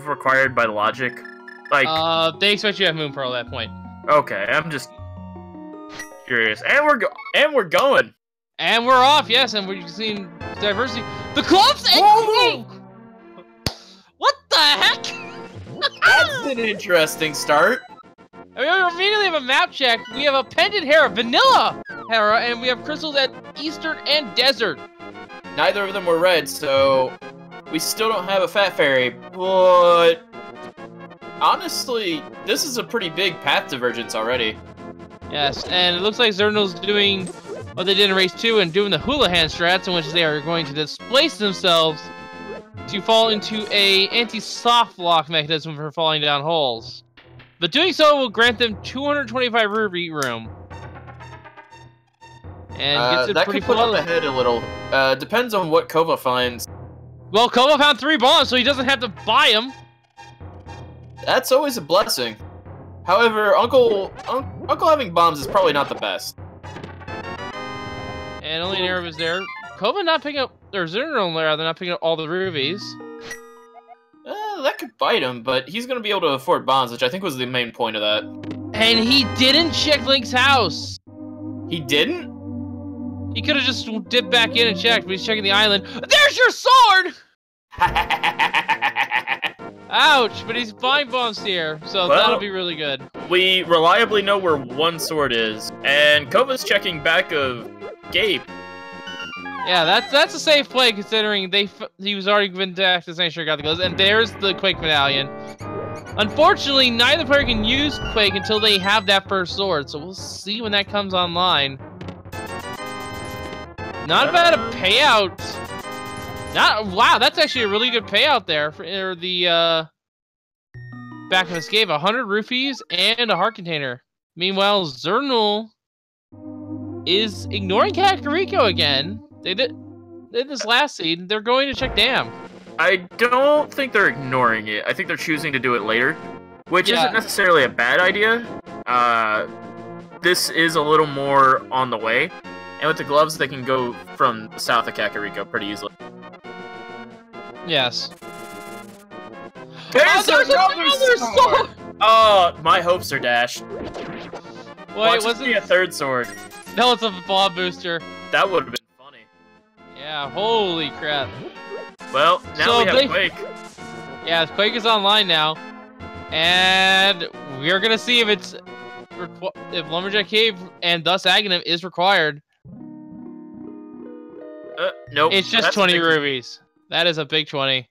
required by logic? Like, they expect you to have Moon Pearl at that point. okay, I'm just curious. And we're going. And we're off, yes, and we're seeing diversity. The gloves and Whoa! What the heck? That's an interesting start. And we immediately have a map check. We have a pendant Hera, vanilla Hera, and we have crystals at Eastern and Desert. Neither of them were red, so we still don't have a Fat Fairy, but honestly, this is a pretty big path divergence already. Yes, and it looks like Xirtanul's doing what they did in Race 2 and doing the Houlihan strats, in which they are going to displace themselves to fall into a anti-soft lock mechanism for falling down holes. But doing so will grant them 225 ruby room. And gets it that pretty could put them full. ahead a little. Depends on what Kova finds. Well, Kova found 3 bombs, so he doesn't have to buy them. That's always a blessing. However, Uncle having bombs is probably not the best. And only an arrow is there. Kova not picking up, or Xirtanul rather, not picking up all the rubies. That could bite him, but he's going to be able to afford bombs, which I think was the main point of that. And he didn't check Link's house. He didn't? He could have just dipped back in and checked, but he's checking the island. There's your sword! Ouch, but he's buying bombs here, so well, that'll be really good. We reliably know where one sword is, and Kova's checking back of Gabe. Yeah, that's a safe play considering he was already been back to Sanctuary, got the gloves, and there's the Quake medallion. Unfortunately, neither player can use Quake until they have that first sword, so we'll see when that comes online. Not bad a payout. Wow, that's actually a really good payout there for the back of escape. 100 rupees and a heart container. Meanwhile, Xirtanul is ignoring Kakariko again. They did this last seed. They're going to check Dam. I don't think they're ignoring it. I think they're choosing to do it later, which isn't necessarily a bad idea. This is a little more on the way, and with the gloves, they can go from south of Kakariko pretty easily. Yes. There's another sword! Oh, my hopes are dashed. Wait, was it a third sword? No, it's a ball booster. That would have been funny. Yeah, holy crap. Well, now we have Quake. Yeah, Quake is online now. And we're gonna see if if Lumberjack Cave and thus Aghanim is required. Nope. It's just 20 rubies. That is a big 20.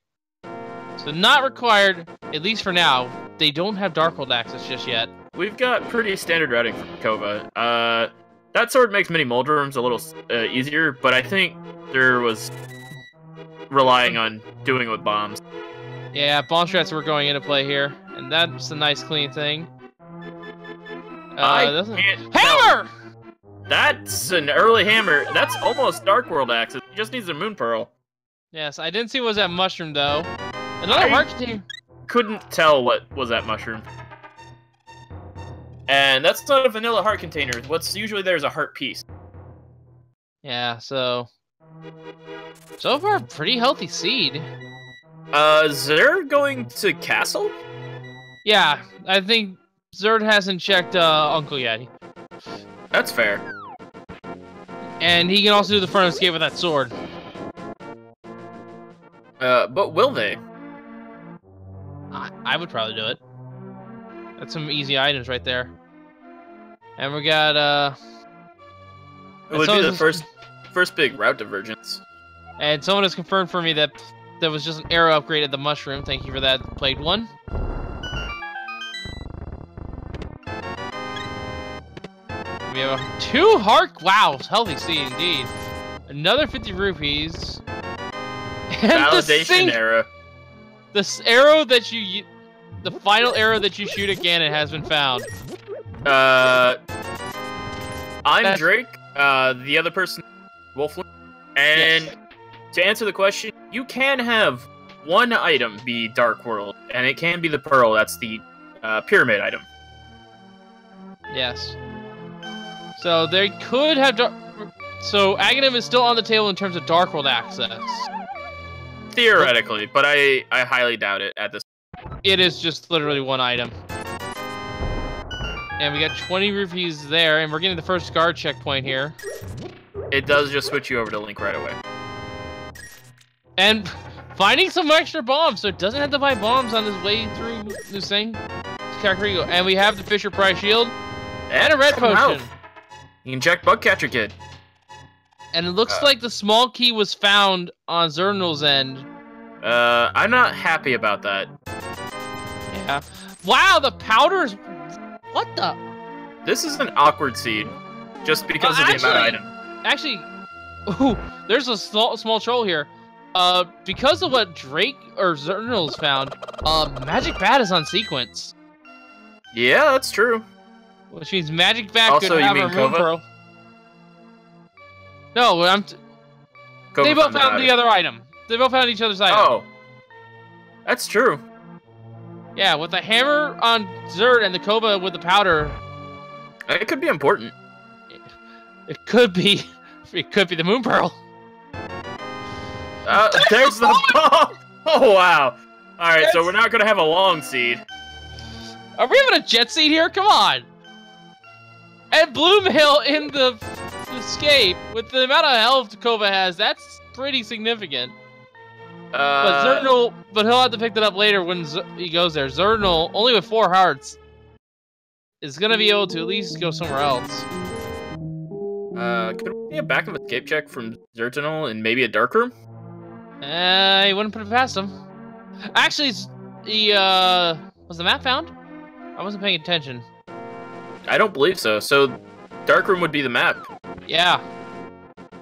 So not required, at least for now. They don't have Darkhold access just yet. We've got pretty standard routing from Kova. That sword makes mini mold rooms a little easier, but I think there was relying on doing it with bombs. Yeah, bomb strats were going into play here, and that's a nice clean thing. Hammer! That's an early hammer. That's almost Dark World access. He just needs a Moon Pearl. Yes, I didn't see what was that mushroom though. Another heart container. Couldn't tell what was that mushroom. And that's not a vanilla heart container. What's usually there is a heart piece. Yeah, so far pretty healthy seed. Is there going to castle? Yeah, I think Zerd hasn't checked Uncle yet. That's fair. And he can also do the front escape with that sword. But will they? I would probably do it. That's some easy items right there. And we got it would be the first big route divergence. And someone has confirmed for me that there was just an arrow upgrade at the mushroom. Thank you for that, Plagued One. We have 2 heart. Wow, healthy seed indeed. Another 50 rupees. And validation arrow. This arrow that you, the final arrow that you shoot at Ganon has been found. I'm Drake. The other person, Wolfling. And to answer the question, you can have one item be Dark World, and it can be the Pearl. That's the pyramid item. Yes. So they could have. So Aghanim is still on the table in terms of Dark World access. Theoretically, but I highly doubt it at this. It is just literally one item. And we got 20 rupees there, and we're getting the first guard checkpoint here. It does just switch you over to Link right away. And finding some extra bombs, so it doesn't have to buy bombs on his way through this thing. Kakariko. And we have the Fisher Price Shield and a red potion. You can check Bugcatcher Kid. And it looks like the small key was found on Xirtanul's end. I'm not happy about that. Yeah. Wow, the powders. What the? This is an awkward seed, just because of the amount of item. Actually, ooh, there's a small troll here. Because of what Drake or Xirtanul's found, Magic Bat is on sequence. Yeah, that's true. Which means Magic Bat Also, could have you a mean Moon Kova? Pearl. No, they both found the other item. They both found each other's item. Oh, that's true. Yeah, with the hammer on Xert and the Kova with the powder. It could be important. It could be. It could be the Moon Pearl. There's the bomb. Oh wow! All right, so we're not gonna have a long seed. Are we having a jet seed here? Come on! And Bloomhill in the escape with the amount of health Kova has, that's pretty significant. But Xirtanul, he'll have to pick that up later when he goes there. Xirtanul, only with 4 hearts, is gonna be able to at least go somewhere else. Could we get a back of escape check from Xirtanul and maybe a dark room? He wouldn't put it past him. Actually, was the map found? I wasn't paying attention. I don't believe so. So, dark room would be the map. Yeah.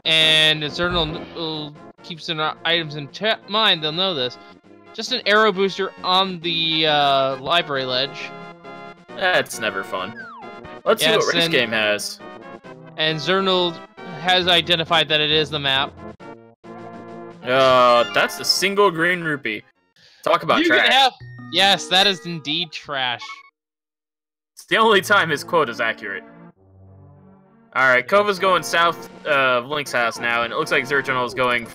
And Xirtanul keeps their items in mind. They'll know this. Just an arrow booster on the library ledge. That's never fun. Let's see what Race Game has. And Xirtanul has identified that it is the map. That's a single green rupee. Talk about trash. Yes, that is indeed trash. It's the only time his quote is accurate. Alright, Kova's going south of Link's house now, and it looks like Xirtanul is going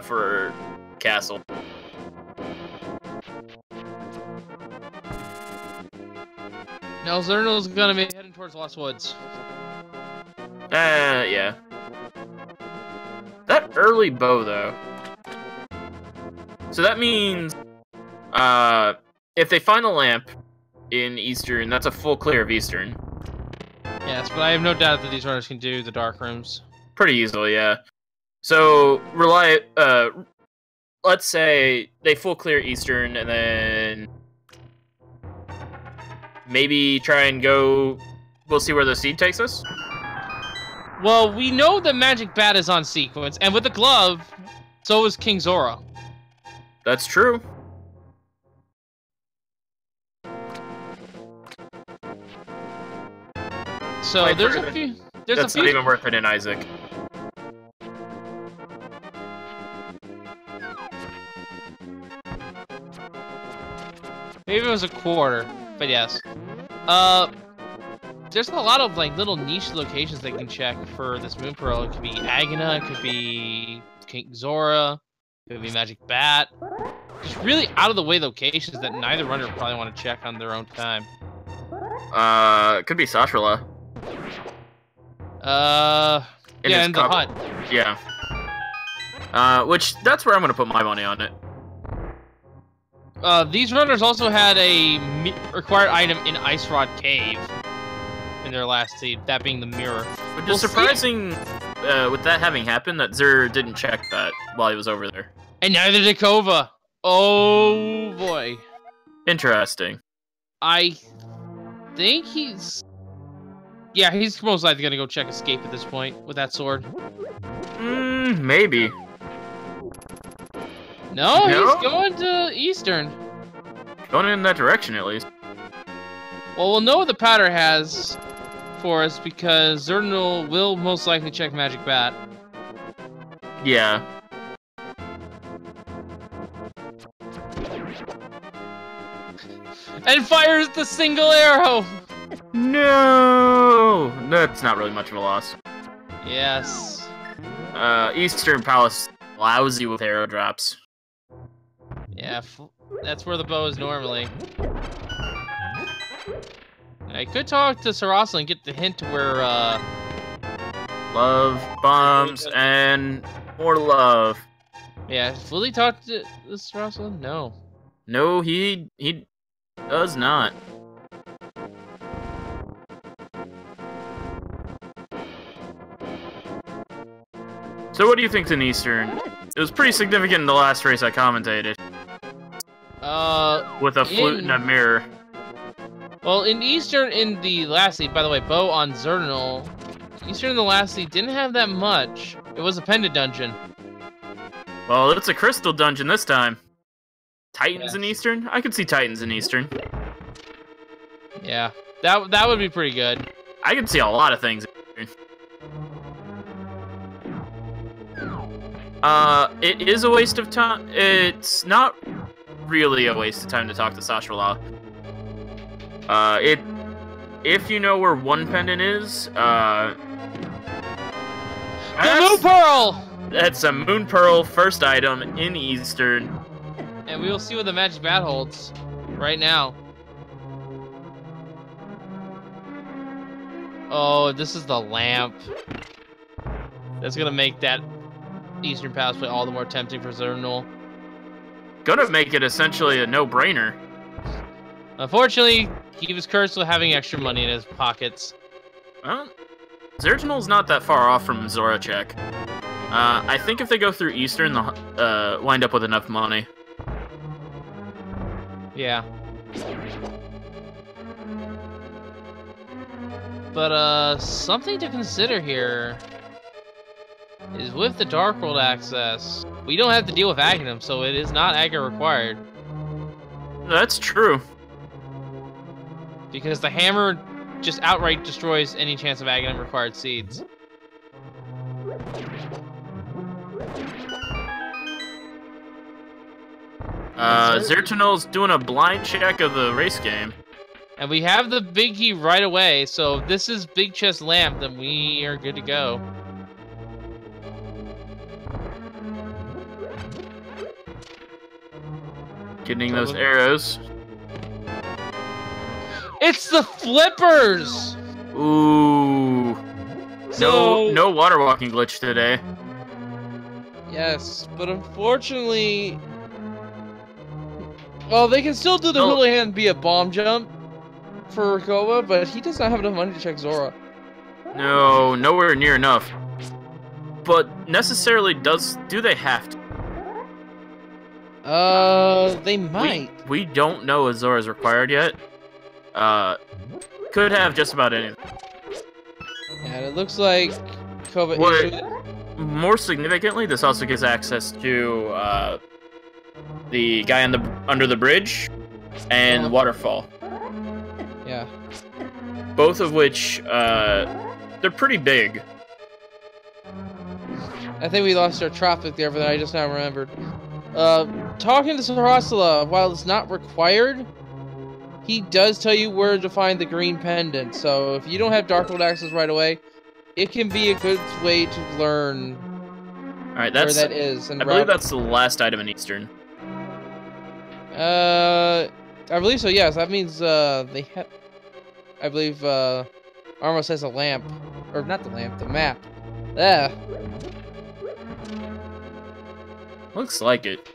for Castle. No, Xirtanul's gonna be heading towards Lost Woods. Yeah. That early bow, though. So that means, if they find a lamp in Eastern, that's a full clear of Eastern. Yes, but I have no doubt that these runners can do the dark rooms. Pretty easily, yeah. So, let's say they full clear Eastern, and then maybe try and go, we'll see where the seed takes us? Well, we know that Magic Bat is on sequence, and with the glove, so is King Zora. That's true. So there's a few. That's not even worth it in Isaac. Maybe it was a quarter, but yes. There's a lot of like little niche locations they can check for this Moon Pearl. It could be Agana, it could be King Zora, it could be Magic Bat. Just really out of the way locations that neither runner would probably want to check on their own time. It could be Sashrala. Yeah, in the hut. Yeah. Which, that's where I'm gonna put my money on it. These runners also had a required item in Ice Rod Cave in their last seed, that being the mirror. Which is surprising, with that having happened, that Xur didn't check that while he was over there. And neither did Kova. Oh, boy. Interesting. I think he's... Yeah, he's most likely gonna go check Escape at this point with that sword. Maybe. No, he's going to Eastern. Going in that direction, at least. Well, we'll know what the powder has for us because Xirtanul will most likely check Magic Bat. Yeah. And fires the single arrow! No! That's not really much of a loss. Yes. Eastern Palace, lousy with arrow drops. Yeah, That's where the bow is normally. I could talk to Sarasa and get the hint to where, Love, bombs, and more love. Yeah, fully talk to Sarasa? No. No, he does not. So what do you think's in Eastern? It was pretty significant in the last race I commentated. With a flute and a mirror. Well, in Eastern, in the last league, by the way, bow on Xirtanul, Eastern in the last league didn't have that much. It was a pendant dungeon. Well, it's a crystal dungeon this time. Titans in Eastern? I could see Titans in Eastern. Yeah, that would be pretty good. I could see a lot of things in Eastern. It is a waste of time. It's not really a waste of time to talk to Sashwala. If you know where one pendant is, the Moon Pearl! That's a Moon Pearl first item in Eastern. And we will see what the magic bat holds right now. Oh, this is the lamp. That's gonna make that Eastern Palace play all the more tempting for Xirtanul. Gonna make it essentially a no-brainer. Unfortunately, he was cursed with having extra money in his pockets. Well, Xirtanul's not that far off from Zorachek. I think if they go through Eastern, they'll wind up with enough money. Yeah. But, something to consider here is with the Dark World access, we don't have to deal with Aghanim, so it is not Aggro required. That's true. Because the hammer just outright destroys any chance of Aghanim required seeds. Xirtanul's doing a blind check of the race game. And we have the big key right away, so if this is Big Chest Lamp, then we are good to go. Getting those arrows. It's the flippers! Ooh. No water walking glitch today. Yes, but unfortunately... Well, they can still do the Houlihan be a bomb jump for Kova, but he does not have enough money to check Zora. No, nowhere near enough. But necessarily do they have to? They might. We don't know if Zora is required yet. Could have just about anything. Yeah, and it looks like Kova more significantly, this also gives access to the guy under the bridge and Waterfall. Yeah. Both of which they're pretty big. I think we lost our traffic there, but I just now remembered. Talking to Sarasala, while it's not required, he does tell you where to find the green pendant. So if you don't have Dark World access right away, it can be a good way to learn where that is. And I believe that's the last item in Eastern. I believe so. Yes, that means they have. I believe Armos has a lamp, or not the lamp, the map. Yeah. Looks like it.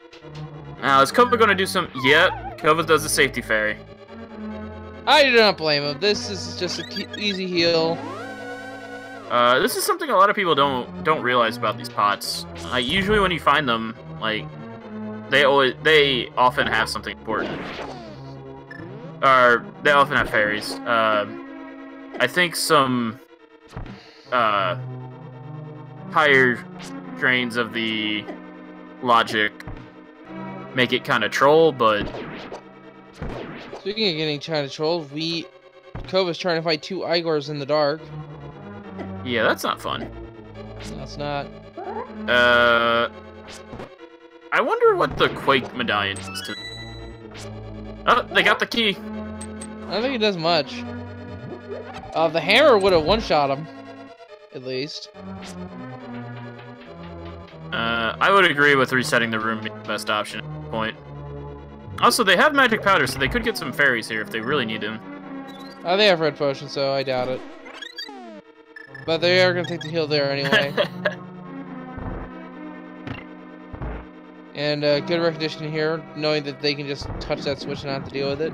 Now, is Kova going to do some... Yep, Kova does the safety fairy. I do not blame him. This is just an easy heal. This is something a lot of people don't realize about these pots. Usually when you find them, like, they often have something important. Or, they often have fairies. I think some higher strains of the logic make it kind of troll, but... Speaking of getting kind of trolled, Kova's trying to fight two Igors in the dark. Yeah, that's not fun. That's not. I wonder what the Quake medallion is to... Oh, they got the key. I don't think it does much. The hammer would have one-shot him, at least. I would agree with resetting the room being the best option at this point. Also, they have magic powder, so they could get some fairies here if they really need them. Oh, they have red potions, so I doubt it. But they are going to take the heal there anyway. And good recognition here, knowing that they can just touch that switch and not have to deal with it.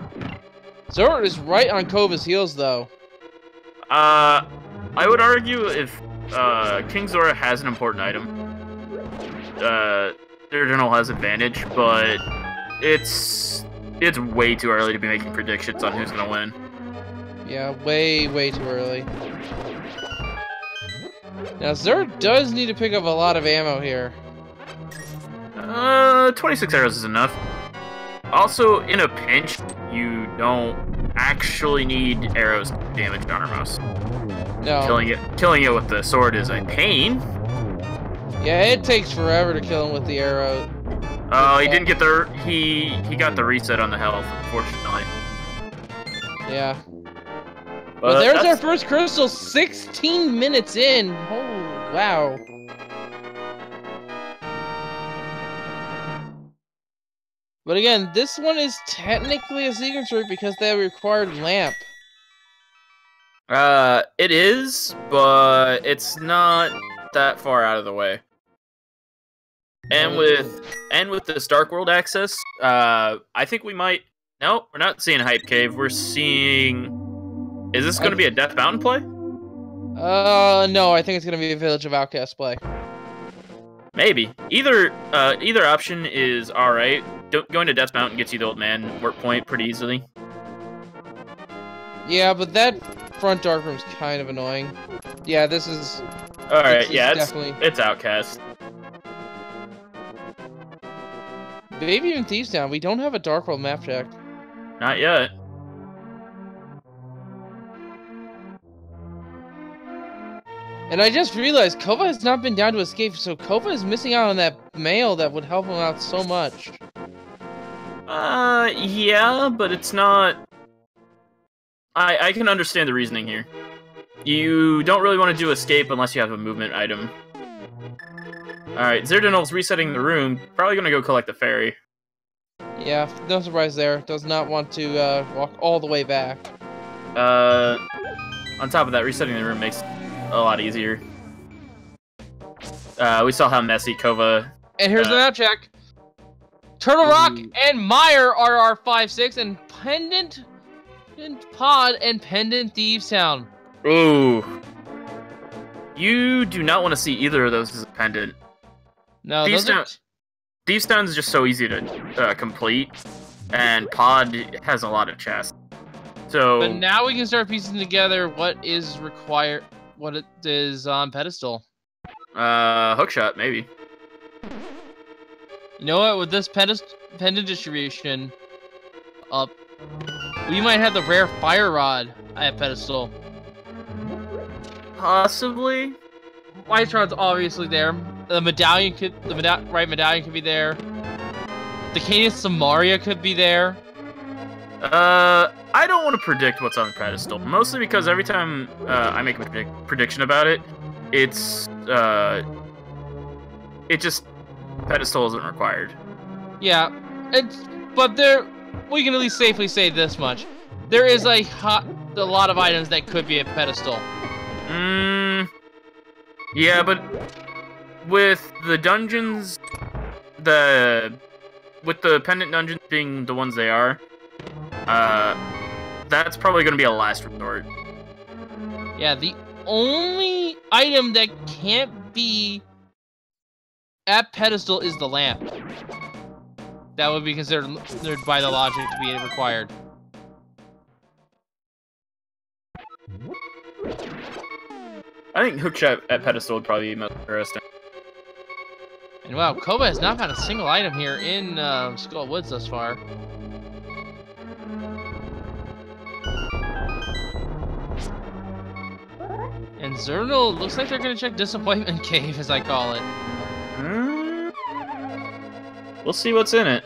Zora is right on Kova's heels, though. I would argue if King Zora has an important item, Xirtanul has advantage, but it's way too early to be making predictions on who's gonna win. Yeah, way too early. Now Zora does need to pick up a lot of ammo here. 26 arrows is enough. Also, in a pinch, you don't actually need arrows to damage Countermouse. No. Killing it with the sword is a pain. Yeah, it takes forever to kill him with the arrow. Oh, he didn't get the he got the reset on the health, unfortunately. Yeah. But there's our first crystal, 16 minutes in. Oh, wow. But again, this one is technically a sequence route because they required lamp. It is, but it's not that far out of the way. And with this Dark World access, I think we might. No, we're not seeing Hype Cave. We're seeing. Is this going to be a Death Mountain play? No, I think it's going to be a Village of Outcasts play. Maybe. Either option is all right. Going to Death Mountain gets you the old man work point pretty easily. Yeah, but that front dark room's kind of annoying. Yeah, this is. All right, yeah, definitely. It's Outcast. Maybe even Thieves Town. We don't have a Dark World map check. Not yet. And I just realized Kova has not been down to escape, so Kova is missing out on that mail that would help him out so much. Yeah, but it's not... I can understand the reasoning here. You don't really want to do escape unless you have a movement item. Alright, Xirtanul's resetting the room. Probably gonna go collect the fairy. Yeah, no surprise there. Does not want to walk all the way back. On top of that, resetting the room makes a lot easier. We saw how messy Kova... And here's the map check. Turtle Rock and Mire are our 5-6, and Pendant and Pod and Pendant Thieves Town. Ooh. You do not want to see either of those as a pendant. No, Thieves Town is just so easy to complete, and Pod has a lot of chests. So, but now we can start piecing together what is required, what it is on pedestal. Hookshot, maybe. You know what? With this pendant distribution up, we might have the rare fire rod at pedestal. Possibly. White rod's obviously there. The medallion could, right medallion could be there. The Canis Samaria could be there. I don't want to predict what's on the pedestal, mostly because every time I make a prediction about it, it's it just pedestal isn't required. Yeah, but there we can at least safely say this much: there is a lot of items that could be a pedestal. Yeah, but with the dungeons, with the pendant dungeons being the ones they are, that's probably going to be a last resort. Yeah, the only item that can't be at pedestal is the lamp. That would be considered by the logic to be required. I think hookshot at pedestal would probably be most interesting. And wow, Kova has not found a single item here in Skull Woods thus far. And Xirtanul looks like they're gonna check Disappointment Cave, as I call it. We'll see what's in it.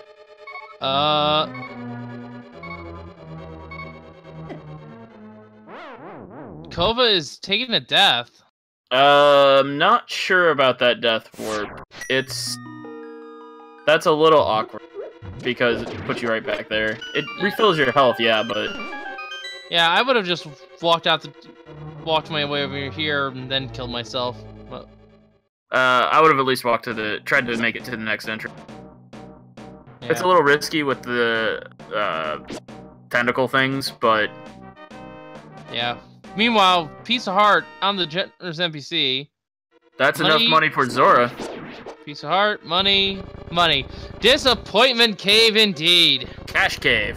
Kova is taking a death. Not sure about that death warp. That's a little awkward. because it puts you right back there. It refills your health, yeah, but... Yeah, I would have just walked my way over here and then killed myself. But... I would have at least tried to make it to the next entrance. Yeah. It's a little risky with the tentacle things, but... Yeah. Meanwhile, Piece of Heart on the generous NPC. That's enough money for Zora. Piece of Heart, money. Disappointment Cave indeed. Cash Cave.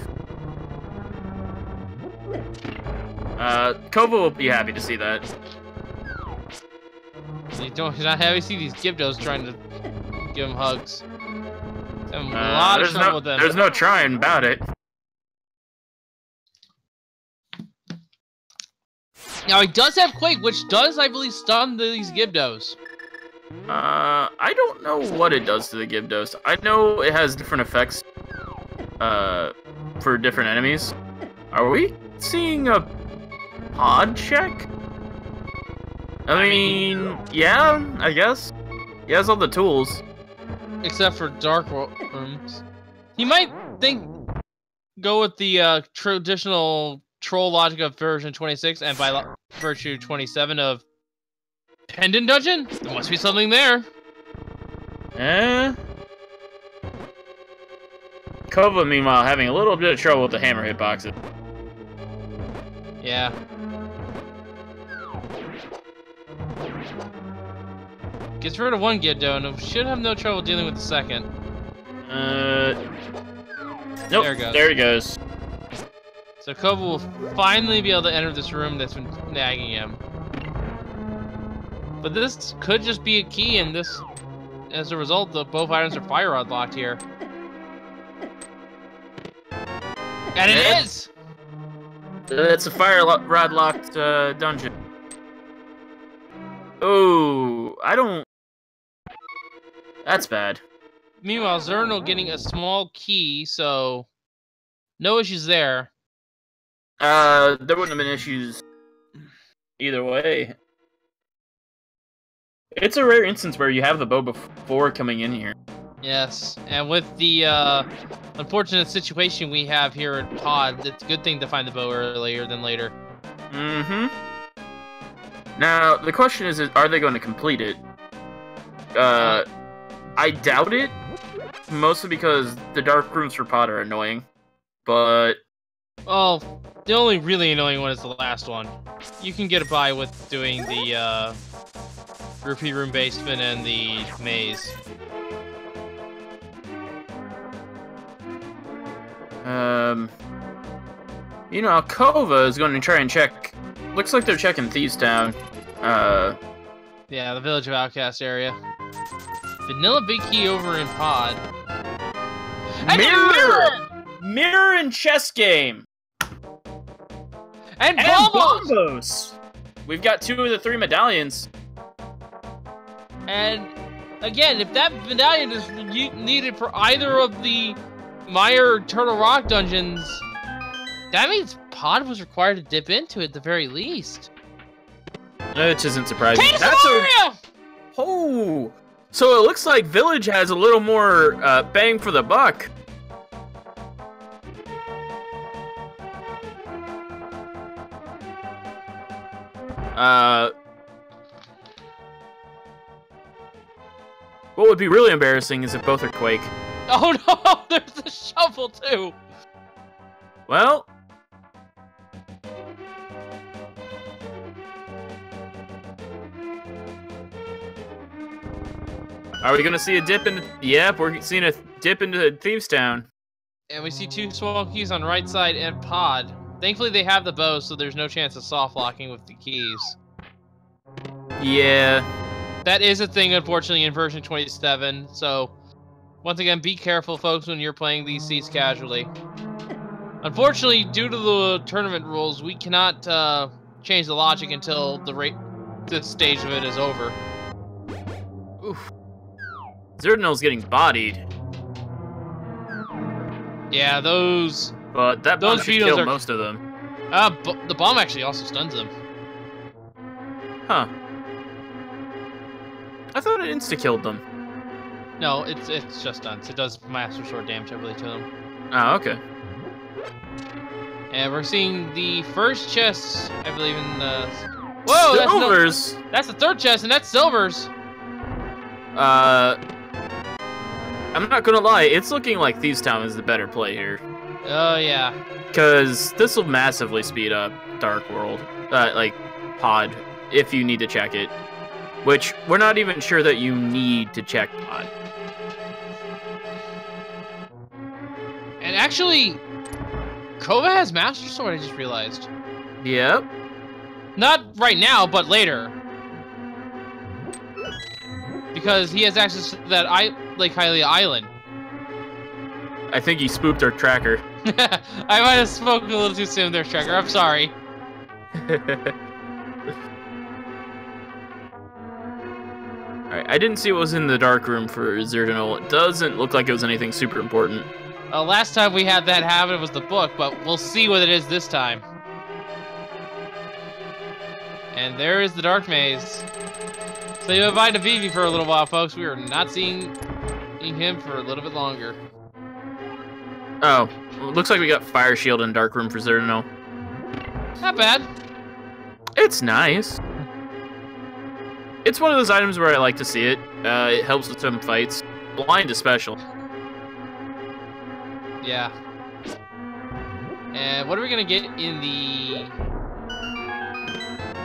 Kova will be happy to see that. He's not happy to see these Gibdos trying to give him hugs. Having a lot of trouble with them. There's no trying about it. Now he does have Quake, which does, I believe, stun these Gibdos. I don't know what it does to the Gibdos. I know it has different effects, for different enemies. Are we seeing a pod check? I mean, yeah, I guess. He has all the tools. Except for dark rooms. He might go with the traditional troll logic of version 26 and by virtue 27 of Pendant Dungeon? There must be something there. Kova, meanwhile, having a little bit of trouble with the hammer hitboxes. Yeah. Gets rid of one Gibdo and should have no trouble dealing with the second. Nope, there it goes. There he goes. So Kova will finally be able to enter this room that's been nagging him. But this could just be a key, and this, as a result, both items are fire rod locked here. And it is! It's a fire rod locked dungeon. Oh, I don't... That's bad. Meanwhile, Xirtanul getting a small key, so no issues there. There wouldn't have been issues either way. It's a rare instance where you have the bow before coming in here. Yes, and with the unfortunate situation we have here at Pod, it's a good thing to find the bow earlier than later. Mm-hmm. Now, the question is are they going to complete it? I doubt it, mostly because the dark rooms for Pod are annoying, but... Well, the only really annoying one is the last one. You can get by with doing the Rupee Room basement and the maze. You know, Kova is going to try and check. Looks like they're checking Thieves Town. Yeah, the Village of Outcast area. Vanilla Big Key over in Pod. Mirror and chess game. And Bombos! Bombos! We've got 2 of the 3 medallions. And again, if that medallion is needed for either of the Mire Turtle Rock dungeons, that means Pod was required to dip into it at the very least. Which isn't surprising. Oh! So it looks like Village has a little more bang for the buck. What would be really embarrassing is if both are Quake. Oh no, there's the shovel too! Well... Are we gonna see a dip in... Yep, we're seeing a dip into Thieves Town. And we see 2 small keys on right side and Pod. Thankfully they have the bow, so there's no chance of soft locking with the keys. Yeah. That is a thing, unfortunately, in version 27, so... Once again, be careful, folks, when you're playing these seats casually. Unfortunately, due to the tournament rules, we cannot change the logic until this stage of it is over. Oof. Xirtanul's getting bodied. Yeah, those... But that bomb should kill most of them. The bomb actually also stuns them. Huh. I thought it insta-killed them. No, it's just stunts. It does Master Sword damage, I believe, to them. Oh, okay. And we're seeing the first chest, I believe, in the... Whoa! Silvers! That's the third chest, and that's Silvers! I'm not gonna lie, it's looking like Thieves Town is the better play here. Oh, yeah. Because this will massively speed up Dark World, like, Pod, if you need to check it. Which, we're not even sure that you need to check Pod. And actually, Kova has Master Sword, I just realized. Yep. Not right now, but later. Because he has access to that Lake Hylia island. I think he spooked our tracker. I might have spoken a little too soon there, tracker. I'm sorry. Alright, I didn't see what was in the dark room for Xirtanul. It doesn't look like it was anything super important. Last time we had that happen, it was the book, but we'll see what it is this time. And there is the Dark Maze. So you bye to Vivi for a little while, folks. We are not seeing him for a little bit longer. Oh, well, looks like we got Fire Shield and Dark Room for Xirtanul. Not bad. It's nice. It's one of those items where I like to see it. It helps with some fights. Blind is special. Yeah. And what are we gonna get in the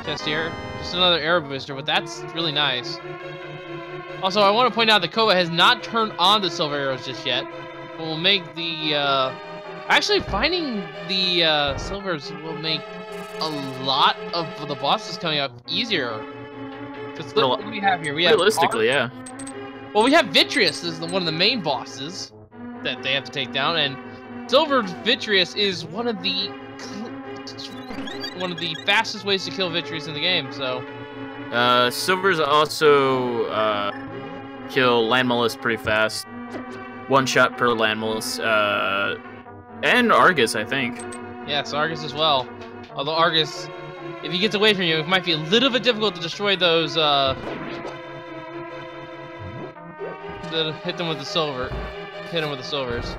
chest here? Just another arrow booster, but that's really nice. Also, I want to point out that Kova has not turned on the silver arrows just yet. But we'll make the actually finding the silvers will make a lot of the bosses coming up easier. Because look what we have here. We have realistically, yeah. Well, we have Vitreous as one of the main bosses that they have to take down, and Silver Vitreous is one of the fastest ways to kill Vitreous in the game. So, Silvers also kill Landmalus pretty fast. One shot per Landmalus, and Argus, I think. Yes, Argus as well. Although Argus, if he gets away from you, it might be a little bit difficult to destroy those. Hit them with the silver. Hit him with the silvers.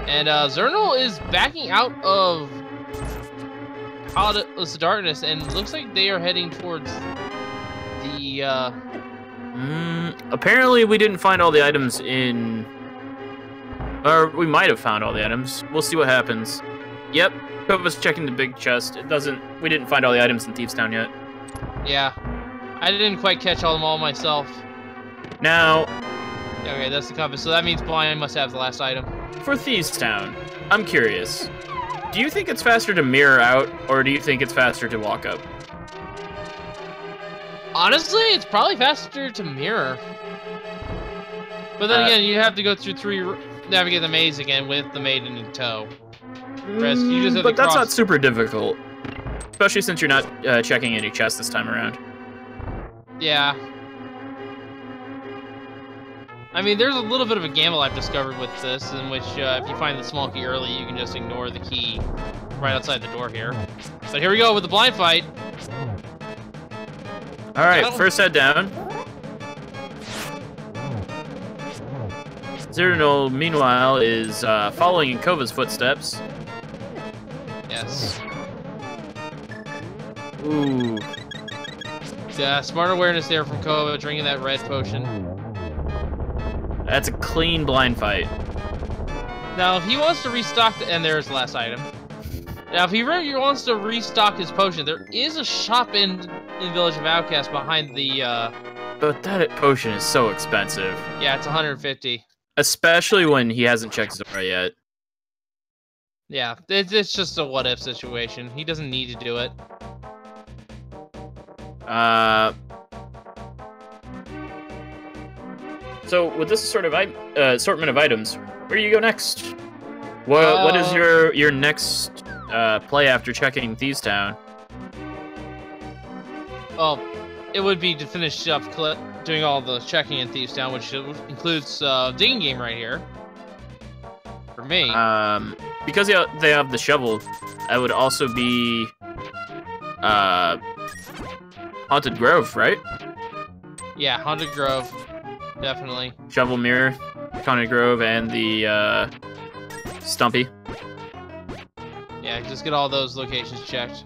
And Xirtanul is backing out of Palace of Darkness, and it looks like they are heading towards the. Apparently, we didn't find all the items in. Or we might have found all the items. We'll see what happens. Yep, Kova's checking the big chest. It doesn't. We didn't find all the items in Thieves Town yet. Yeah, I didn't quite catch all them all myself. Now. Okay, that's the compass. So that means Blind must have the last item. For Thieves Town, I'm curious. Do you think it's faster to mirror out, or do you think it's faster to walk up? Honestly, it's probably faster to mirror. But then again, you have to go through navigate the maze again with the maiden in tow. You just have but to that's not super difficult. Especially since you're not checking any chests this time around. Yeah. I mean, there's a little bit of a gamble I've discovered with this, in which if you find the small key early, you can just ignore the key right outside the door here. But here we go with the blind fight. Alright, first head down. Xirtanul, meanwhile, is following in Kova's footsteps. Yes. Ooh. Yeah, smart awareness there from Kova, drinking that red potion. That's a clean blind fight. Now, if he wants to restock, and there's the last item. Now, if he really wants to restock his potion, there is a shop in Village of Outcasts behind the, But that potion is so expensive. Yeah, it's 150. Especially when he hasn't checked his aura yet. Yeah, it's just a what-if situation. He doesn't need to do it. So, with this sort of assortment of items, where do you go next? What is your next play after checking Thieves Town? Well, it would be to finish up doing all the checking in Thieves Town, which includes digging game right here. For me. Because they have the shovel, I would also be Haunted Grove, right? Yeah, Haunted Grove. definitely. Shovel Mirror, Coney Grove, and the Stumpy. Yeah, just get all those locations checked.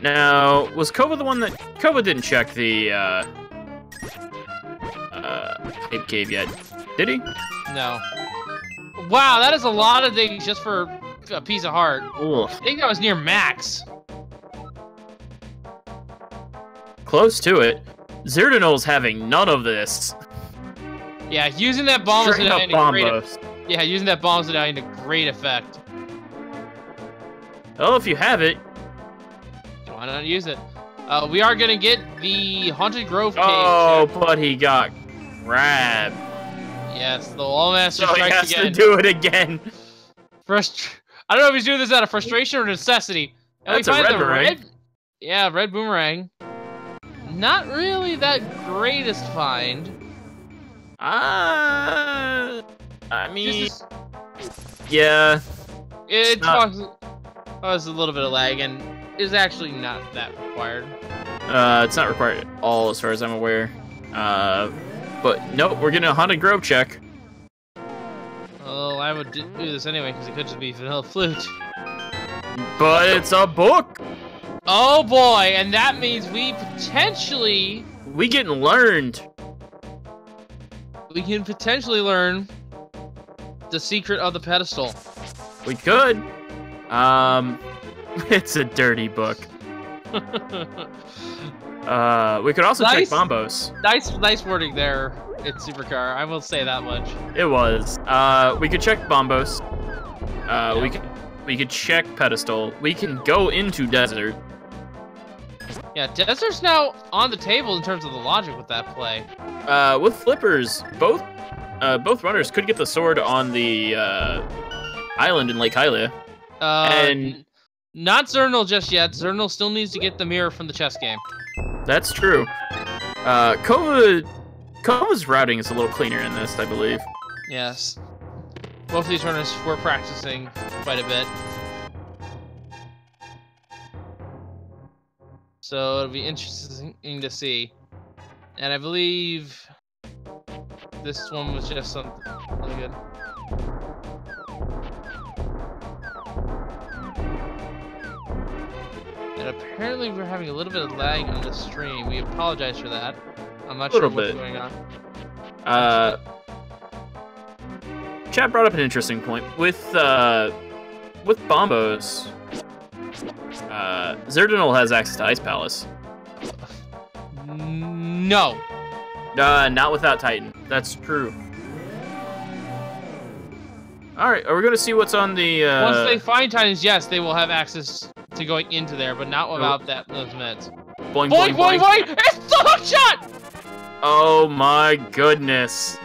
Now, was Kova the one that... Kova didn't check the Hype Cave yet, did he? No. Wow, that is a lot of things just for a piece of heart. Ooh. I think that was near max. Close to it. Xirtanul's having none of this. Yeah, using that bomb was Straight up bombos. Yeah, using that bomb was having a great effect. Well, if you have it. Why not use it? We are gonna get the Haunted Grove cave. Oh, but he got grabbed. Yes, the Wallmaster so strikes he has again. to do it again. I don't know if he's doing this out of frustration or necessity. And That's a red boomerang. Yeah, red boomerang. Not really that greatest find. I mean, yeah. It causes a little bit of lag and is actually not that required. It's not required at all as far as I'm aware. But nope, we're getting a Haunted Grove check. Well, I would do this anyway because it could just be Vanilla Flute. But it's a book! Oh boy, and that means we potentially... We getting learned. We can potentially learn the secret of the pedestal. We could. It's a dirty book. We could also check Bombos. Nice wording there. It's Supercar. I will say that much. It was. We could check Bombos. We could check Pedestal. We can go into Desert. Yeah, Desert's now on the table in terms of the logic with that play. With flippers, both runners could get the sword on the island in Lake Hylia. And not Xirtanul just yet. Xirtanul still needs to get the mirror from the chess game. That's true. Kova's routing is a little cleaner in this, I believe. Yes. Both of these runners were practicing quite a bit. So it'll be interesting to see. And I believe this one was just something really good. And apparently we're having a little bit of lag on the stream. We apologize for that. I'm not sure what's going on. Chat brought up an interesting point. With Bombos, Xirtanul has access to Ice Palace. No. Not without Titan. That's true. Alright, are we gonna see what's on the Once they find Titans, yes, they will have access to going into there, but not without those meds. Boing, boing, boing, boing! It's the hook shot! Oh my goodness.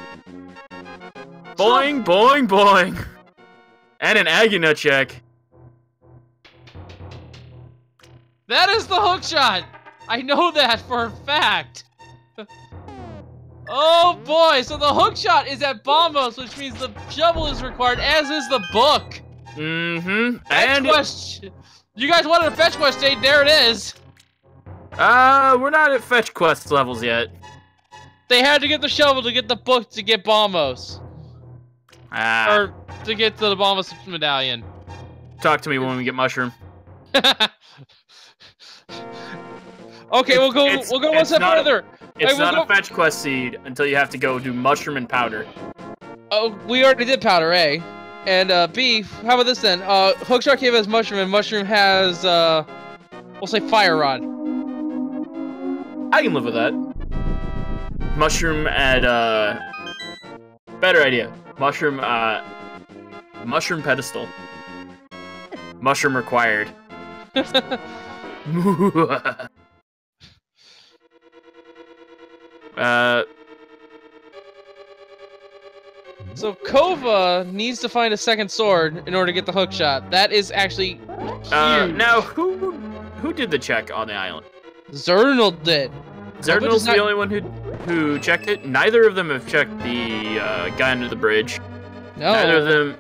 Boing, boing, boing. And an Aguna check. That is the hook shot! I know that for a fact. Oh boy, so the hook shot is at Bombos, which means the shovel is required, as is the book. Mm-hmm. And quest. You guys wanted a fetch quest date, there it is. We're not at fetch quest levels yet. They had to get the shovel to get the book to get Bombos. Or to get to the Bombos medallion. Talk to me when we get Mushroom. Okay, we'll go one step further. It's not a fetch quest seed until you have to go do Mushroom and Powder. Oh, we already did Powder, A. And B, how about this then? Hookshot Cave has Mushroom, and Mushroom has, we'll say Fire Rod. I can live with that. Mushroom at, better idea. Mushroom, Mushroom Pedestal. Mushroom required. So Kova needs to find a second sword in order to get the hook shot. That is actually huge. Now who did the check on the island? Xirtanul did. Xirtanul's the only one who checked it. Neither of them have checked the guy under the bridge. No. Neither of them.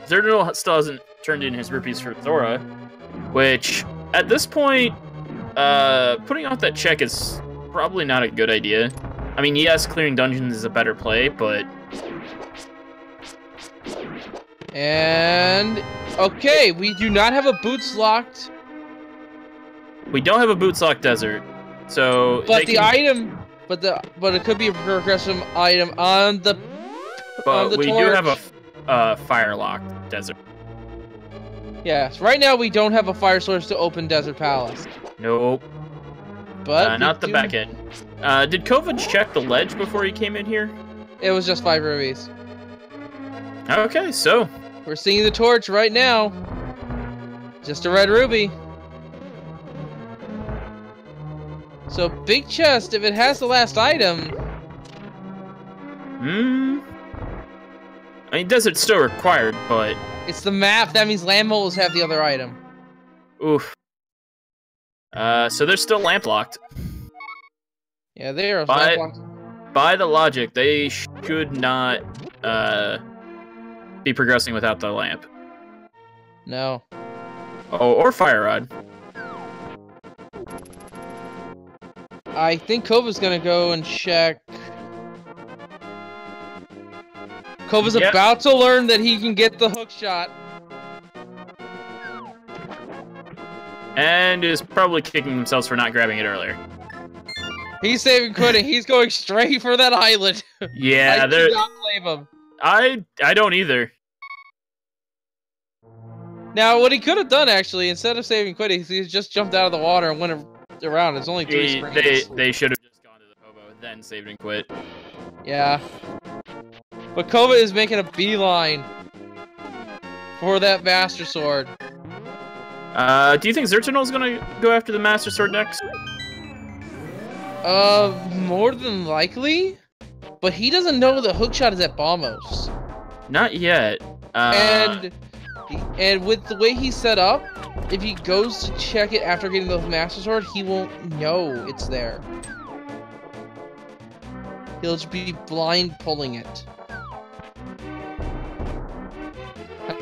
Xirtanul still hasn't turned in his rupees for Thora, which at this point, putting out that check is probably not a good idea. I mean, yes, clearing dungeons is a better play, but... And... Okay, we do not have a boots locked. We don't have a boots locked desert, so... But the item... But it could be a progressive item on the... But we torch. do have a fire locked desert. Yes, right now we don't have a fire source to open Desert Palace. Nope. But not the back end. Did Kova check the ledge before he came in here? It was just 5 rubies. Okay, so... We're seeing the torch right now. Just a red ruby. So, big chest, if it has the last item... I mean, desert's still required, but... It's the map, that means land moles have the other item. Oof. So they're still lamp locked. Yeah, they are lamp locked. By the logic, they should not be progressing without the lamp. No. Oh, or fire rod. I think Kova's gonna go and check. Kova's about to learn that he can get the hook shot. And is probably kicking themselves for not grabbing it earlier. He's saving quitting. He's going straight for that island. Yeah, I do not blame him. I don't either. Now, what he could have done, actually, instead of saving quitting, he just jumped out of the water and went around. It's only 3 springs. They should have just gone to the Kova, then saved and quit. Yeah. But Kova is making a beeline for that Master Sword. Do you think Xirtanul's gonna go after the Master Sword next? More than likely. But he doesn't know the hookshot is at Bombos. Not yet. And with the way he's set up, if he goes to check it after getting the Master Sword, he won't know it's there. He'll just be blind pulling it.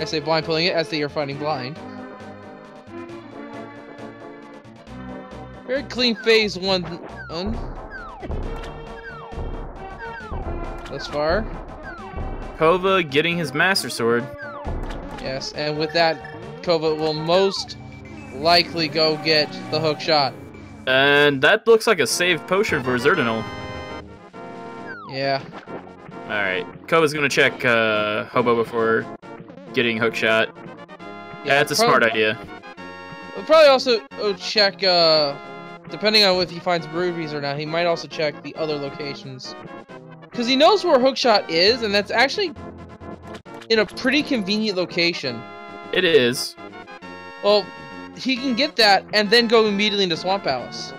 I say blind pulling it as they are fighting blind. Very clean phase 1 thus far. Kova getting his Master Sword. Yes, and with that, Kova will most likely go get the hook shot. And that looks like a save potion for Xirtanul. Yeah. Alright, Kova's gonna check Hobo before getting hookshot. Yeah, that's a smart idea. We'll probably also check, depending on if he finds rubies or not, he might also check the other locations. Because he knows where hookshot is, and that's actually in a pretty convenient location. It is. Well, he can get that and then go immediately into Swamp Palace.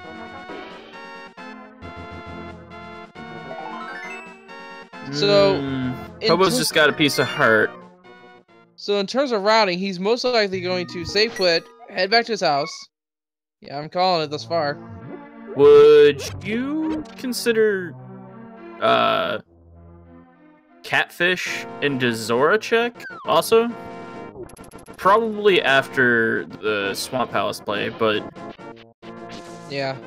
So, Hobo's just got a piece of heart. So in terms of routing, he's most likely going to save quit, head back to his house. Yeah, I'm calling it thus far. Would you consider Catfish into Zora check also? Probably after the Swamp Palace play, but yeah,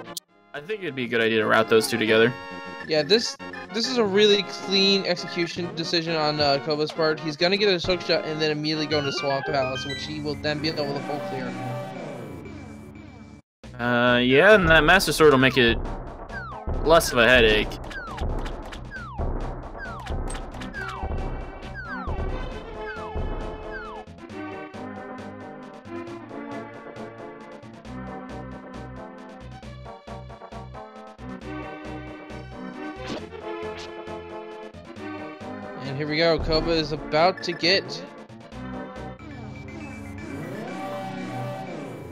I think it'd be a good idea to route those two together. Yeah, this is a really clean execution decision on Kova's part. He's gonna get a hook shot and then immediately go into Swamp Palace, which he will then be able to full clear. Yeah, and that Master Sword will make it less of a headache. And here we go, Kova is about to get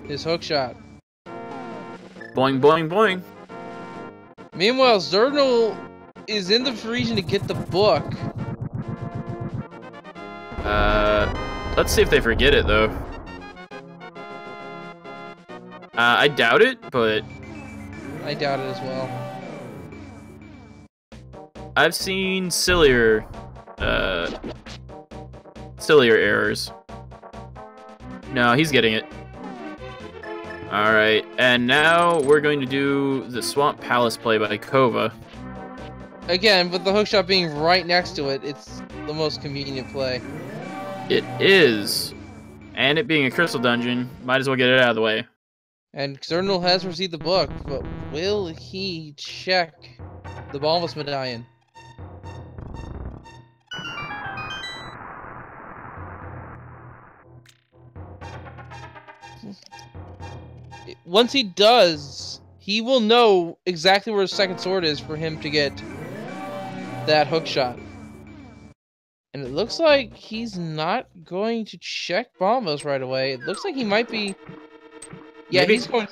his hook shot. Boing, boing, boing. Meanwhile, Xirtanul is in the region to get the book. Let's see if they forget it, though. I doubt it, but... I doubt it as well. I've seen sillier errors. No, he's getting it. Alright, and now we're going to do the Swamp Palace play by Kova. Again, with the hookshot being right next to it, it's the most convenient play. It is. And it being a crystal dungeon, might as well get it out of the way. And Xirtanul has received the book, but will he check the Bombus Medallion? Once he does, he will know exactly where his second sword is for him to get that hookshot. And it looks like he's not going to check Bombos right away. It looks like he might be... Yeah, maybe, he's going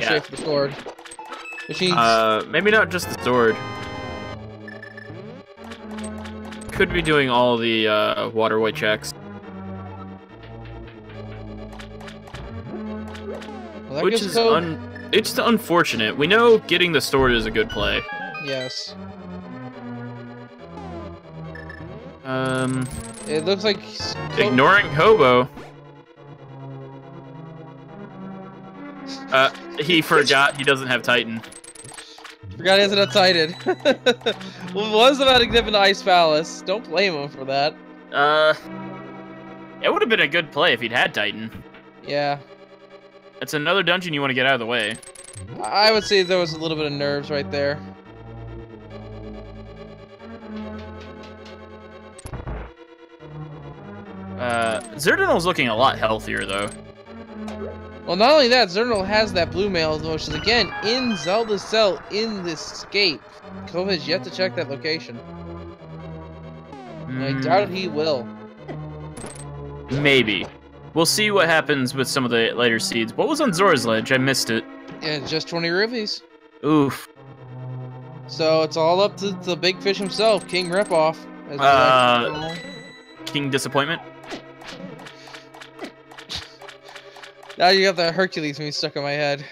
straight for the sword. Which means... maybe not just the sword. Could be doing all the waterway checks. Well, which is it's unfortunate. We know getting the sword is a good play. Yes. It looks like ignoring Hobo. He forgot he doesn't have Titan. Forgot he hasn't have Titan. Well, it was about to give an Ice Palace. Don't blame him for that. It would have been a good play if he'd had Titan. Yeah. It's another dungeon you want to get out of the way. I would say there was a little bit of nerves right there. Xirtanul's looking a lot healthier, though. Well, not only that, Xirtanul has that blue mail, which is, again, in Zelda's cell in this escape. Kova has yet to check that location. I doubt he will. Maybe. We'll see what happens with some of the later seeds. What was on Zora's Ledge? I missed it. Yeah, just 20 rupees. Oof. So it's all up to the big fish himself, King Ripoff. King Disappointment? Now you got that Hercules meme stuck in my head.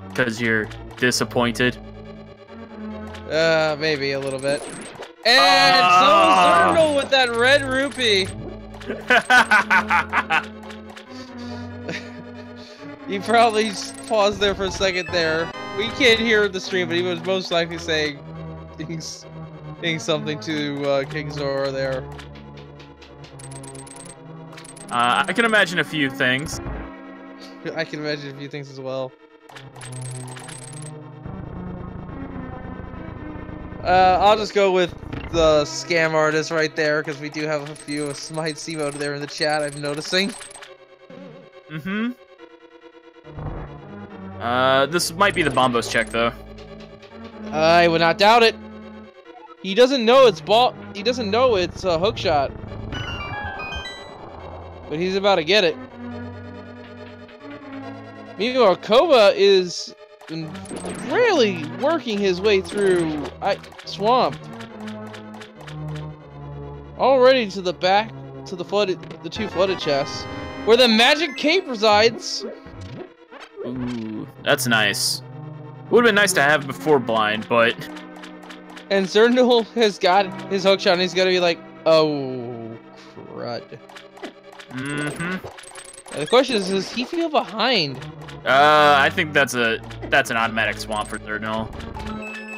Because you're disappointed? Maybe a little bit. And so Xirtanul with that red rupee. He probably paused there for a second there. We can't hear the stream, but he was most likely saying something to King Zora there. I can imagine a few things. I can imagine a few things as well. I'll just go with the scam artist right there, because we do have a few Smite C-mode there in the chat, I'm noticing. Mm-hmm. This might be the Bombos check, though. I would not doubt it. He doesn't know it's He doesn't know it's a hookshot. But he's about to get it. Meanwhile, Kova is really working his way through swamp. Already to the back, to the two flooded chests, where the magic cape resides. Ooh, that's nice. Would have been nice to have before blind, but... And Xirtanul has got his hookshot, and he's gonna be like, oh, crud. Mm-hmm. And the question is, does he feel behind? I think that's an automatic swamp for Xirtanul.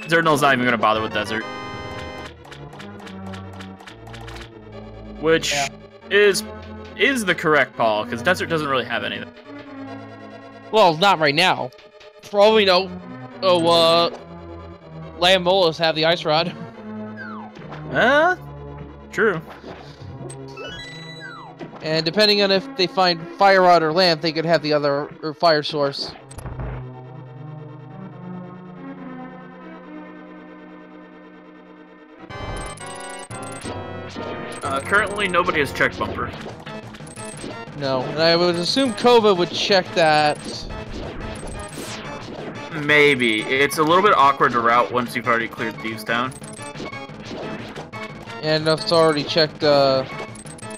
Xirtanul's not even gonna bother with desert. Which is the correct call, because desert doesn't really have anything. Well, not right now. For all we know, Lambolas have the ice rod. True. And depending on if they find fire rod or lamp, they could have the other fire source. Currently, nobody has checked bumper. No, and I would assume Kova would check that. Maybe. It's a little bit awkward to route once you've already cleared Thieves Town. And it's already checked, well,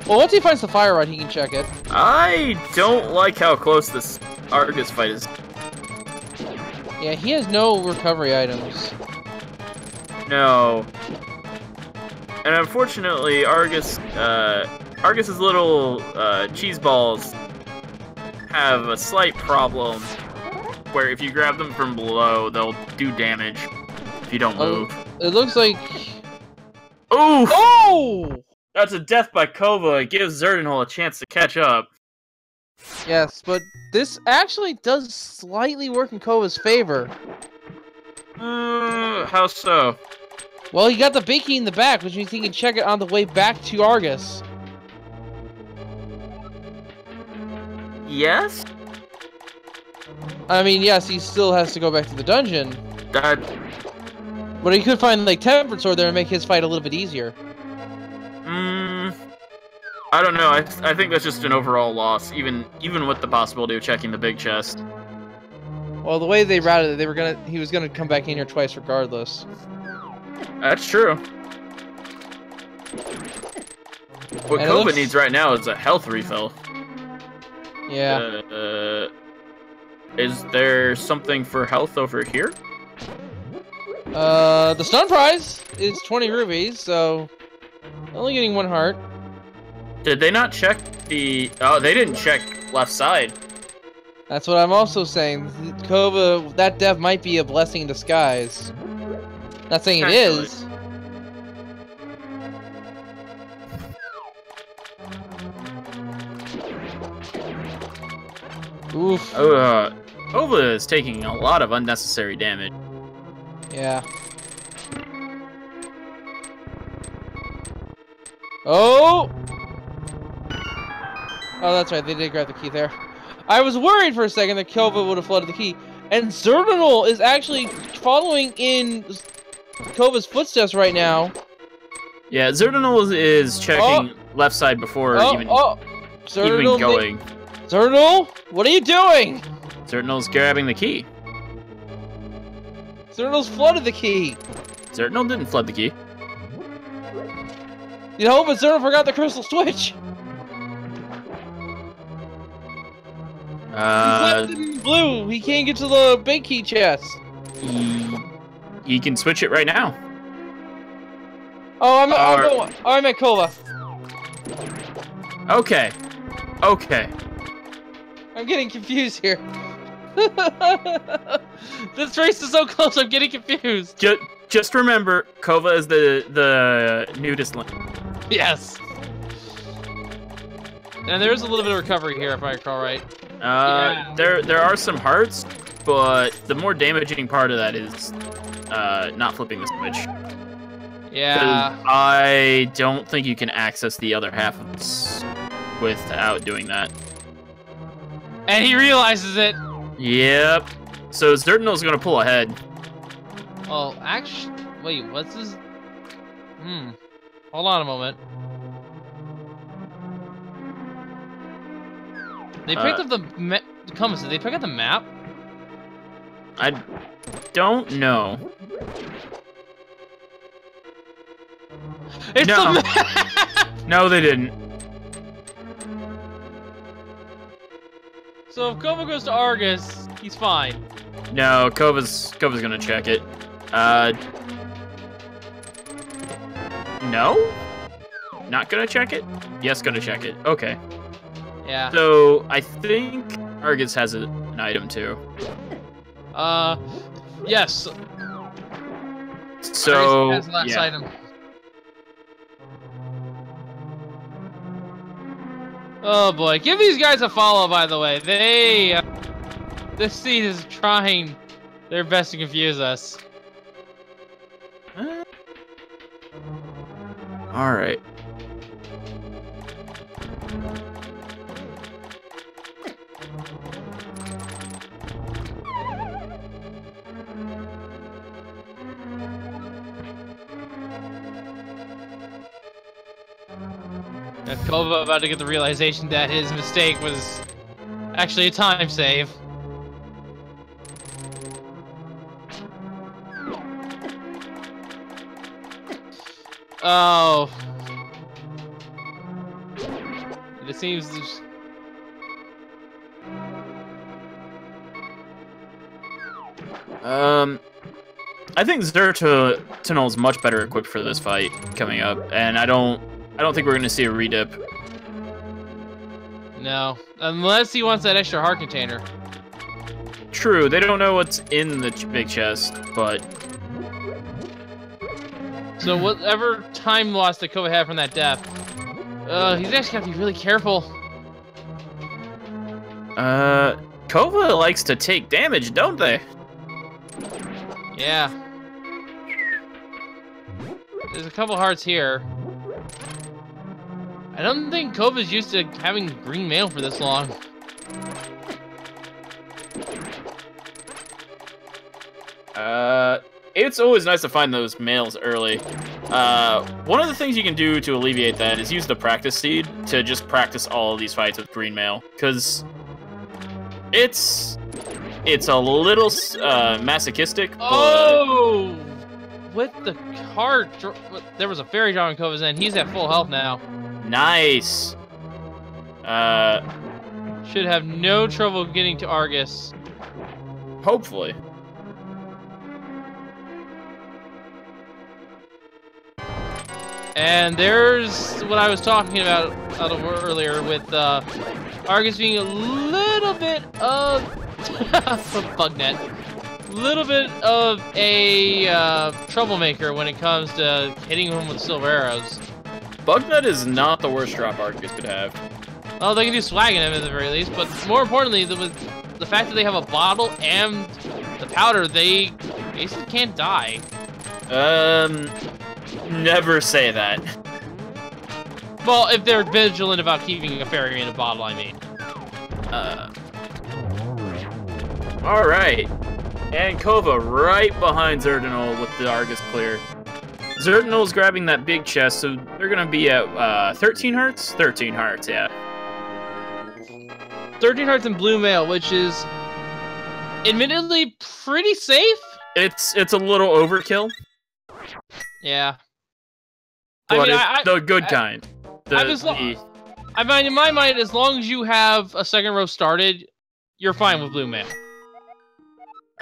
once he finds the fire rod, he can check it. I don't like how close this Argus fight is. Yeah, he has no recovery items. No. And unfortunately, Argus's little cheese balls have a slight problem where if you grab them from below, they'll do damage if you don't move. It looks like... Ooh! Oh! That's a death by Kova. It gives Xirtanul a chance to catch up. Yes, but this actually does slightly work in Kova's favor. How so? Well, he got the big key in the back, which means he can check it on the way back to Argus. Yes? I mean, yes, he still has to go back to the dungeon. That... But he could find, like, Tempered Sword there and make his fight a little bit easier. I don't know. I think that's just an overall loss, even with the possibility of checking the big chest. Well, the way they routed it, he was gonna come back in here twice regardless. That's true. What Kova needs right now is a health refill. Yeah. Is there something for health over here? The stun prize is 20 rubies, so only getting 1 heart. Did they not check the... Oh, they didn't check left side. That's what I'm also saying. Kova, that death might be a blessing in disguise. Not saying it is. Oof. Kova is taking a lot of unnecessary damage. Yeah. Oh! Oh, that's right. They did grab the key there. I was worried for a second that Kova would have flooded the key. And Xirtanul is actually following in Kova's footsteps right now. Yeah, Xirtanul is checking left side before even going. Xirtanul, what are you doing? Xirtanul's grabbing the key. Xirtanul's flooded the key. Xirtanul didn't flood the key. You know, but Xirtanul forgot the crystal switch. He left it in blue. He can't get to the big key chest. He can switch it right now. Oh, I meant Kova. Okay. Okay. I'm getting confused here. This race is so close, I'm getting confused. Just remember, Kova is the nudist link. Yes. And there's a little bit of recovery here, if I recall right. Yeah. There are some hearts, but the more damaging part of that is not flipping the switch. Yeah. I don't think you can access the other half of this without doing that. And he realizes it. Yep. So Xirtanul's gonna pull ahead. Well, actually, wait, what's this? Hold on a moment. They picked up the compass. Did they pick up the map? I don't know. It's the map! No, they didn't. So if Kova goes to Argus, he's fine. No, Kova's gonna check it. No? Not gonna check it? Yes, gonna check it. Okay. Yeah. So, I think Argus has an item too. Yes. So, Argus has last yeah. item. Oh boy, give these guys a follow, by the way. They, this scene is trying their best to confuse us. Alright. And Kova about to get the realization that his mistake was actually a time save. Oh. It seems there's... I think Xirtanul is much better equipped for this fight coming up, and I don't think we're gonna see a redip. No, unless he wants that extra heart container. true. They don't know what's in the big chest, but... So whatever time loss that Kova had from that death, he's actually got to be really careful. Kova likes to take damage, don't they? Yeah. There's a couple hearts here. I don't think Kova's used to having green mail for this long. It's always nice to find those mails early. One of the things you can do to alleviate that is use the practice seed to just practice all of these fights with green mail, because it's a little masochistic. Oh, with the heart, there was a fairy jar in Kova's end. He's at full health now. Nice. Should have no trouble getting to Argus. Hopefully. And there's what I was talking about a little earlier with Argus being a little bit of Bugnet, a little bit of a troublemaker when it comes to hitting him with silver arrows. Bugnet is not the worst drop Argus could have. Well, they can do swagging him at the very least, but more importantly, with the fact that they have a bottle and the powder, they basically can't die. Never say that. Well, if they're vigilant about keeping a fairy in a bottle, I mean. Alright. And Kova right behind Xirtanul with the Argus clear. Xirtanul's grabbing that big chest, so they're gonna be at 13 hearts? 13 hearts, yeah. 13 hearts and blue mail, which is admittedly pretty safe. It's a little overkill. Yeah. But it's the good kind. I mean, in my mind, as long as you have a second row started, you're fine with blue mail.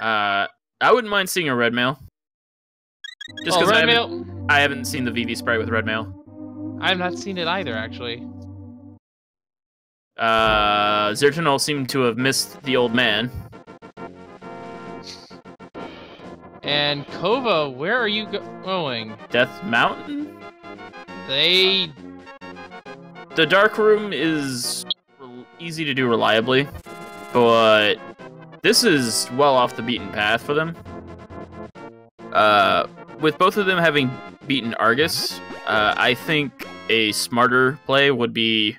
I wouldn't mind seeing a red mail. Just because I haven't seen the VV sprite with red mail. I've not seen it either, actually. Xirtanul seemed to have missed the old man. And Kova, where are you going? Death Mountain? The dark room is easy to do reliably, but this is well off the beaten path for them. With both of them having beaten Argus, I think a smarter play would be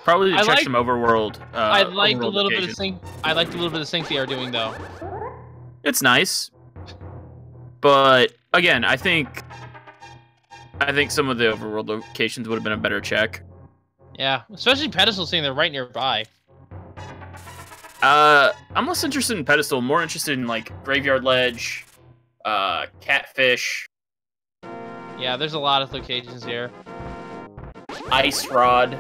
probably to check some overworld. I like a little bit of sync. I like the little bit of sync they are doing, though. It's nice, but again, I think some of the overworld locations would have been a better check. Yeah, especially Pedestal, seeing they're right nearby. I'm less interested in Pedestal, more interested in like Graveyard Ledge, Catfish. Yeah, there's a lot of locations here. Ice Rod.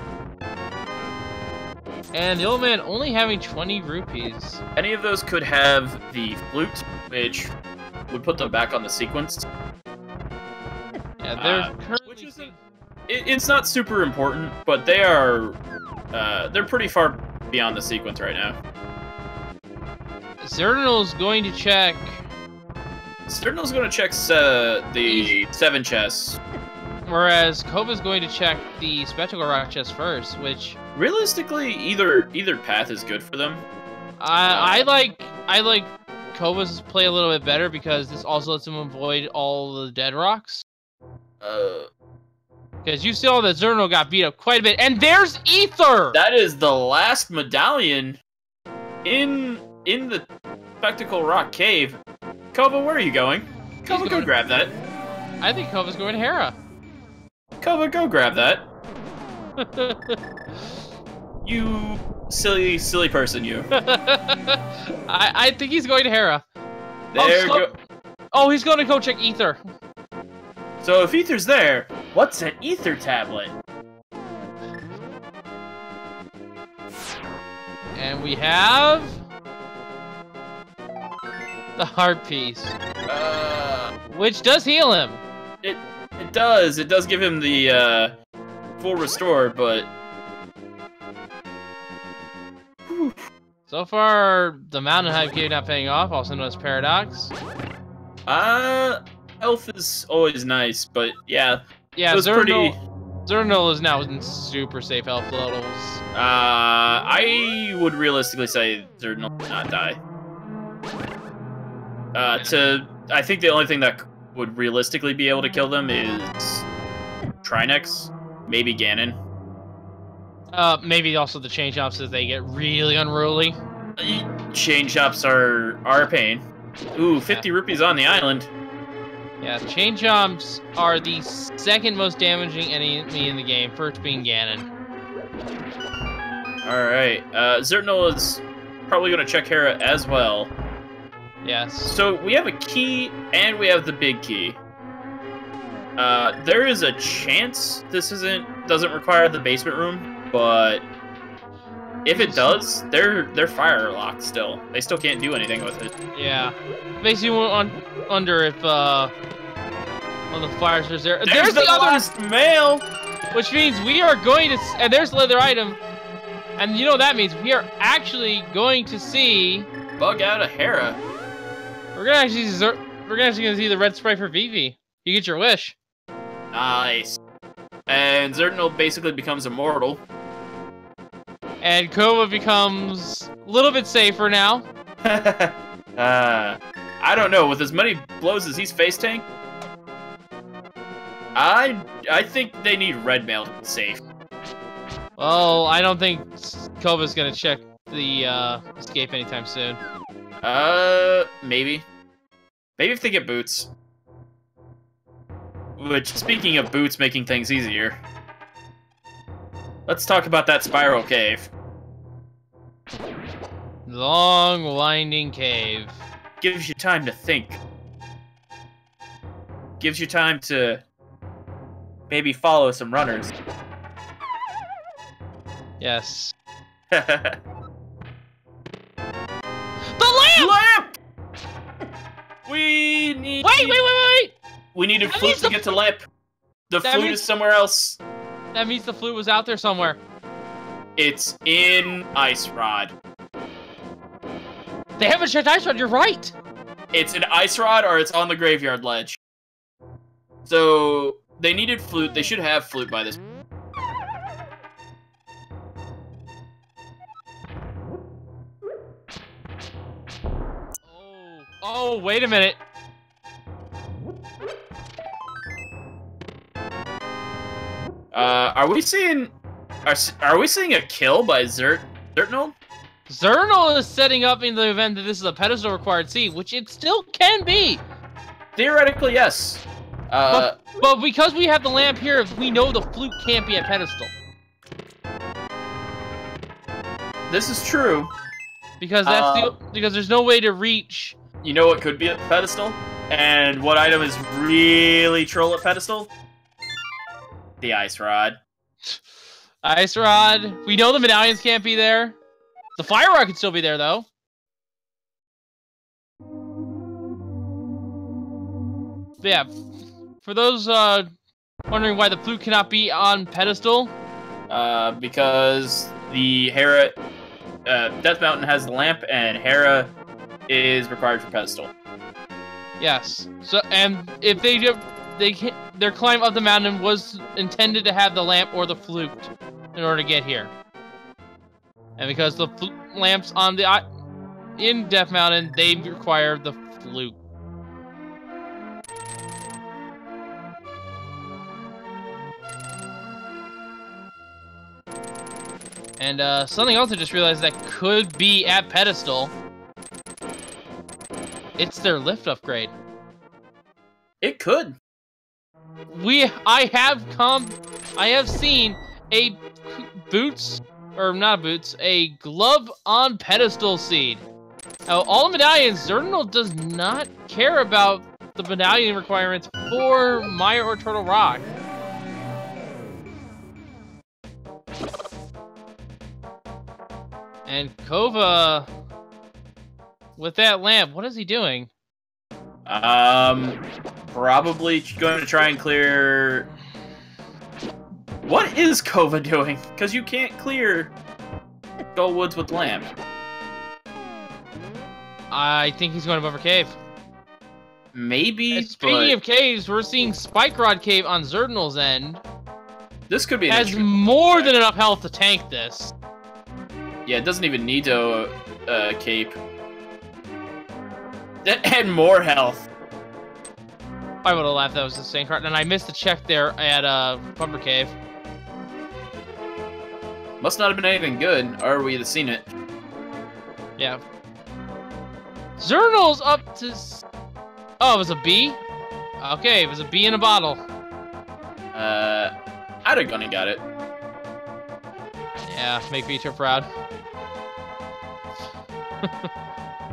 And the old man only having 20 rupees. Any of those could have the flute, which would put them back on the sequence. Yeah, they're currently... Which isn't... It's not super important, but they are... they're pretty far beyond the sequence right now. Xirtanul's going to check... Xirtanul's going to check the 7 chests. Whereas Kova's going to check the Spectacle Rock chest first, which... Realistically, either path is good for them. I like Kova's play a little bit better because this also lets him avoid all the dead rocks. Because you saw that Xirtanul got beat up quite a bit, and there's Ether! That is the last medallion in the Spectacle Rock Cave. Kova, where are you going? Kova, go grab that. I think Kova's going to Hera. Kova, go grab that. You silly, silly person, you. I think he's going to Hera. Oh, he's going to go check Ether. So if Ether's there, what's an Ether tablet? And we have... the heart piece. Which does heal him. It does. It does give him the full restore, but So far, the Mountain Hive Cave not paying off, also known as Paradox. Health is always nice, but yeah. Yeah, it was pretty... Xirtanul is now in super safe health levels. I would realistically say Xirtanul did not die. I think the only thing that would realistically be able to kill them is Trinex, maybe Ganon. Maybe also the change ups as they get really unruly. Change ups are a pain. Ooh, 50 rupees on the island. Yeah, chain jumps are the second most damaging enemy in the game, first being Ganon. Alright, Xirtanul is probably going to check Hera as well. Yes. So we have a key, and we have the big key. There is a chance this doesn't require the basement room, but if it does, they're fire locked still. They still can't do anything with it. Yeah. Makes you wonder if one of the fires was there. There's the other last mail! Which means we are going to... And there's the leather item. And you know what that means? We are actually going to see... Bug out of Hera. We're gonna actually see the red sprite for Vivi. You get your wish. Nice. And Xirtanul basically becomes immortal. And Kova becomes a little bit safer now. I don't know. With as many blows as he's face tank, I think they need red mail to be safe. Well, I don't think Kova's gonna check the escape anytime soon. Maybe. Maybe if they get boots. Which, speaking of boots making things easier, let's talk about that spiral cave. Long, winding cave. Gives you time to think. Gives you time to maybe follow some runners. Yes. The lamp! We need... Wait! We needed flute to get to lamp. The flute is somewhere else. That means the flute was out there somewhere. It's in Ice Rod. They haven't checked Ice Rod, you're right! It's an Ice Rod or it's on the graveyard ledge. So, they needed flute. They should have flute by this. Oh, wait a minute. Are we seeing a kill by Xirtanul? Xirtanul is setting up in the event that this is a pedestal required seed, which it still can be. Theoretically, yes. But because we have the lamp here, we know the flute can't be a pedestal. This is true. Because because there's no way to reach. You know what could be a pedestal? And what item is really troll at pedestal? The Ice Rod. Ice Rod. We know the medallions can't be there. The Fire Rod could still be there, though. But yeah, for those wondering why the flute cannot be on pedestal, because the Hera Death Mountain has the lamp, and Hera is required for pedestal. Yes. So, and if they do, their climb up the mountain was intended to have the lamp or the flute in order to get here. And because the lamp's on the in Death Mountain, they require the flute. And something else I just realized that could be at pedestal. It's their lift upgrade. It could. I have seen a a glove on pedestal seed. Now, all the medallions, Xirtanul does not care about the medallion requirements for Mire or Turtle Rock. And Kova, with that lamp, what is he doing? Probably going to try and clear... What is Kova doing? Because you can't clear Skull Woods with lamp? I think he's going above our cave. Maybe, And speaking of caves, we're seeing Spike Rod Cave on Xirtanul's end. This could be an has more than enough health to tank this. Yeah, it doesn't even need to cape. And more health. I would have laughed that was the same card, and I missed the check there at Pumper Cave. Must not have been anything good, or we'd have seen it. Yeah. Xirtanul's up to... Oh, it was a B? Okay, it was a B in a bottle. I'd have gone and got it. Yeah, make Vito proud.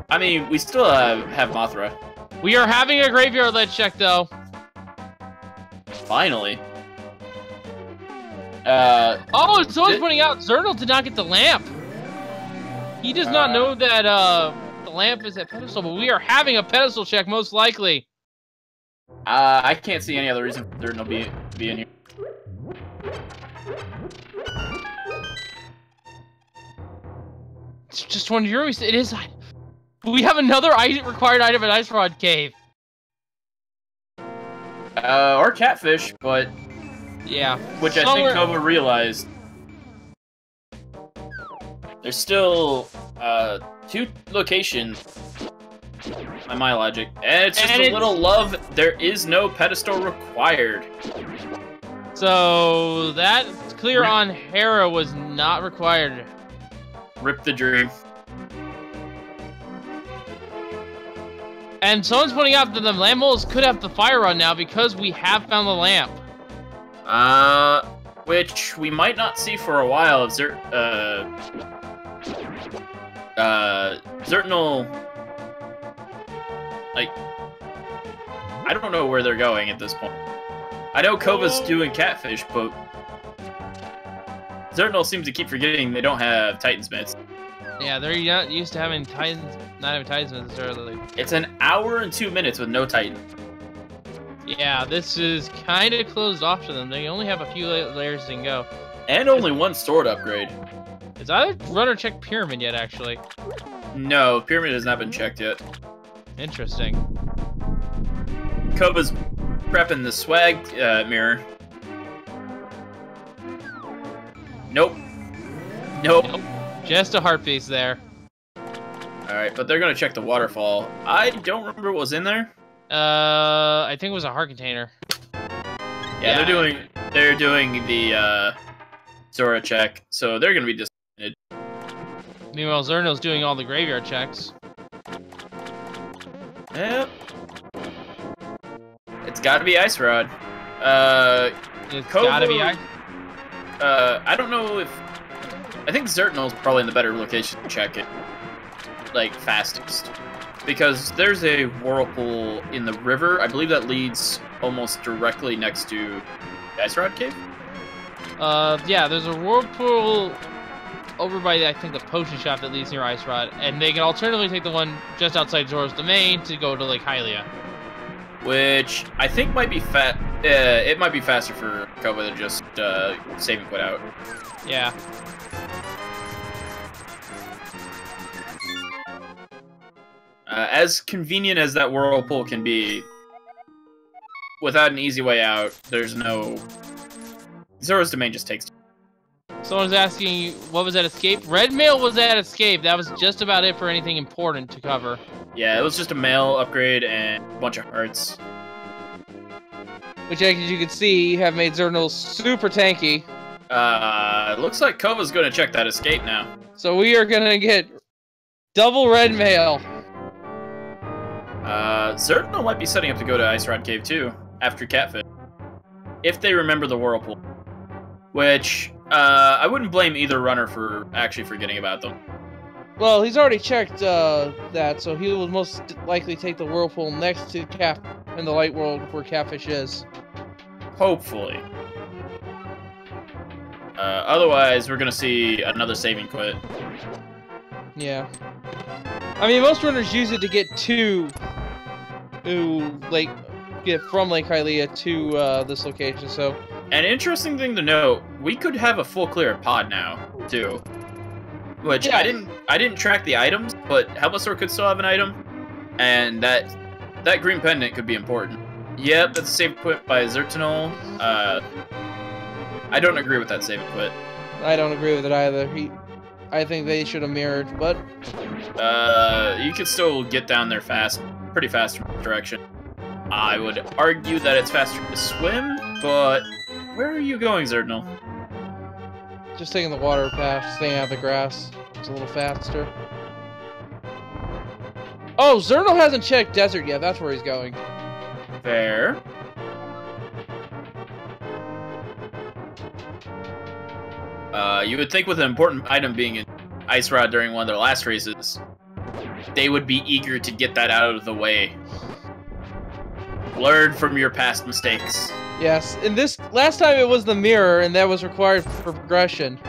I mean, we still have Mothra. We are having a graveyard lead check, though. Finally. Oh, someone's pointing out Xirtanul did not get the lamp. He does not know that the lamp is at pedestal, but we are having a pedestal check, most likely. I can't see any other reason for Xirtanul to be in here. It's just one euro. It is. We have another required item at Ice Rod Cave. Or catfish, but yeah, which I think Kova realized. There's still 2 locations. By my logic, and it's just a little love. There is no pedestal required. So that clear on Hera was not required. Rip the dream. And someone's pointing out that the lamp moles could have the fire run now because we have found the lamp. Which we might not see for a while. If Xirtanul, like, I don't know where they're going at this point. I know Kova's doing catfish, but Xirtanul seems to keep forgetting they don't have Titansmiths. Yeah, they're not used to having Titans, not having Titansmiths necessarily. It's an hour and 2 minutes with no Titan. Yeah, this is kind of closed off to them. They only have a few layers to go. And only one sword upgrade. Is either runner check Pyramid yet, actually? No, Pyramid has not been checked yet. Interesting. Kova's prepping the swag mirror. Nope. Nope. Just a heart piece there. Alright, but they're gonna check the waterfall. I don't remember what was in there. I think it was a heart container. Yeah, they're doing the Zora check, so they're gonna be disappointed. Meanwhile, Xirtanul's doing all the graveyard checks. Yep. It's gotta be Ice Rod. It's gotta be Ice. I don't know if... I think Xirtanul's probably in the better location to check it. Like, fastest. Because there's a whirlpool in the river. I believe that leads almost directly next to the Ice Rod Cave. Yeah, there's a whirlpool over by, I think, the potion shop that leads near Ice Rod. And they can alternatively take the one just outside Zora's Domain to go to Lake Hylia. Which I think might be it might be faster for Kova to just save and quit out. Yeah. As convenient as that whirlpool can be, without an easy way out, there's no... Zora's Domain just takes... Someone's asking, what was that escape? Red Mail was that escape. That was just about it for anything important to cover. Yeah, it was just a mail upgrade and a bunch of hearts. Which, as you can see, have made Xirtanul super tanky. Looks like Kova's gonna check that escape now. So we are gonna get double red mail. Xirtanul might be setting up to go to Ice Rod Cave too, after Catfish. If they remember the whirlpool. Which, I wouldn't blame either runner for actually forgetting about them. Well, he's already checked that, so he will most likely take the whirlpool next to Cap in the light world where Catfish is. Hopefully. Otherwise, we're gonna see another saving quit. Yeah. I mean, most runners use it to get get from Lake Hylia to this location, so... An interesting thing to note, we could have a full clear pod now, too. which Yeah. I didn't track the items, but Helmasaur could still have an item, and that green pendant could be important. Yep, that's a save quit by Xirtanul. I don't agree with that save quit. I don't agree with it either. I think they should have mirrored, but you can still get down there pretty fast from that direction. I would argue that it's faster to swim, but where are you going, Xirtanul? just taking the water path, staying out of the grass. It's a little faster. Oh, Xirtanul hasn't checked desert yet. That's where he's going. Fair. You would think with an important item being an Ice Rod during one of their last races, they would be eager to get that out of the way. Learn from your past mistakes. Yes, in this last time it was the mirror, and that was required for progression.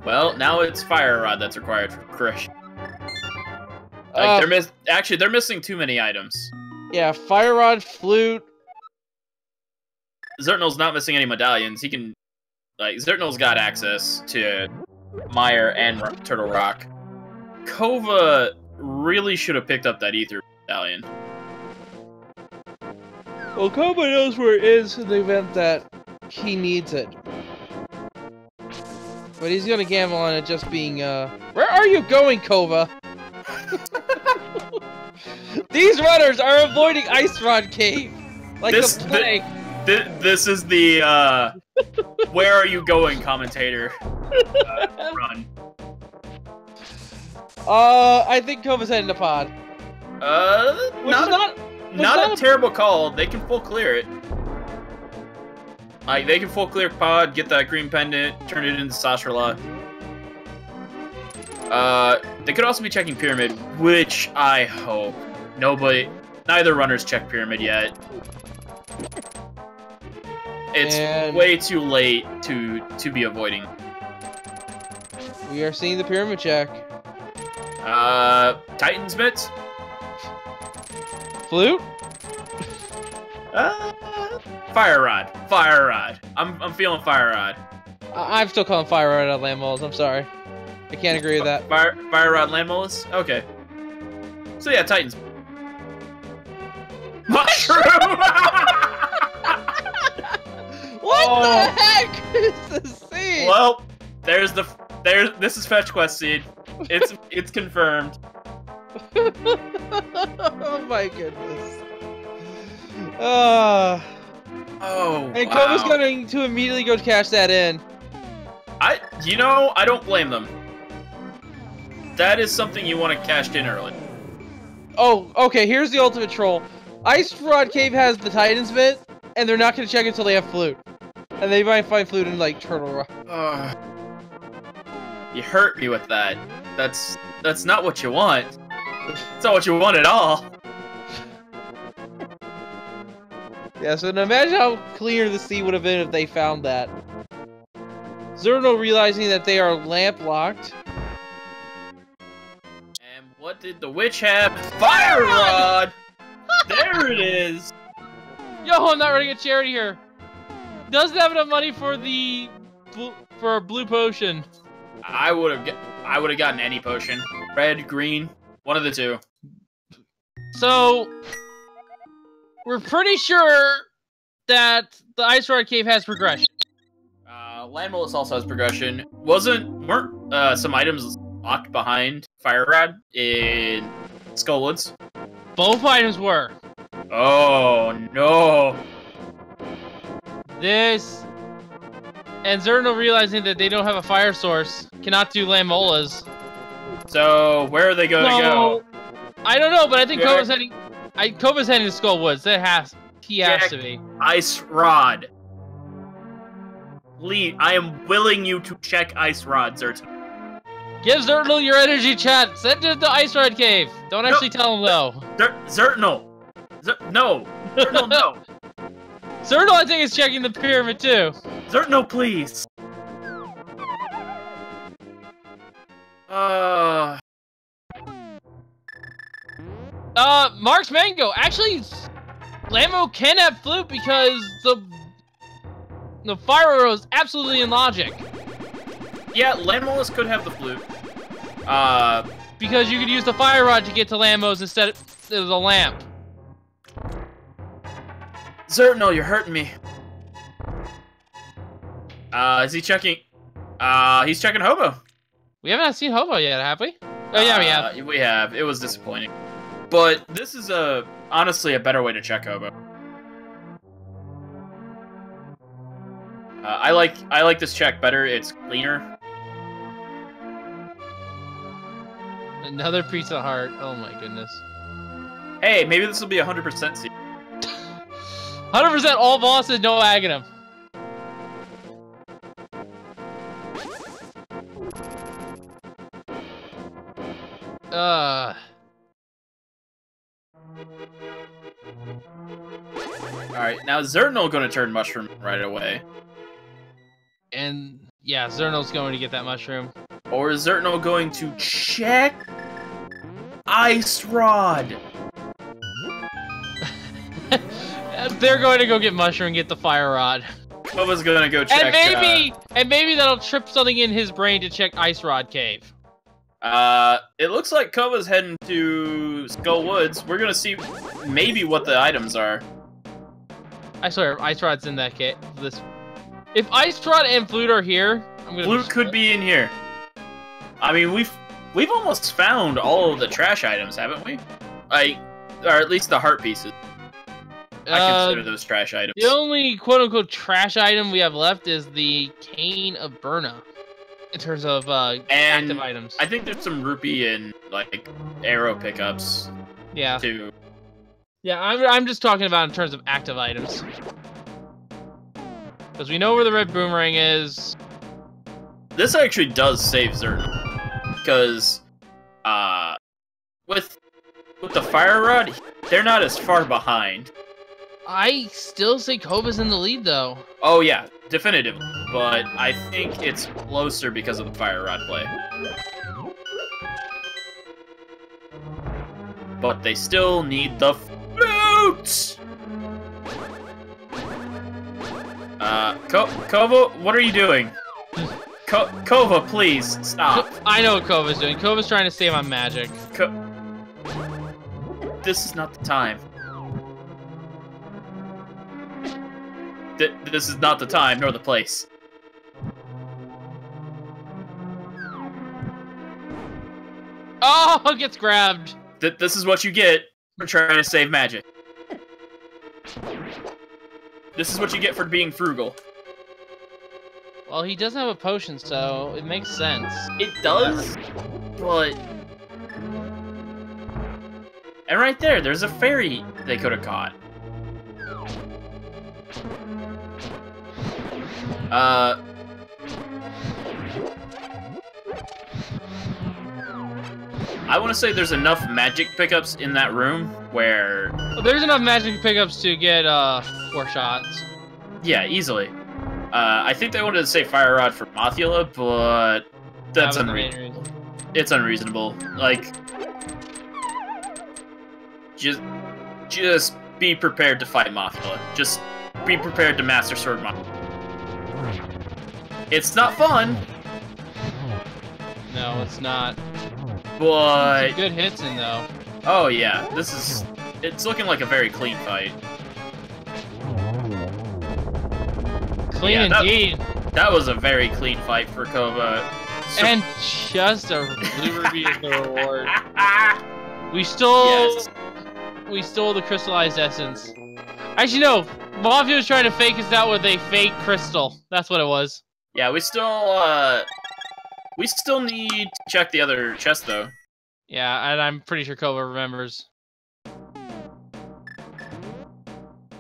Well, now it's Fire Rod that's required for progression. Like they're missing too many items. Yeah, Fire Rod, Flute. Xirtanul's not missing any medallions. He can, like, Xirtanul's got access to Mire and Turtle Rock. Kova really should have picked up that Ether medallion. Well, Kova knows where it is in the event that he needs it. But he's gonna gamble on it just being, Where are you going, Kova? These runners are avoiding Ice Rod Cave! Like the plague! This is the, where are you going, commentator, run. I think Kova's heading to pod. Not a terrible call. They can full clear it. Like, they can full clear pod, get that green pendant, turn it into Sashrala. They could also be checking Pyramid, which I hope neither runners check Pyramid yet. It's way too late to be avoiding. We are seeing the Pyramid check. Titan's Mitts? Flute? Fire Rod. Fire Rod. I'm feeling Fire Rod. I'm still calling Fire Rod out Land Moles. I'm sorry. I can't agree with that. Fire Rod Land Moles? Okay. So yeah, Titans. Mushroom! What the heck is the seed? Well, this is Fetch Quest seed. It's confirmed. Oh my goodness. And Kova's going to immediately go cash that in. I don't blame them. That is something you want to cash in early. Oh, okay, here's the ultimate troll. Ice Rod Cave has the Titan's Bit, and they're not going to check until they have Flute. And they might find Flute in, like, Turtle Rock. You hurt me with that. That's not what you want. That's not what you want at all. Yeah, so imagine how clear the sea would have been if they found that. Xirtanul realizing that they are lamp locked. And what did the witch have? Fire Rod! There it is! Yo, I'm not running a charity here. Doesn't have enough money for a blue potion. I would have gotten any potion. Red, green, one of the two. So we're pretty sure that the Ice Rod Cave has progression. Landmolus also has progression. Weren't some items locked behind Fire Rod in Skullwoods? Both items were. Oh no! This and Xirtanul realizing that they don't have a fire source cannot do Lamolas. So where are they going to go? I don't know, but I think Kova's heading. Kova's heading to Skullwoods. He has to be. Ice Rod. Lee, I am willing you to check Ice Rod, Xirtanul. Give Xirtanul your energy, chat. Send it to Ice Rod Cave. Don't actually tell him though. Xirtanul. No. Xirtanul, no. Xirtanul, I think, is checking the pyramid too. Xirtanul, please. Mark's Mango. Actually, Lambo can have Flute because the fire arrow is absolutely in logic. Yeah, Landmolus could have the flute. Because you could use the fire rod to get to Lambos instead of the lamp. Xirtanul, you're hurting me. Is he checking? He's checking Hobo. We haven't seen Hobo yet, have we? Oh yeah, we have. We have. It was disappointing. But this is honestly a better way to check Hobo. I like this check better. It's cleaner. Another piece of heart. Oh my goodness. Hey, maybe this will be 100% seed. 100% all bosses, no Aghanim. Alright, now Xirtanul gonna turn mushroom right away. And yeah, Xirtanul's going to get that mushroom. Or is Xirtanul going to check Ice Rod? They're going to go get mushroom and get the fire rod. Kova's gonna go check. And maybe that'll trip something in his brain to check Ice Rod Cave. It looks like Kova's heading to Skull Woods. We're gonna see maybe what the items are. I swear, Ice Rod's in that cave. If Ice Rod and Flute are here, I'm gonna. Flute could be in here. I mean, we've almost found all of the trash items, haven't we? Or at least the heart pieces. I consider those trash items. The only quote-unquote trash item we have left is the Cane of Burna, in terms of active items. I think there's some rupee and like arrow pickups. Yeah. Too. Yeah, I'm just talking about in terms of active items. Because we know where the red boomerang is. This actually does save Xirtanul. Because with the fire rod, they're not as far behind. I still say Kova's in the lead, though. Oh yeah, definitively. But I think it's closer because of the fire rod play. But they still need the flute! Kova, what are you doing? Kova, please, stop. I know what Kova's doing. Kova's trying to save on magic. This is not the time. This is not the time, nor the place. Oh, gets grabbed. This is what you get for trying to save magic. This is what you get for being frugal. Well, he doesn't have a potion, so it makes sense. It does, but... And right there's a fairy they could have caught. I want to say there's enough magic pickups in that room where... Well, there's enough magic pickups to get 4 shots. Yeah, easily. I think they wanted to say Fire Rod for Mothula, but that's unreasonable. It's unreasonable. Like, just be prepared to fight Mothula. Just be prepared to Master Sword Mothula. It's not fun. No, it's not. But some good hits in though. Oh yeah, it's looking like a very clean fight. Clean indeed. That was a very clean fight for Kova. And just a blue ruby is the reward. We stole the crystallized essence. Actually no, Mafia was trying to fake us out with a fake crystal. That's what it was. Yeah, we still need to check the other chest though. Yeah, and I'm pretty sure Kova remembers.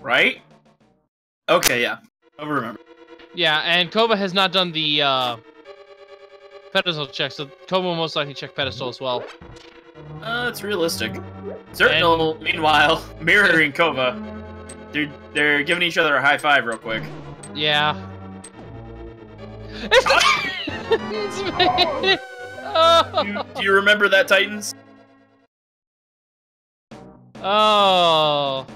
Right? Okay, yeah. I remember. Yeah, and Kova has not done the pedestal check, so Kova will most likely check pedestal as well. It's realistic. Xirtanul, meanwhile, mirroring Kova. They're giving each other a high five real quick. Yeah. Do you remember that, Titans? Oh.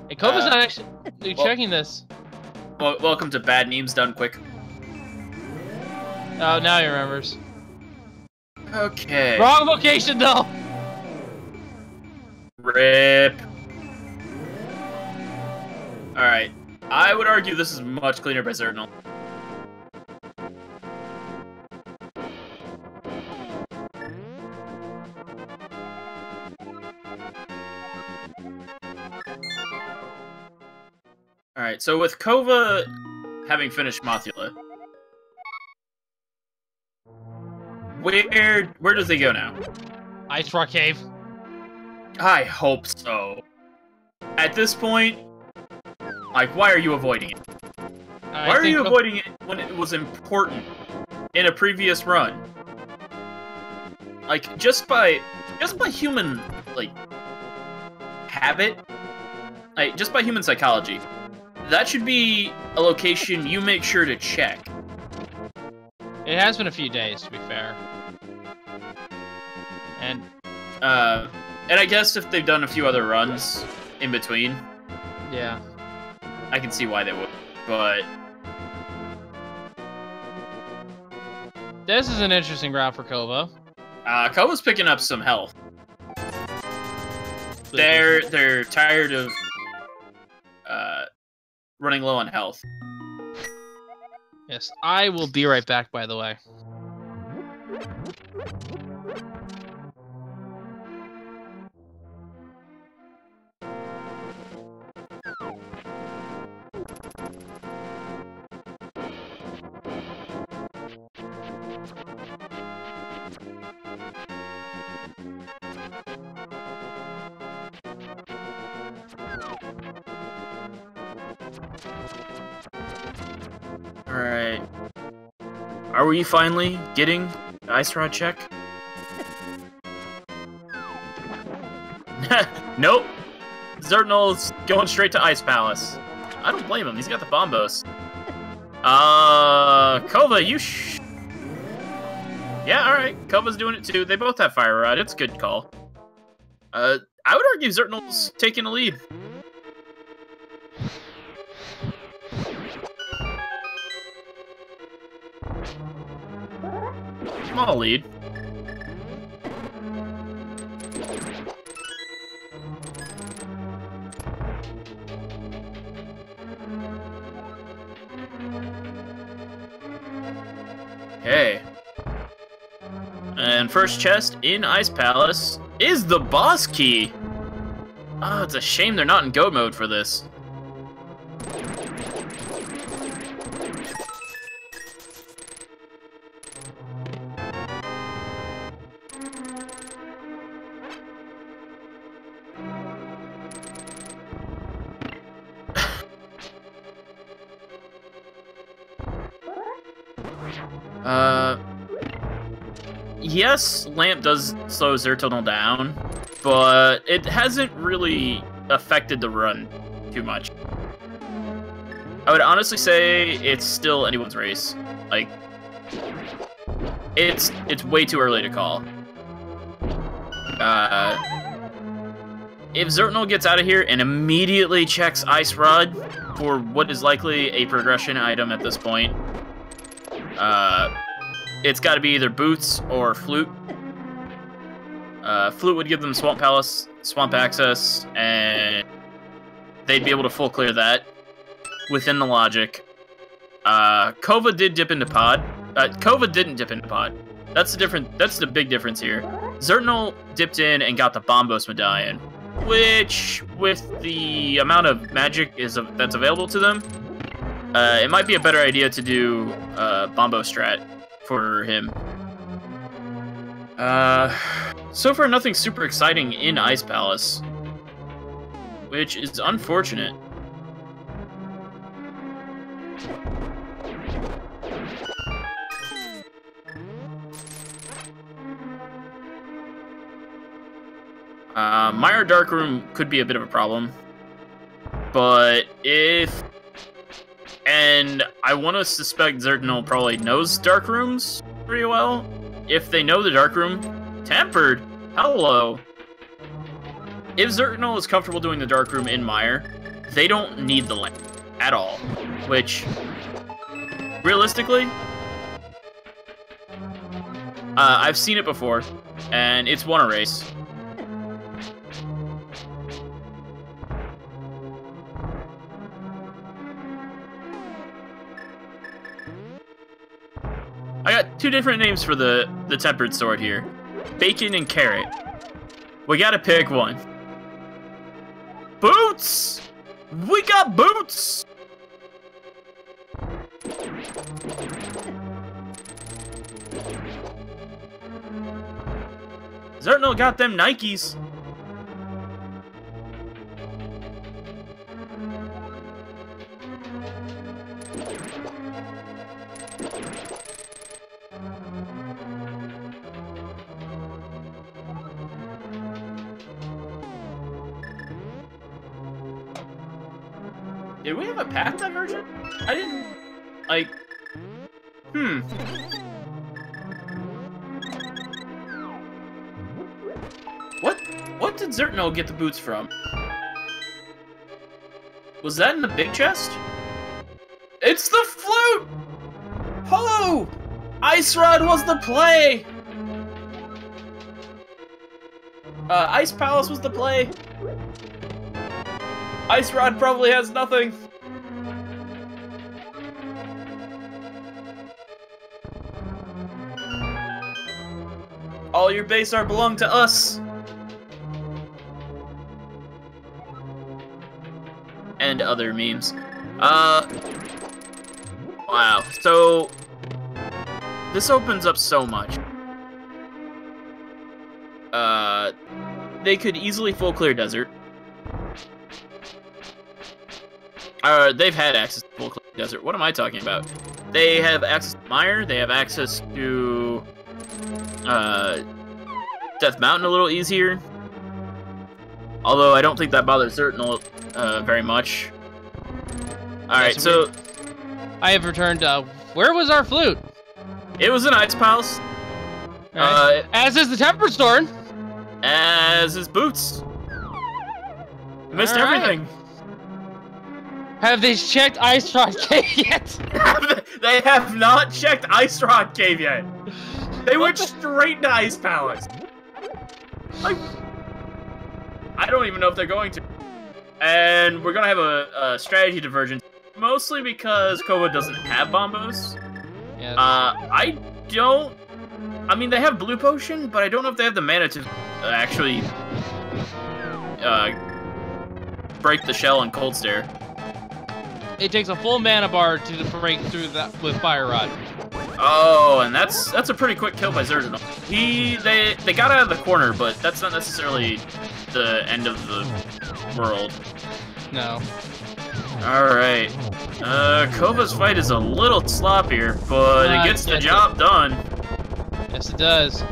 Hey, Kova's not actually checking this. Welcome to Bad Memes Done Quick. Oh, now he remembers. Okay. Wrong location, though! Rip. Alright. I would argue this is much cleaner by Xirtanul. Alright, so with Kova having finished Mothula, where does he go now? Ice Rock Cave. I hope so. At this point, like, why are you avoiding it? Why are you avoiding it when it was important in a previous run? Like, just by human, like, habit, like, just by human psychology, that should be a location you make sure to check. It has been a few days, to be fair. And I guess if they've done a few other runs in between, yeah, I can see why they would, but this is an interesting route for Kova. Kova's picking up some health. They're tired of running low on health. Yes, I will be right back, by the way. Alright. Are we finally getting the Ice Rod check? Nope! Xirtanul's going straight to Ice Palace. I don't blame him, he's got the bombos. Kova, you yeah, alright, Kova's doing it too. They both have Fire Rod, it's a good call. I would argue Xirtanul's taking the lead. Small lead. Okay. And first chest in Ice Palace is the boss key. Oh, it's a shame they're not in go mode for this. Yes, Lamp does slow Xirtanul down, but it hasn't really affected the run too much. I would honestly say it's still anyone's race. Like, it's way too early to call. If Xirtanul gets out of here and immediately checks Ice Rod for what is likely a progression item at this point, it's got to be either Boots or Flute. Flute would give them Swamp Palace, Swamp Access, and they'd be able to full clear that within the logic. Kova did dip into Pod. Kova didn't dip into Pod. That's the big difference here. Xirtanul dipped in and got the Bombos Medallion, which, with the amount of magic that's available to them, it might be a better idea to do Bombo Strat for him. So far, nothing super exciting in Ice Palace, which is unfortunate. Mire Dark Room could be a bit of a problem, but and I want to suspect Xirtanul probably knows Dark Rooms pretty well. If they know the Dark Room, Tempered, hello. If Xirtanul is comfortable doing the Dark Room in Mire, they don't need the Lamp at all. Which, realistically, I've seen it before, and it's won a race. I got two different names for the tempered sword here. Bacon and carrot. We gotta pick one. Boots! We got boots! Xirtanul got them Nikes. Did we have a path diversion? I didn't... like... What did Xirtanul get the boots from? Was that in the big chest? It's the flute! Ho! Ice Rod was the play! Ice Palace was the play. Ice Rod probably has nothing. All your base art belong to us. And other memes. Wow. So this opens up so much. They could easily full clear desert. They've had access to full clear desert. What am I talking about? They have access to Mire. They have access to Death Mountain a little easier. Although I don't think that bothers Xirtanul very much. Alright, so... I have returned, where was our flute? It was in Ice Palace. Right. As is the tempered sword. As is Boots. Missed everything. Have they checked Ice Rod Cave yet? They have not checked Ice Rod Cave yet. They went straight to Ice Palace. Like, I don't even know if they're going to. And we're gonna have a strategy divergence, mostly because Kova doesn't have bombos. Yeah. I mean, they have Blue Potion, but I don't know if they have the mana to actually break the shell and Cold Stare. It takes a full mana bar to break through that with Fire Rod. Oh, and that's a pretty quick kill by Xirtanul. They got out of the corner, but that's not necessarily the end of the world. No. Alright. Kova's fight is a little sloppier, but it gets the job done. Yes, it does.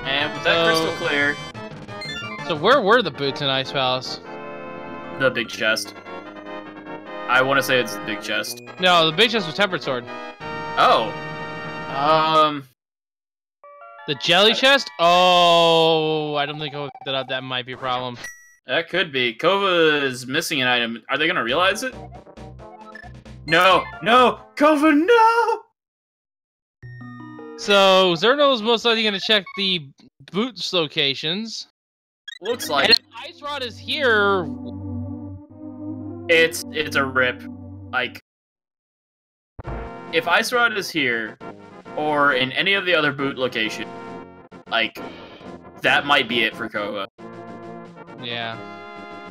And with that crystal clear... So where were the boots in Ice Palace? The big chest. I want to say it's the big chest. No, the big chest was tempered sword. Oh. The jelly chest? Oh, I don't think that might be a problem. That could be. Kova is missing an item. Are they gonna realize it? No! No! Kova, no! So, Xirtanul is most likely gonna check the boots locations. Looks like. And if Ice Rod is here... It's a rip. Like, if Ice Rod is here, or in any of the other boot locations, like, that might be it for Kova. Yeah.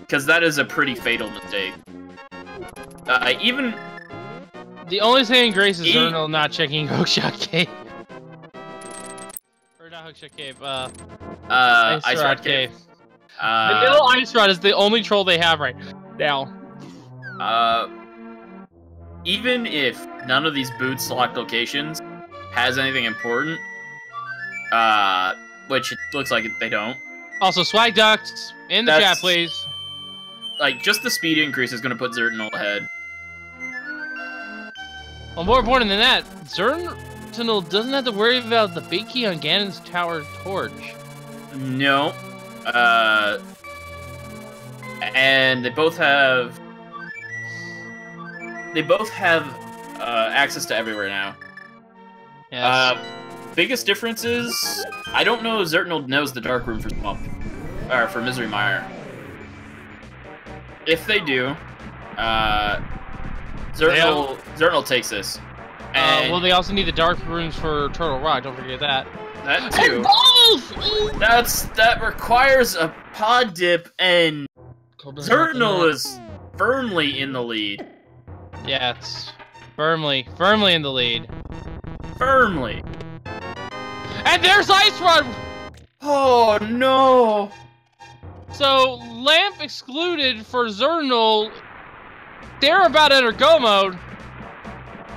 Because that is a pretty fatal mistake. Even... The only saving grace is Xirtanul not checking Hookshot Cave. Or not Hookshot Cave, Ice Rod Cave. Vanilla Ice Rod is the only troll they have right now. Even if none of these boots locked locations has anything important, which it looks like they don't. Also, swag ducts in the chat, please. Like, just the speed increase is going to put Xirtanul ahead. Well, more important than that, Xirtanul doesn't have to worry about the big key on Ganon's tower torch. No. And they both have access to everywhere now. Yes. biggest difference is I don't know if Xirtanul knows the dark room for Swamp or for Misery Mire. If they do, Xirtanul takes this. Well, they also need the dark rooms for Turtle Rock. Don't forget that. That too. That requires a pod dip, and Xirtanul is firmly in the lead. Yeah, it's firmly in the lead. Firmly. And there's Ice Rod! Oh no! So, Lamp excluded for Xirtanul. They're about to enter Go mode.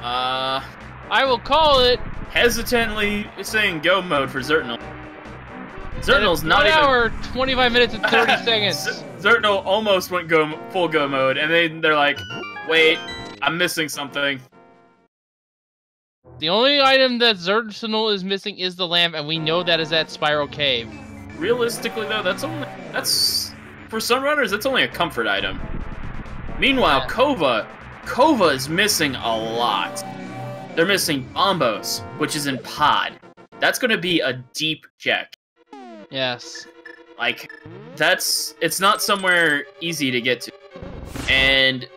I will call it. Hesitantly saying Go mode for Xirtanul. Xirtanul's not 1 even. hour, 25 minutes, and 30 seconds. Xirtanul almost went full Go mode, and then they're like, wait, I'm missing something. The only item that Xirtanul is missing is the lamp, and we know that is at Spiral Cave. Realistically, though, that's for some runners, that's only a comfort item. Meanwhile, Kova is missing a lot. They're missing Bombos, which is in Pod. That's going to be a deep check. Yes. Like, it's not somewhere easy to get to. And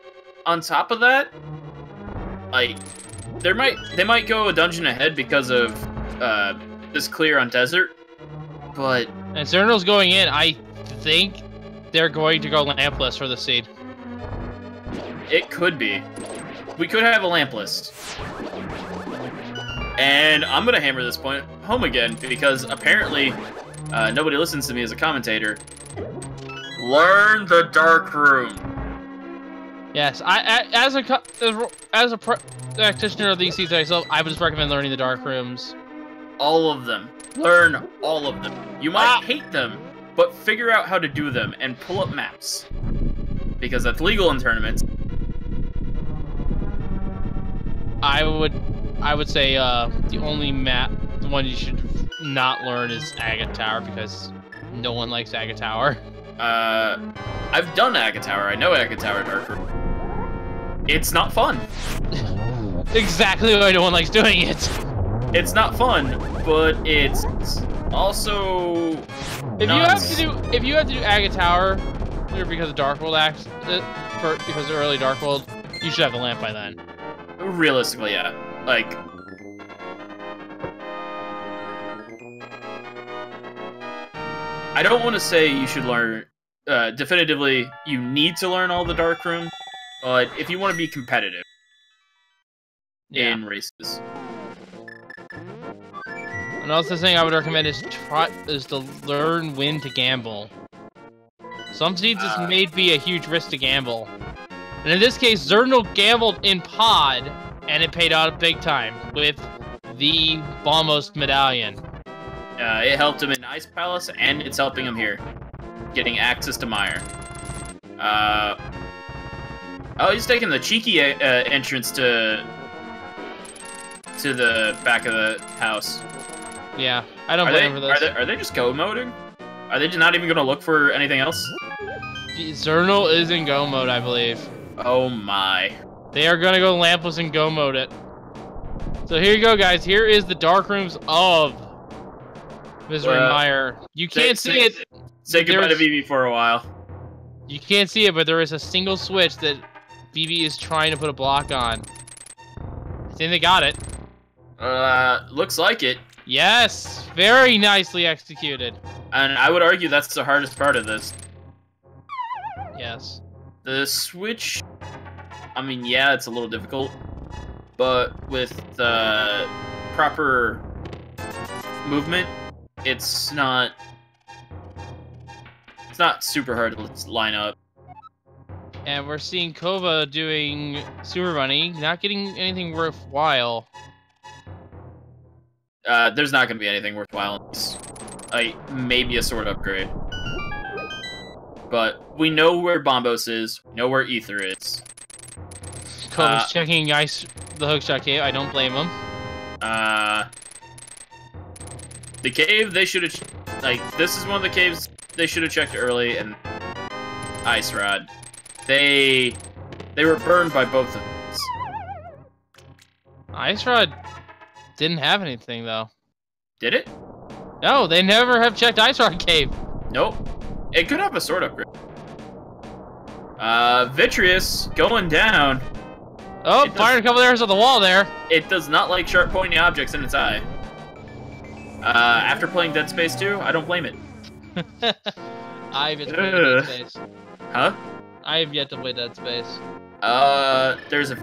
on top of that, like, they might go a dungeon ahead because of this clear on desert, but and Xirtanul's going in. I think they're going to go lampless for the seed. It could be. We could have a lamp list. And I'm gonna hammer this point home again because apparently nobody listens to me as a commentator. Learn the dark room. Yes, as a practitioner of these seeds myself, I would just recommend learning the dark rooms. All of them. Learn all of them. You might hate them, but figure out how to do them and pull up maps. Because that's legal in tournaments. I would say the only map, the one you should not learn is Agate Tower because no one likes Agate Tower. I've done Agate Tower. I know Agate Tower Dark Room. It's not fun. Exactly why no one likes doing it. It's not fun, but it's also if you have to do Agate Tower because of Dark World because of early Dark World, you should have the lamp by then. Realistically, yeah. Like, I don't want to say you should learn definitively. You need to learn all the dark room, but if you want to be competitive in races. Another thing I would recommend is to learn when to gamble. Some seeds this may be a huge risk to gamble. And in this case, Xirtanul gambled in Pod, and it paid out big time with the Bombos medallion. It helped him in Ice Palace, and it's helping him here, getting access to Mire. Oh, he's taking the cheeky entrance to the back of the house. Yeah, I don't blame for this. Are they just go moding? Are they not even going to look for anything else? Xirtanul is in go mode, I believe. Oh my. They are going to go lampless and go mode it. So here you go, guys. Here is the dark rooms of Misery Mire. You can't see it. Say goodbye to BB for a while. You can't see it, but there is a single switch that BB is trying to put a block on. I think they got it. Looks like it. Yes, very nicely executed. And I would argue that's the hardest part of this. Yes. The switch, I mean, yeah, it's a little difficult, but with the proper movement, it's not super hard to line up. And we're seeing Kova doing Super Bunny, not getting anything worthwhile. There's not going to be anything worthwhile in this. Like, maybe a sword upgrade. But we know where Bombos is, we know where Ether is. Kova's checking the hookshot cave, I don't blame him. The cave, they should have... Like, this is one of the caves they should have checked early, and Ice Rod. They were burned by both of these. Ice Rod didn't have anything, though. Did it? No, they never have checked Ice Rock Cave. Nope. It could have a sword upgrade. Vitreous going down. Oh, firing a couple arrows at the wall there. It does not like sharp pointy objects in its eye. After playing Dead Space 2, I don't blame it. I've yet to play Dead Space. Huh? I have yet to play Dead Space. There's a...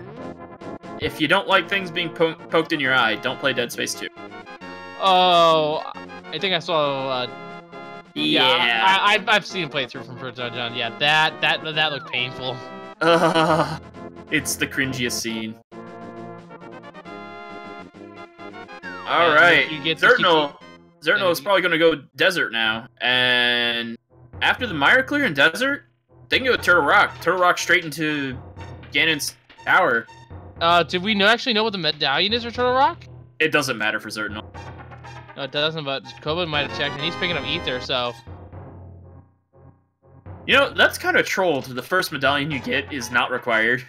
If you don't like things being poked in your eye, don't play Dead Space 2. Oh, I think I saw, yeah. I've seen a playthrough from First Dungeon. Yeah, that looked painful. It's the cringiest scene. Alright, Xirtanul is probably going to go desert now. And after the Mire Clear and desert, they can go Turtle Rock. Turtle Rock straight into Ganon's tower. Did we actually know what the medallion is for Turtle Rock? It doesn't matter for Xirtanul. No, it doesn't, but Kova might have checked, and he's picking up Ether, so... You know, that's kind of trolled. The first medallion you get is not required.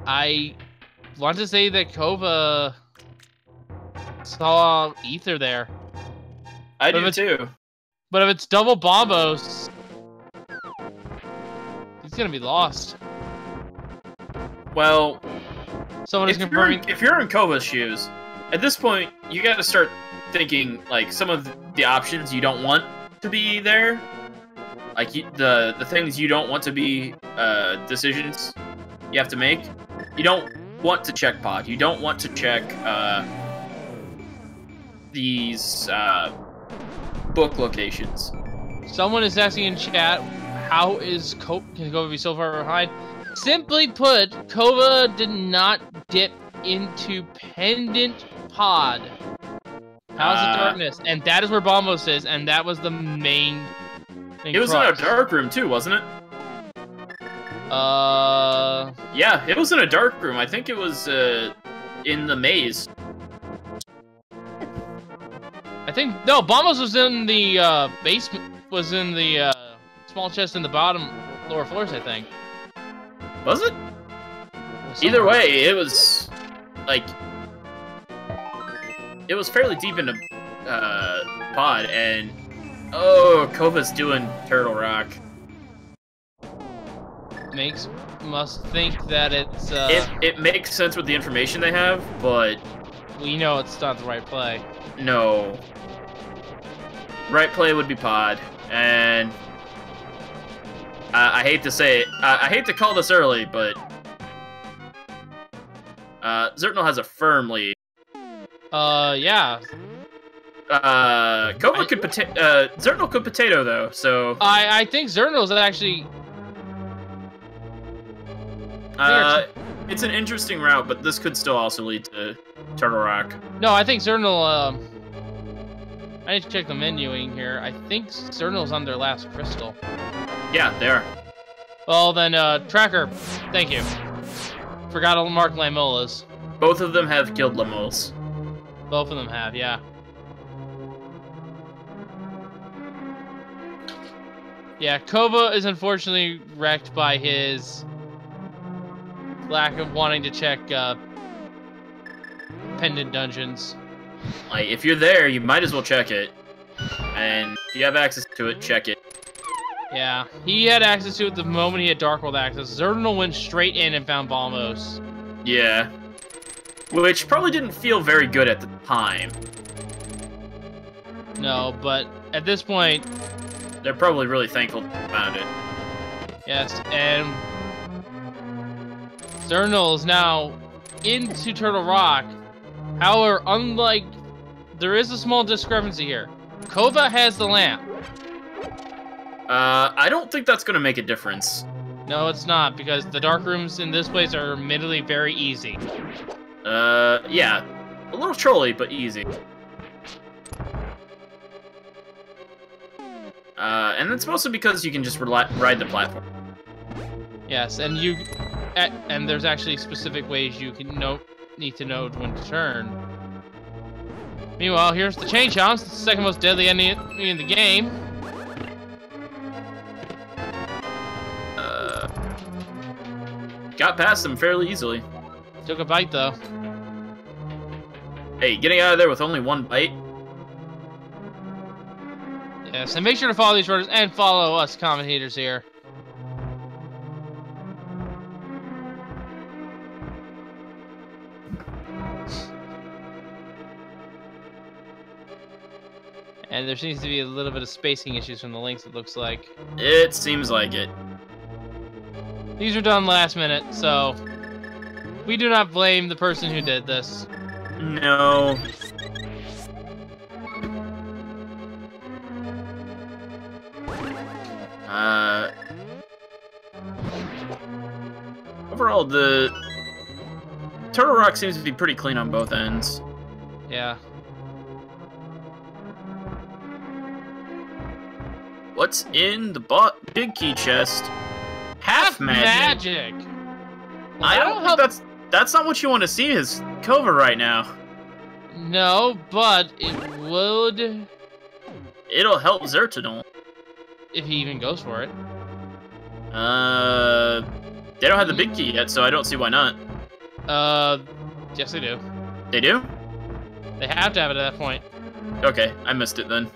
I want to say that Kova saw Ether there. I do too. But if it's double Bombos, he's gonna be lost. Well, someone is confirming. If you're in Kova's shoes, at this point, you got to start thinking like some of the options you don't want to be there, like the things you don't want to be decisions you have to make. You don't want to check pod. You don't want to check these book locations. Someone is asking in chat, how is Kova be so far behind? Simply put, Kova did not dip into Pendant Pod. House of Darkness, and that is where Bombos is, and that was the main It was crux. In a dark room too, wasn't it? Yeah, it was in a dark room. I think it was in the maze. I think no, Bombos was in the basement. Was in the small chest in the bottom lower floors. I think. Was it? Either way, it was like it was fairly deep into pod, and oh, Kova's doing Turtle Rock. Must think that it's it makes sense with the information they have, but we know it's not the right play. No. Right play would be pod, and I hate to say it, I hate to call this early, but Xirtanul has a firm lead. Yeah. Kova could Xirtanul could potato though, so I think Xirtanul's actually. It's an interesting route, but this could still also lead to Turtle Rock. No, I think Xirtanul. I need to check the menuing here. I think Xirtanul's on their last crystal. Yeah, they are. Well then, Tracker, thank you. Forgot to mark Lamolas. Both of them have killed Lamolas. Both of them have, yeah. Yeah, Kova is unfortunately wrecked by his lack of wanting to check pendant dungeons. Like, if you're there, you might as well check it. And if you have access to it, check it. Yeah, he had access to it the moment he had Dark World access. Xirtanul went straight in and found Balmos. Yeah. Which probably didn't feel very good at the time. No, but at this point... They're probably really thankful they found it. Yes, and... Xirtanul is now into Turtle Rock. However, unlike... There is a small discrepancy here. Kova has the lamp. I don't think that's going to make a difference. No, it's not, because the dark rooms in this place are admittedly very easy. Yeah. A little trolly, but easy. And it's mostly because you can just ride the platform. Yes, and and there's actually specific ways you can need to know when to turn. Meanwhile, here's the Chain Chomps, the second most deadly enemy in the game. Got past them fairly easily. Took a bite though. Hey, getting out of there with only one bite? Yes, and make sure to follow these runners and follow us commentators here. And there seems to be a little bit of spacing issues from the links, it looks like. It seems like it. These were done last minute, so we do not blame the person who did this. No. Overall, the Turtle Rock seems to be pretty clean on both ends. Yeah. What's in the big key chest? Half magic. Well, I don't think that's not what you want to see as Kova right now. No, but it would. It'll help Xirtanul. If he even goes for it. They don't have the big key yet, so I don't see why not. Yes they do. They do? They have to have it at that point. Okay, I missed it then.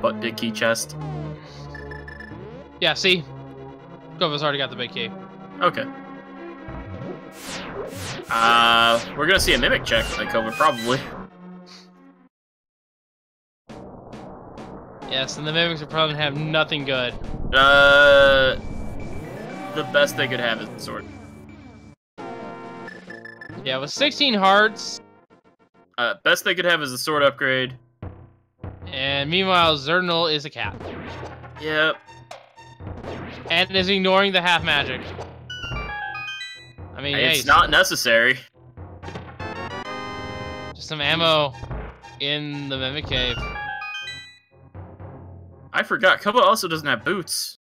What big key chest? Yeah, see? Kova's already got the big key. Okay. We're gonna see a mimic check by Kova, probably. Yes, and the mimics are probably gonna have nothing good. The best they could have is the sword. Yeah, with 16 hearts. Best they could have is the sword upgrade. And meanwhile, Xirtanul is a cat. Yep. And is ignoring the half magic. I mean, It's hey, not necessary. just some ammo in the Mimic Cave. I forgot, Kova also doesn't have boots.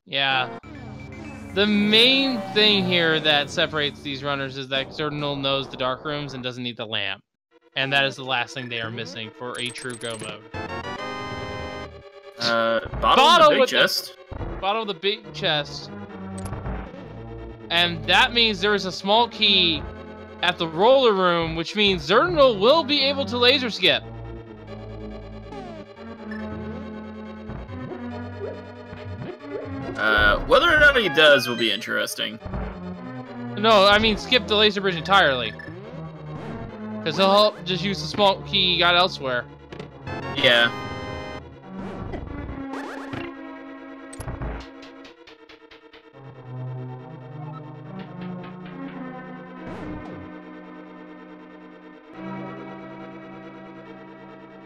Yeah. The main thing here that separates these runners is that Xirtanul knows the dark rooms and doesn't need the lamp. And that is the last thing they are missing for a true go mode. Bottle of the big chest. Bottom of the big chest. And that means there is a small key at the roller room, which means Xirtanul will be able to laser skip. Whether or not he does will be interesting. No, I mean skip the laser bridge entirely. Because he'll just use the small key he got elsewhere. Yeah.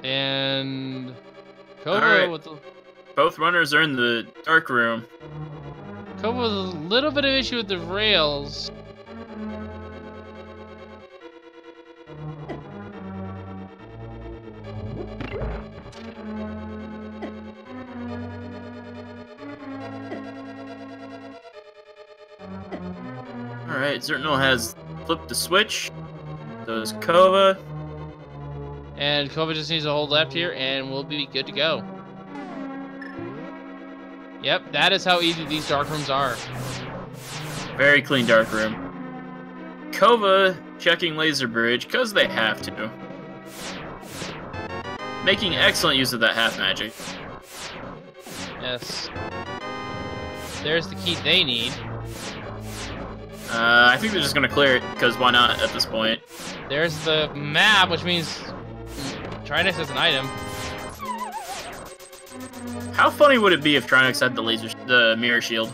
And Kova right. with the Both runners are in the dark room. Kova with a little bit of issue with the rails. Alright, Xirtanul has flipped the switch. So does Kova. And Kova just needs to hold left here and we'll be good to go. Yep, that is how easy these dark rooms are. Very clean dark room. Kova checking laser bridge, because they have to. Making excellent use of that half magic. Yes. There's the key they need. I think they're just gonna clear it, because why not at this point? There's the map, which means Trinix has an item. How funny would it be if Trinix had the mirror shield?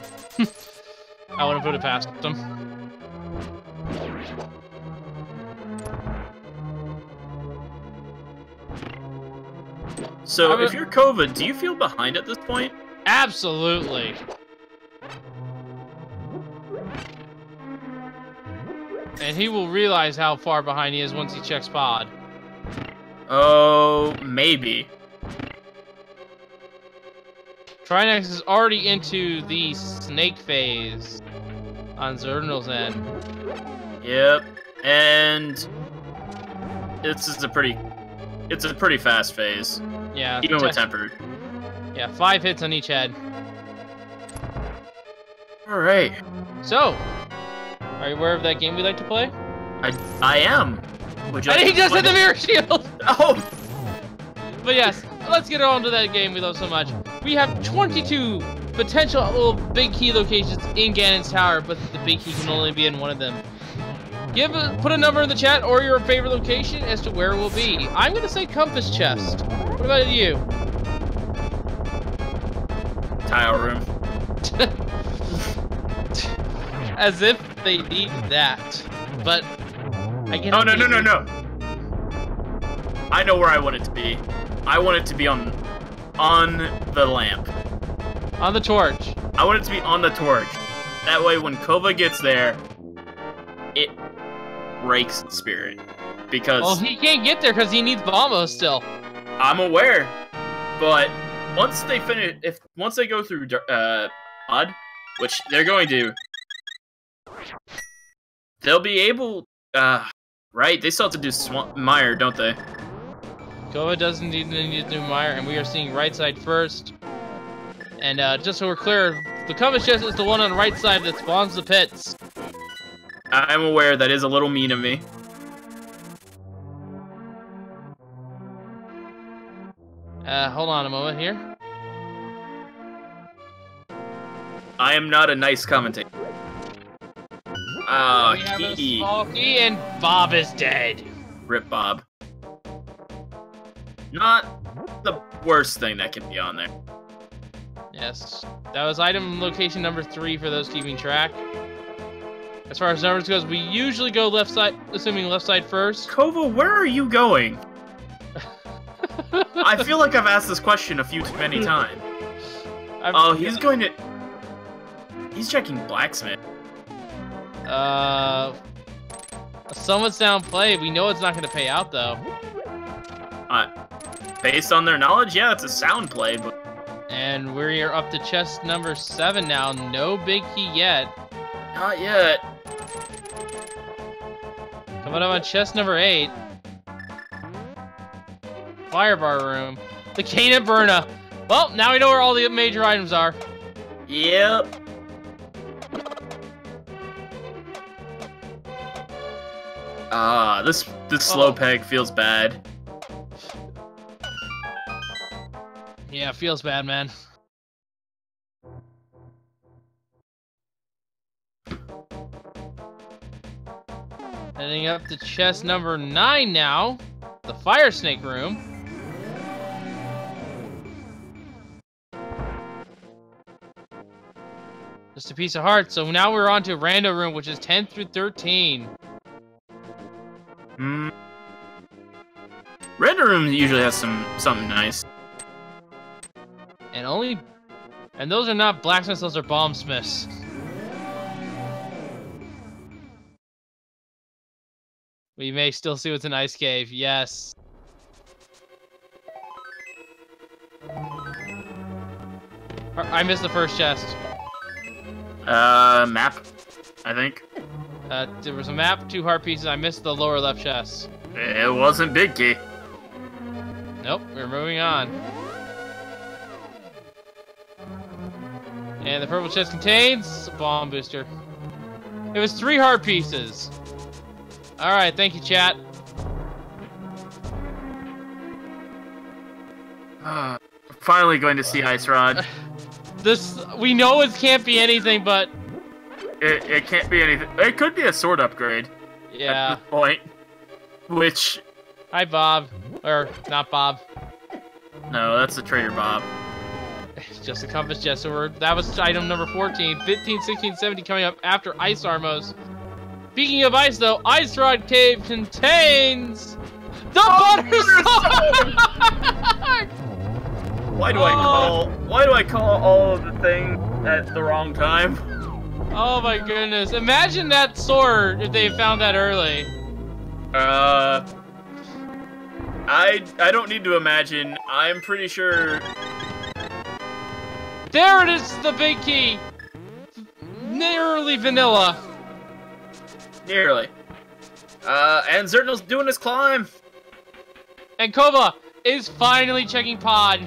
I wouldn't put it past them. So, if you're Kova, do you feel behind at this point? Absolutely. And he will realize how far behind he is once he checks pod. Oh, maybe. Trinix is already into the snake phase on Xirtanul's end. Yep, and it's a pretty fast phase. Yeah. Even with tempered. Yeah, 5 hits on each head. Alright. So, are you aware of that game we like to play? I am. Would you like And he to just play hit the mirror shield! Oh! But yes, let's get on to that game we love so much. We have 22 potential little big key locations in Ganon's Tower, but the big key can only be in one of them. Put a number in the chat or your favorite location as to where it will be. I'm gonna say compass chest. What about you? Tile room. As if they need that. But I get. Oh no. I know where I want it to be. I want it to be on the lamp. On the torch. I want it to be on the torch. That way when Kova gets there, it breaks spirit. Because well, he can't get there because he needs Bombos still. I'm aware. But once they finish, once they go through Odd, which they're going to, they'll be able right, they still have to do Mire, don't they? Kova doesn't need to do Mire, and we are seeing right side first. And just so we're clear, the compass chest is the one on the right side that spawns the pits. I'm aware that is a little mean of me. Hold on a moment here. I am not a nice commentator. We have a small key, and Bob is dead. Rip Bob. Not the worst thing that can be on there. Yes, that was item location number 3 for those keeping track. As far as numbers goes, we usually go left side, assuming left side first. Kova, where are you going? I feel like I've asked this question a few too many times. Oh, he's going to... He's checking blacksmith. Somewhat sound play. We know it's not going to pay out, though. Based on their knowledge, yeah, it's a sound play, but... And we're up to chest number 7 now. No big key yet. Not yet. Coming up on chest number 8. Firebar room. The Cane of Burna. Well, now we know where all the major items are. Yep. This slow peg feels bad. Yeah, it feels bad, man. Heading up to chest number 9 now. The Fire Snake room. Just a piece of heart. So now we're on to Rando room, which is 10 through 13. Rando room usually has something nice. And those are not blacksmiths, those are bombsmiths. We may still see what's in Ice Cave, yes. I missed the first chest. Map, I think. There was a map, 2 heart pieces. I missed the lower left chest. It wasn't big key. Nope, we're moving on. And the purple chest contains a bomb booster. It was 3 heart pieces. Alright, thank you, chat. Finally going to see Ice Rod. We know it can't be anything, but... It can't be anything. It could be a sword upgrade. Yeah. At this point. Which... Hi, Bob. Or, not Bob. No, that's the Trader Bob. It's just a compass chest. So that was item number 14. 15, 16, 17 coming up after Ice Armos. Speaking of ice, though, Ice Rod Cave contains... The Buttersword! Why do I call all of the things at the wrong time? Oh my goodness. Imagine that sword if they found that early. I don't need to imagine. I'm pretty sure... There it is, the big key! Nearly vanilla. Nearly. And Xirtanul's doing his climb. And Kova is finally checking pod.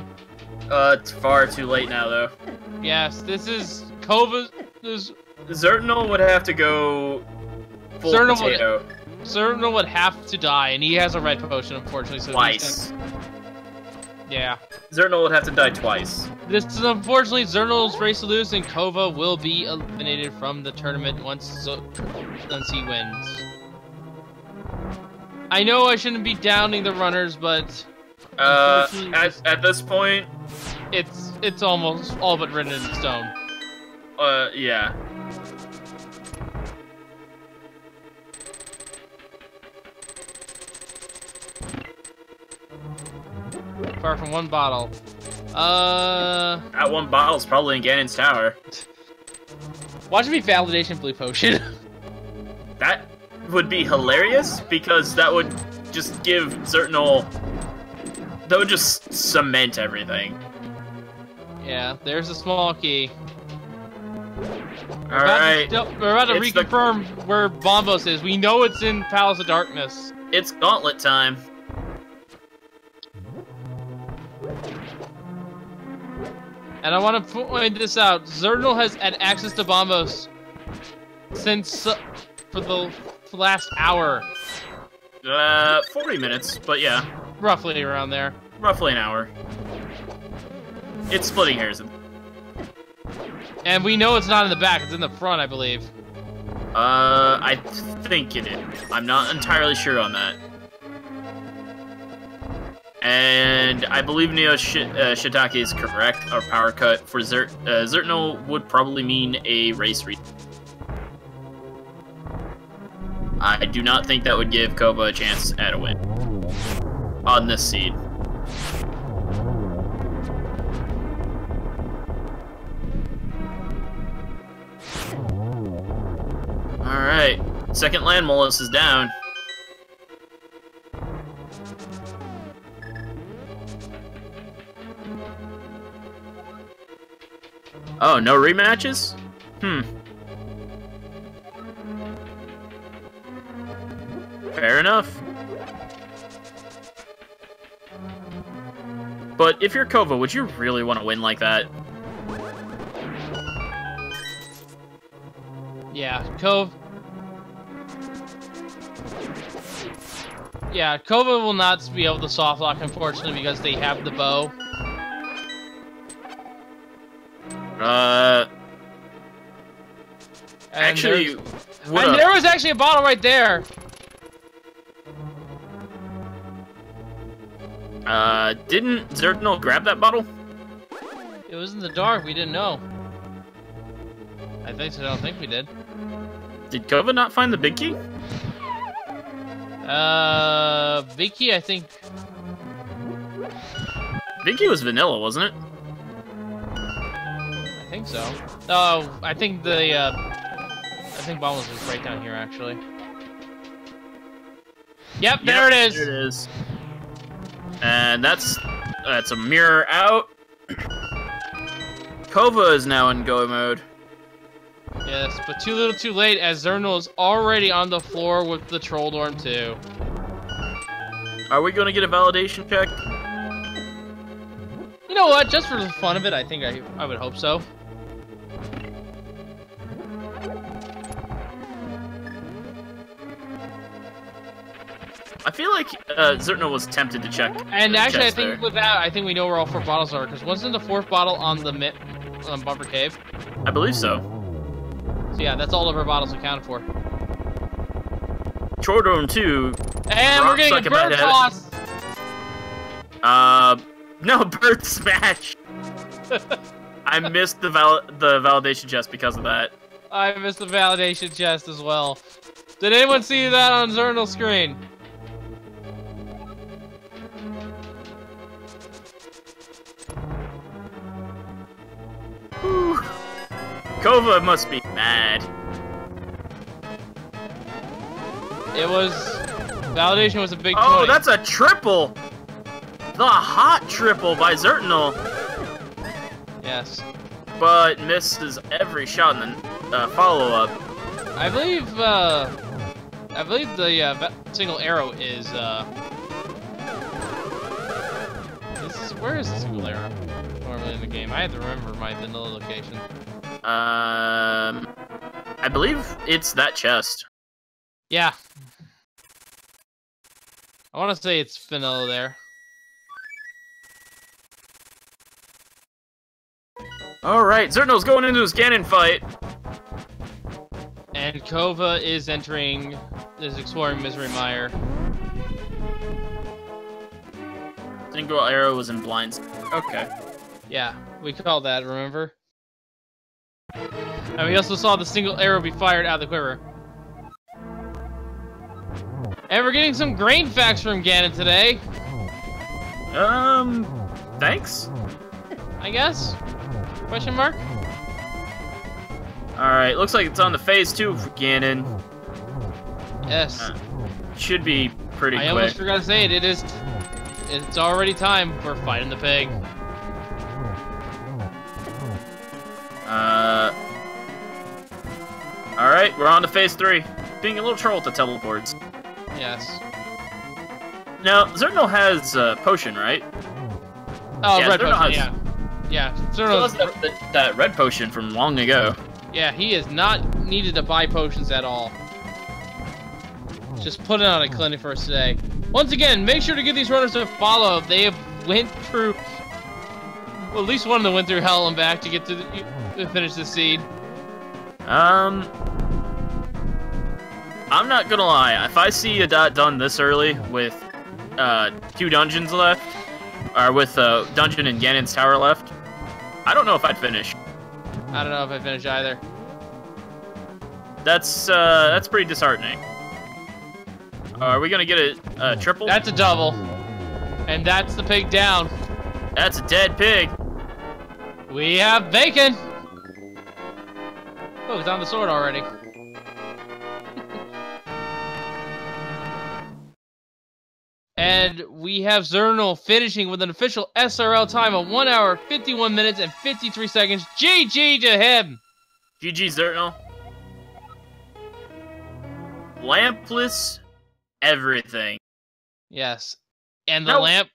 It's far too late now, though. Yes, this is Kova's... Xirtanul would have to go full potato. Xirtanul would have to die, and he has a red potion, unfortunately. So twice. Yeah. Xirtanul would have to die twice. This is unfortunately Xirtanul's race to lose, and Kova will be eliminated from the tournament once he wins. I know I shouldn't be downing the runners, but at this point, it's almost all but written in stone. Yeah. Far from one bottle. That one bottle's probably in Ganon's tower. Watch it be validation blue potion. That would be hilarious, because that would just give Xirtanul... That would just cement everything. Yeah, there's a small key. Alright. We're about to reconfirm where Bombos is. We know it's in Palace of Darkness. It's gauntlet time. And I want to point this out. Xirtanul has had access to Bombos since for the last hour. 40 minutes, but yeah. Roughly around there. Roughly an hour. It's splitting hairs. And we know it's not in the back, it's in the front, I believe. I think it is. I'm not entirely sure on that. And I believe Neo Shiitake is correct. Our power cut for Xirtanul would probably mean a race reset. I do not think that would give Kova a chance at a win on this seed. Alright, second land mollusk is down. Oh, no rematches? Fair enough. But if you're Kova, would you really want to win like that? Yeah, Kova will not be able to soft lock, unfortunately, because they have the bow. Actually, there was actually a bottle right there. Didn't Xirtanul grab that bottle? It was in the dark, we didn't know. I don't think we did. Did Kova not find the big key? Big key, I think. Big key was vanilla, wasn't it? I think so. Oh, I think Bombos was right down here, actually. Yep, there it is. There it is. And that's a mirror out. Kova is now in go mode. Yes, but too little too late, as Xirtanul is already on the floor with the Troll Dorm 2. Are we going to get a validation check? You know what? Just for the fun of it, I think I would hope so. I feel like Xirtanul was tempted to check. And actually, I think with that, I think we know where all 4 bottles are, because wasn't the 4th bottle on the Bumper Cave? I believe so. So yeah, that's all of our bottles accounted for. Troll 2. And we're getting a bird toss! No, bird smash! I missed the validation chest because of that. I missed the validation chest as well. Did anyone see that on Xirtanul's screen? Whew. Kova must be mad. Validation was a big Oh, 20. that's a triple! The hot triple by Xirtanul. Yes. But misses every shot in the follow-up. I believe the single arrow is, where is the single arrow normally in the game? I have to remember my vanilla location. I believe it's that chest. Yeah. I want to say it's vanilla there. Alright, Xirtanul's going into his Ganon fight. And Kova is entering this exploring Misery Mire. Single arrow was in blinds. Okay. Yeah, we called that, remember? And we also saw the single arrow be fired out of the quiver. And we're getting some grain facts from Ganon today. Thanks? I guess? Question mark? Alright, looks like it's on the phase 2 for Ganon. Yes. Should be pretty quick. I almost forgot to say it. It's already time for fighting the pig. Alright, we're on to phase 3. Being a little troll with the teleports. Yes. Now, Xirtanul has a potion, right? Oh, yeah, red Xirtanul potion, has... yeah. Xirtanul has that red potion from long ago. Yeah, he has not needed to buy potions at all. Just put it on a clinic for us today. Once again, make sure to give these runners a follow. They have went through... Well, at least one of them went through hell and back to get to finish the seed. I'm not gonna lie. If I see a dot done this early with 2 dungeons left, or with a dungeon in Ganon's Tower left, I don't know if I'd finish. I don't know if I finish either. That's pretty disheartening. Are we gonna get a triple? That's a double. And that's the pig down. That's a dead pig. We have bacon. Oh, it's on the sword already. And we have Xirtanul finishing with an official SRL time of 1 hour, 51 minutes, and 53 seconds. GG to him! GG, Xirtanul. Lampless everything. Yes. And the lamp...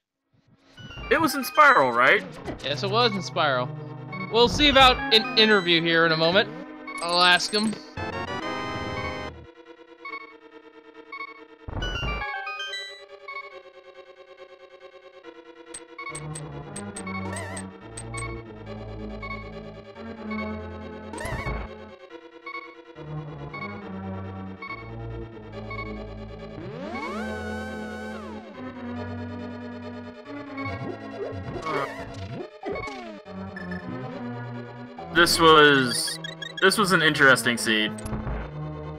It was in Spiral, right? Yes, it was in Spiral. We'll see about an interview here in a moment. I'll ask him. This was an interesting seed.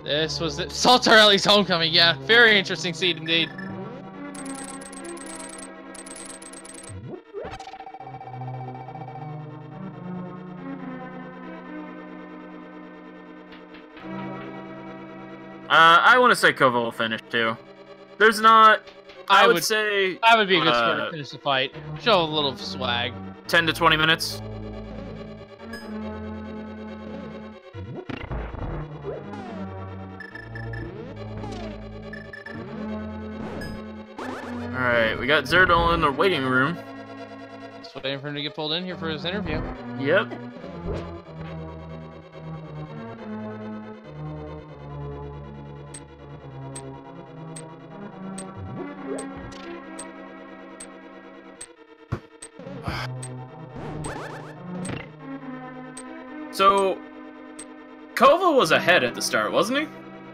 This was Saltarelli's homecoming, yeah. Very interesting seed indeed. I want to say Kova will finish too. There's not. I would say that would be a good score to finish the fight. Show a little swag. 10 to 20 minutes. Alright, we got Xirtanul in the waiting room. Just waiting for him to get pulled in here for his interview. Yep. So, Kova was ahead at the start, wasn't he?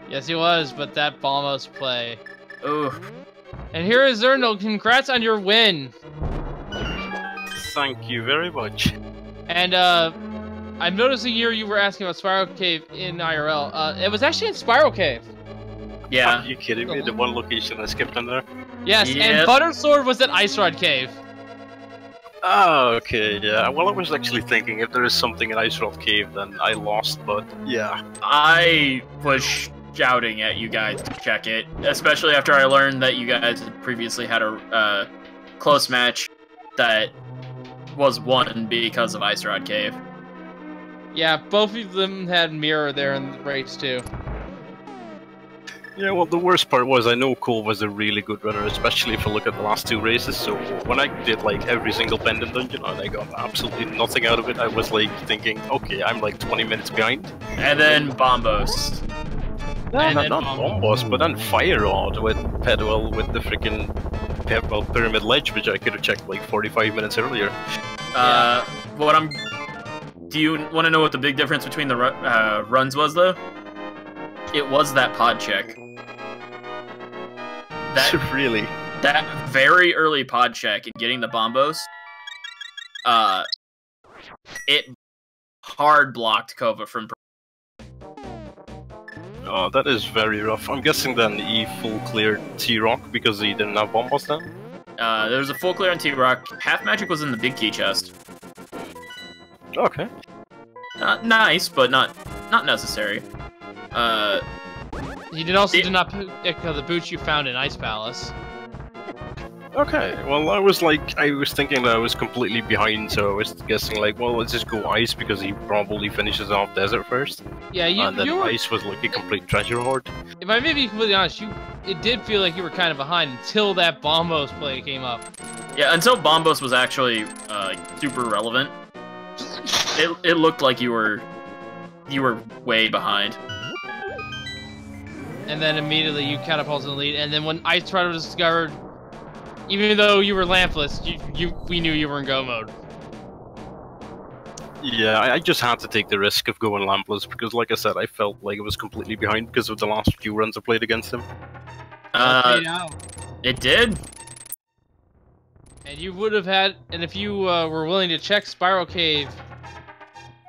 Yes, he was, but that bombos play. Ugh. And here is Xirtanul. Congrats on your win. Thank you very much. And I'm noticing here you were asking about Spiral Cave in IRL. It was actually in Spiral Cave. Yeah. Are you kidding me? The one location I skipped on there? Yes, Yep. and Butter Sword was at Ice Rod Cave. Oh, okay, yeah. Well, I was actually thinking if there is something in Ice Rock Cave, then I lost, but yeah. I was shouting at you guys to check it, especially after I learned that you guys had previously had a close match that was won because of Ice Rod Cave. Yeah, both of them had Mirror there in the race, too. Yeah, well, the worst part was I know Kova was a really good runner, especially if I look at the last 2 races. So when I did like every single pendant dungeon and I got absolutely nothing out of it, I was like thinking, okay, I'm like 20 minutes behind. And then Bombos. No, not Bombos, but then Fire Rod with Pedal with the freaking Pyramid Ledge, which I could have checked like 45 minutes earlier. Do you want to know what the big difference between the runs was, though? It was that pod check. Really? That very early pod check and getting the Bombos, it hard blocked Kova from. Oh, that is very rough. I'm guessing then he full cleared T-Rock because he didn't have Bombos then? There was a full clear on T-Rock. Half Magic was in the big key chest. Okay. Nice, but not necessary. You did not pick the boots you found in Ice Palace. Okay, well, I was thinking that I was completely behind, so I was guessing like, well, let's just go Ice because he probably finishes off Desert first. Yeah, and then Ice was like a complete treasure hoard. If I may be completely honest, it did feel like you were kind of behind until that Bombos play came up. Yeah, until Bombos was actually super relevant. It looked like you were way behind. And then immediately you catapulted in the lead, and then when Ice Rider was discovered, even though you were lampless, we knew you were in go mode. Yeah, I just had to take the risk of going lampless because, like I said, I felt like I was completely behind because of the last few runs I played against him. It did. And you would have had, and if you were willing to check Spiral Cave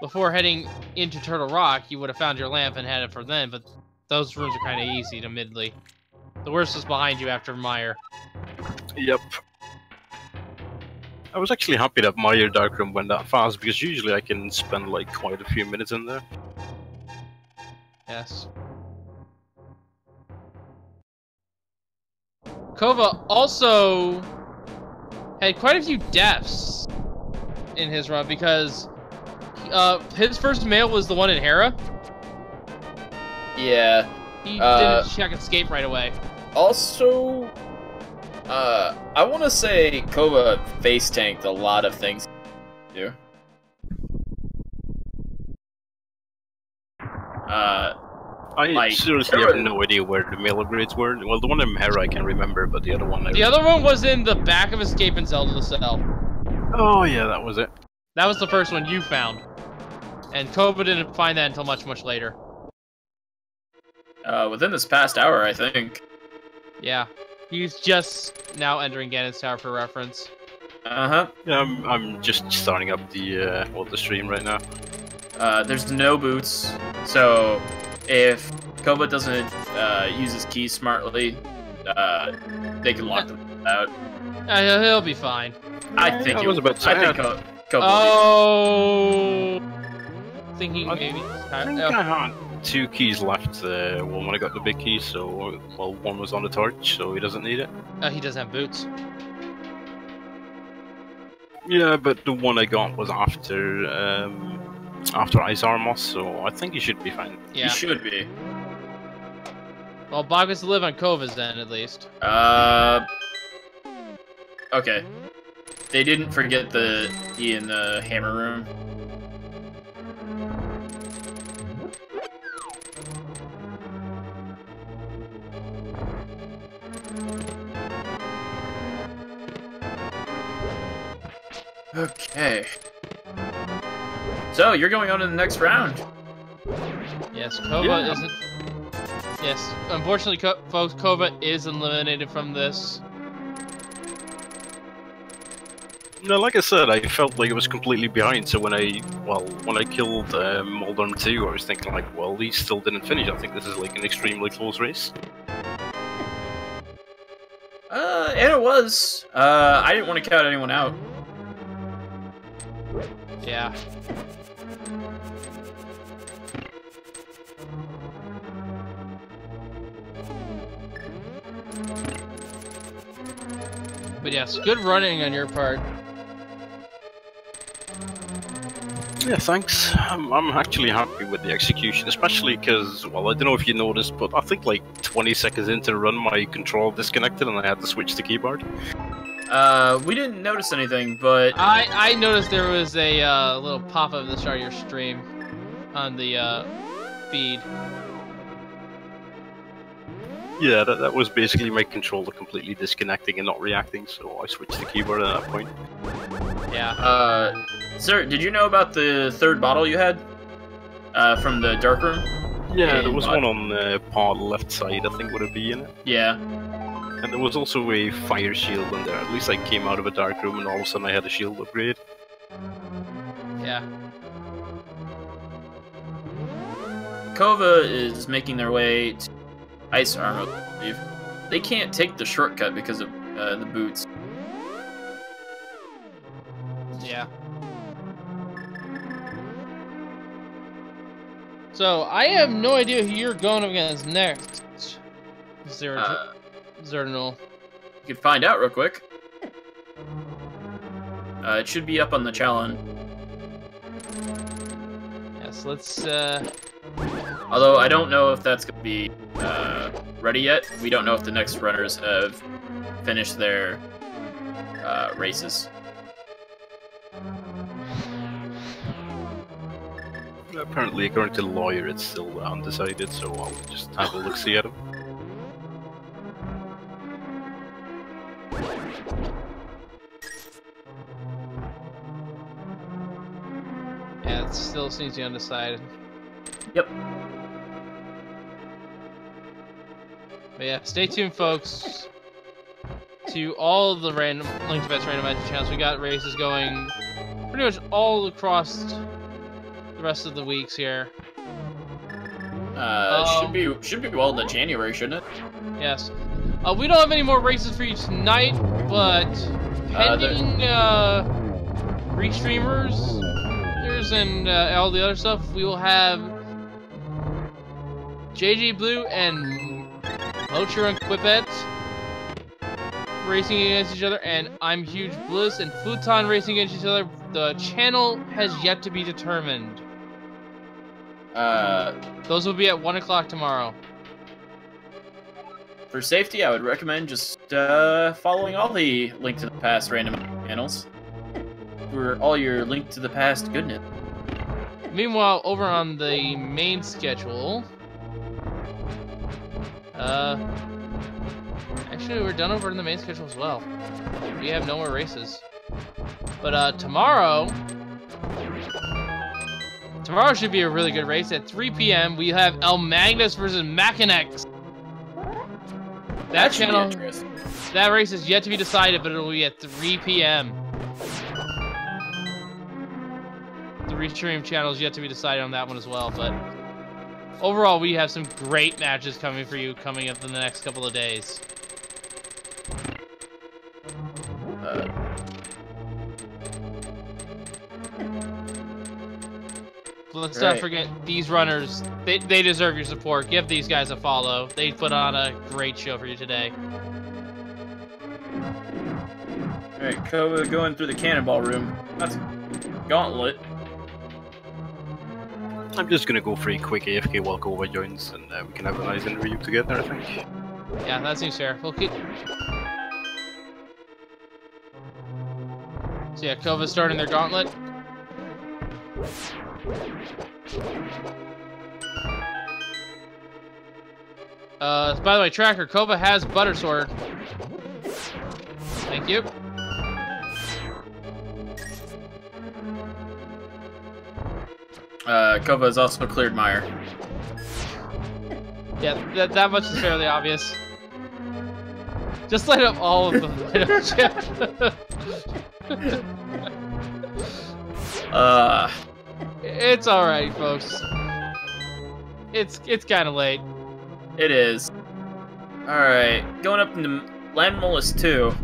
before heading into Turtle Rock, you would have found your lamp and had it for then, but those rooms are kind of easy, admittedly. The worst is behind you after Meyer. Yep. I was actually happy that Meyer Dark Room went that fast, because usually I can spend like quite a few minutes in there. Yes. Kova also had quite a few deaths in his run, because his first mail was the one in Hera. Yeah. He didn't check escape right away. Also, I want to say Kova face tanked a lot of things. Do. I seriously have no idea where the mail upgrades were. Well, the one in Hera I can remember, but the other one... The other one was in the back of Escape in Zelda Cell. Oh, yeah, that was it. That was the first one you found. And Kova didn't find that until much, much later. Within this past hour, I think. Yeah. He's just now entering Ganon's Tower for reference. Uh-huh. Yeah, I'm just starting up the stream right now. There's no boots, so if Kova doesn't use his keys smartly, they can lock them out. He'll be fine. I think Kova. Oh, thinking maybe. I think I had 2 keys left. One when I got the big key, so one was on the torch, so he doesn't need it. He doesn't have boots. Yeah, but the one I got was after Ice Armor, so I think he should be fine. Yeah, he should be. Well, Bob gets to live on Kova's then, at least. Okay. They didn't forget the key in the hammer room. Okay. So, you're going on to the next round. Yes, Kova isn't... Yes, unfortunately, folks, Kova is eliminated from this. No, like I said, I felt like I was completely behind, so when I killed Moldorm 2, I was thinking like, well, he still didn't finish. I think this is like an extremely close race. And it was. I didn't want to count anyone out. Yeah. But yes, good running on your part. Yeah, thanks. I'm actually happy with the execution, especially because, well, I don't know if you noticed, but I think like 20 seconds into the run, my control disconnected and I had to switch the keyboard. We didn't notice anything, but I noticed there was a little pop-up at the start of your stream on the feed. Yeah, that was basically my controller completely disconnecting and not reacting, so I switched the keyboard at that point. Yeah. Sir, did you know about the third bottle you had? From the dark room? Yeah, there was one on the part left side, I think, would it be in it? Yeah. And there was also a fire shield in there. At least I came out of a dark room and all of a sudden I had a shield upgrade. Yeah. Kova is making their way to Ice Arm, I believe. They can't take the shortcut because of the boots. Yeah. So, I have no idea who you're going up against next. Xirtanul. You can find out real quick. It should be up on the challenge. Yes, let's, Although, I don't know if that's going to be ready yet. We don't know if the next runners have finished their races. Apparently, according to the lawyer, it's still undecided, so I'll just have a look-see at him. Yeah, it still seems to be undecided. Yep. But yeah, stay tuned, folks, to all of the random Link to Best randomizer channels. We got races going pretty much all across the rest of the weeks here. Should be well into January, shouldn't it? Yes. We don't have any more races for you tonight, but pending restreamers and all the other stuff, we will have JJ Blue and Mocher and Quippet racing against each other, and I'm Huge Bliss and Futon racing against each other. The channel has yet to be determined. Those will be at 1 o'clock tomorrow. For safety, I would recommend just following all the Link to the Past random channels for all your Link to the Past goodness. Meanwhile, over on the main schedule, actually we're done over in the main schedule as well. We have no more races. But tomorrow should be a really good race. At 3 p.m. we have El Magnus versus Machinex. That channel, that race is yet to be decided, but it'll be at 3 p.m. The restream channel is yet to be decided on that one as well, but overall we have some great matches coming for you coming up in the next couple of days. Let's not forget, these runners, they deserve your support. Give these guys a follow. They put on a great show for you today. Alright, Kova going through the cannonball room. That's gauntlet. I'm just gonna go for a quick AFK while Kova joins, and we can have a nice interview together, I think. Yeah, that seems fair. We'll keep... So yeah, Kova's starting their gauntlet. By the way, Tracker, Kova has Butter Sword. Thank you. Kova has also cleared Meyer. Yeah, that much is fairly obvious. Just light up all of them. It's alright, folks. It's kind of late. It is. Alright, going up into Landmolus 2.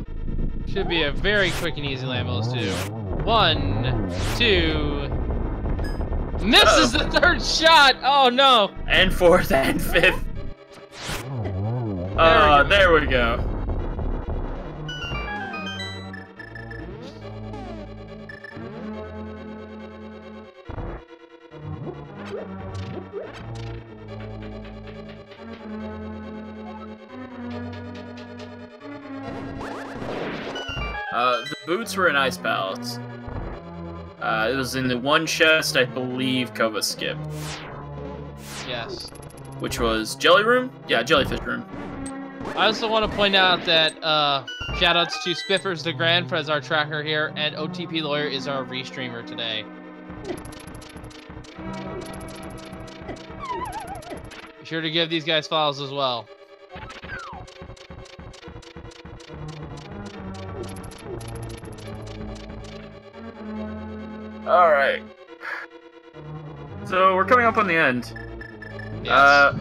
Should be a very quick and easy Landmolus 2. 1, 2... Misses the third shot! Oh no! And fourth and fifth. There we go. The boots were in Ice Palace. It was in the one chest I believe Kova skipped. Yes. Which was Jelly Room? Yeah, Jellyfish Room. I also want to point out that shoutouts to Spiffers the Grand as our tracker here, and OTP Lawyer is our restreamer today. Be sure to give these guys follows as well. Alright. So, we're coming up on the end. Yes.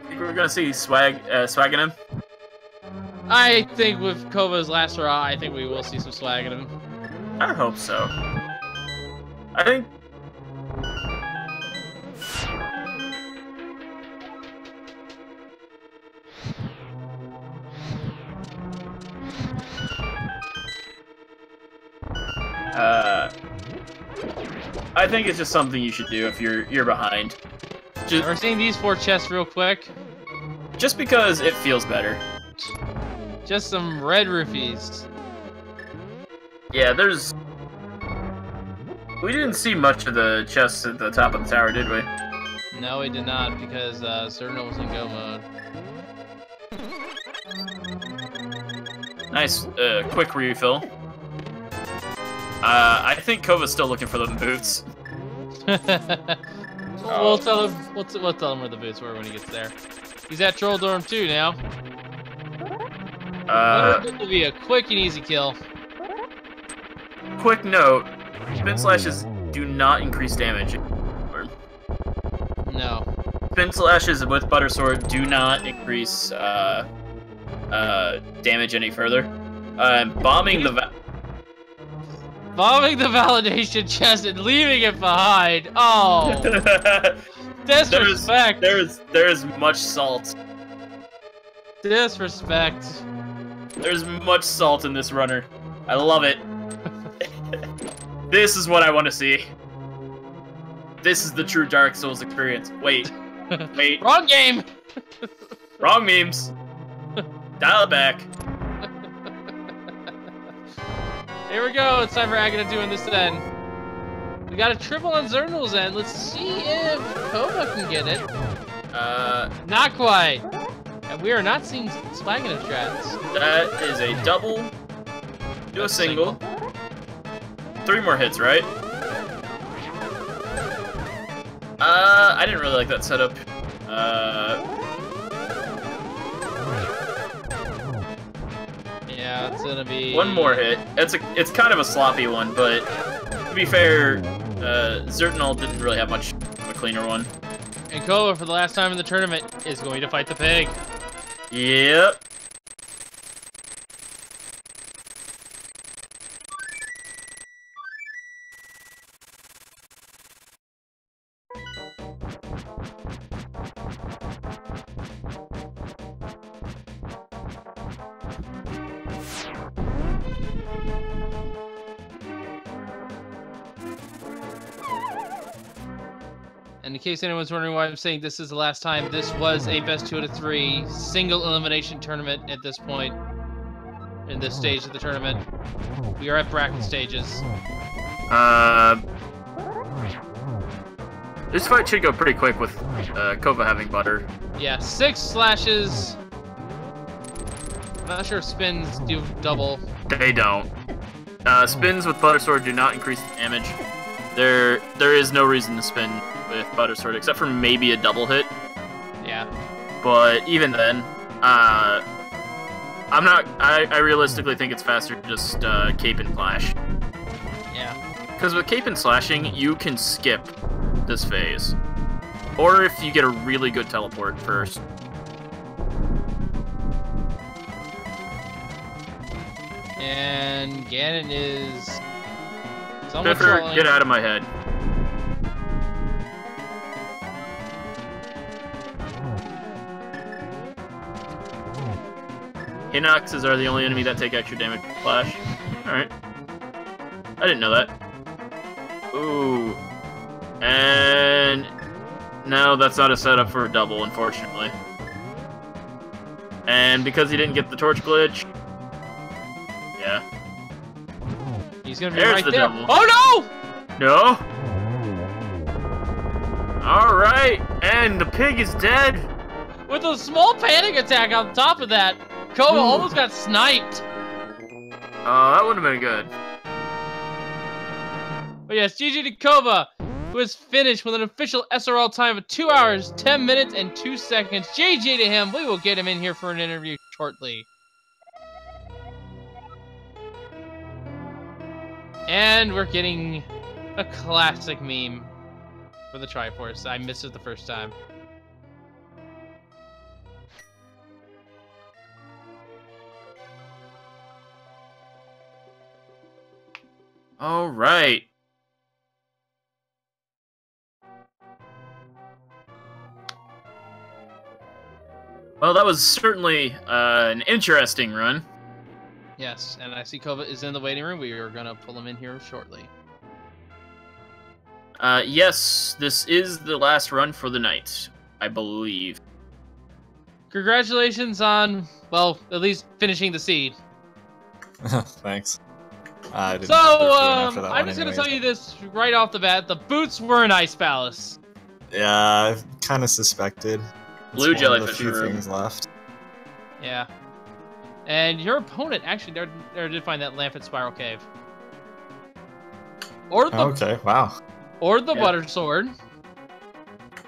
Think we're gonna see swag in him? I think with Kova's last hurrah, I think we will see some swag in him. I hope so. I think... I think it's just something you should do if you're behind. We're seeing these 4 chests real quick. Just because it feels better. Just some red roofies. Yeah, there's... We didn't see much of the chests at the top of the tower, did we? No, we did not, because Xirtanul was in go mode. Nice, quick refill. I think Kova's still looking for the boots. We'll tell him. We'll tell him where the boots were when he gets there. He's at Troll Dorm 2 now. It'll be a quick and easy kill. Quick note: spin slashes do not increase damage. No. Spin slashes with Butter Sword do not increase damage any further. Bombing the validation chest and leaving it behind. Oh, disrespect. There's much salt. Disrespect. There's much salt in this runner. I love it. This is what I want to see. This is the true Dark Souls experience. Wait. Wrong game. Wrong memes. Dial it back. Here we go. It's time for Agata doing this then. We got a triple on Xirtanul's end. Let's see if Kova can get it. Not quite. And we are not seeing swag in his strats. That is a double. Do a single. 3 more hits, right? I didn't really like that setup. Yeah, it's gonna be 1 more hit. It's kind of a sloppy one, but to be fair, Xirtanul didn't really have much of a cleaner one. And Kova, for the last time in the tournament, is going to fight the pig. Yep. And in case anyone's wondering why I'm saying this is the last time, this was a best 2 out of 3 single elimination tournament at this point. In this stage of the tournament. We are at bracket stages. This fight should go pretty quick with Kova having butter. Yeah, 6 slashes. I'm not sure if spins do double. They don't. Spins with Butter Sword do not increase the damage. There is no reason to spin with Butter Sword except for maybe a double hit. Yeah. But even then, I realistically think it's faster to just cape and flash. Yeah. Because with cape and slashing, you can skip this phase. Or if you get a really good teleport first. And Ganon is somewhat Biffer, trolling. get out of my head. Hinoxes are the only enemy that take extra damage from Flash. Alright. I didn't know that. Ooh. And no, that's not a setup for a double, unfortunately. And because he didn't get the torch glitch, yeah. He's gonna be There's right the there. double. Oh no! No. All right, and the pig is dead. With a small panic attack on top of that, Kova almost got sniped. That would have been good. But yes, GG to Kova, who is finished with an official SRL time of 2 hours, 10 minutes, and 2 seconds. GG to him. We will get him in here for an interview shortly. And we're getting a classic meme for the Triforce. I missed it the first time. All right. Well, that was certainly an interesting run. Yes, and I see Kova is in the waiting room. We are going to pull him in here shortly. Yes, this is the last run for the night, I believe. Congratulations on, well, at least finishing the seed. Thanks. I'm just going to tell you this right off the bat. The boots were an Ice Palace. Yeah, I've kind of suspected. Blue It's one of the jellyfish few room. things left. Yeah. And your opponent actually there did find that Lampet Spiral Cave. Or the Okay, wow. Or the Butter Sword.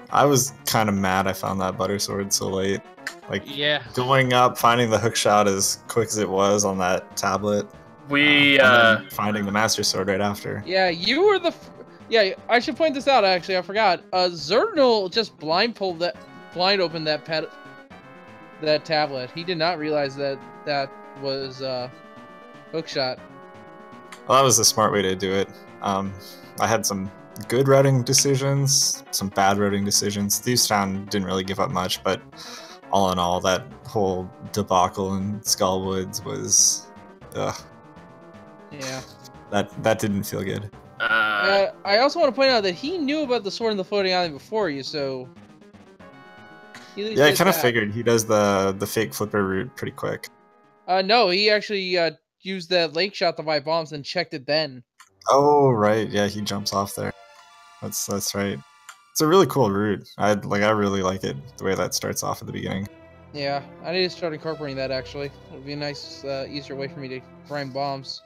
I was kind of mad I found that butter sword so late. Like, yeah. Going up, finding the hook shot as quick as it was on that tablet. We, and then finding the master sword right after. Yeah, you were the... Yeah, I should point this out, actually. I forgot. Xirtanul just blind opened that tablet. He did not realize that was hookshot. Well, that was the smart way to do it. I had some good routing decisions, some bad routing decisions. Thieves Town didn't really give up much, but all in all, that whole debacle in Skullwoods was... Yeah. That didn't feel good. I also want to point out that he knew about the sword in the floating island before you, so... Yeah, I kind of figured he does the fake flipper route pretty quick. No, he actually used that lake shot to buy bombs and checked it then. Oh right, yeah, he jumps off there. That's right. It's a really cool route. I really like it the way that starts off at the beginning. Yeah, I need to start incorporating that actually. It would be a nice, easier way for me to grind bombs.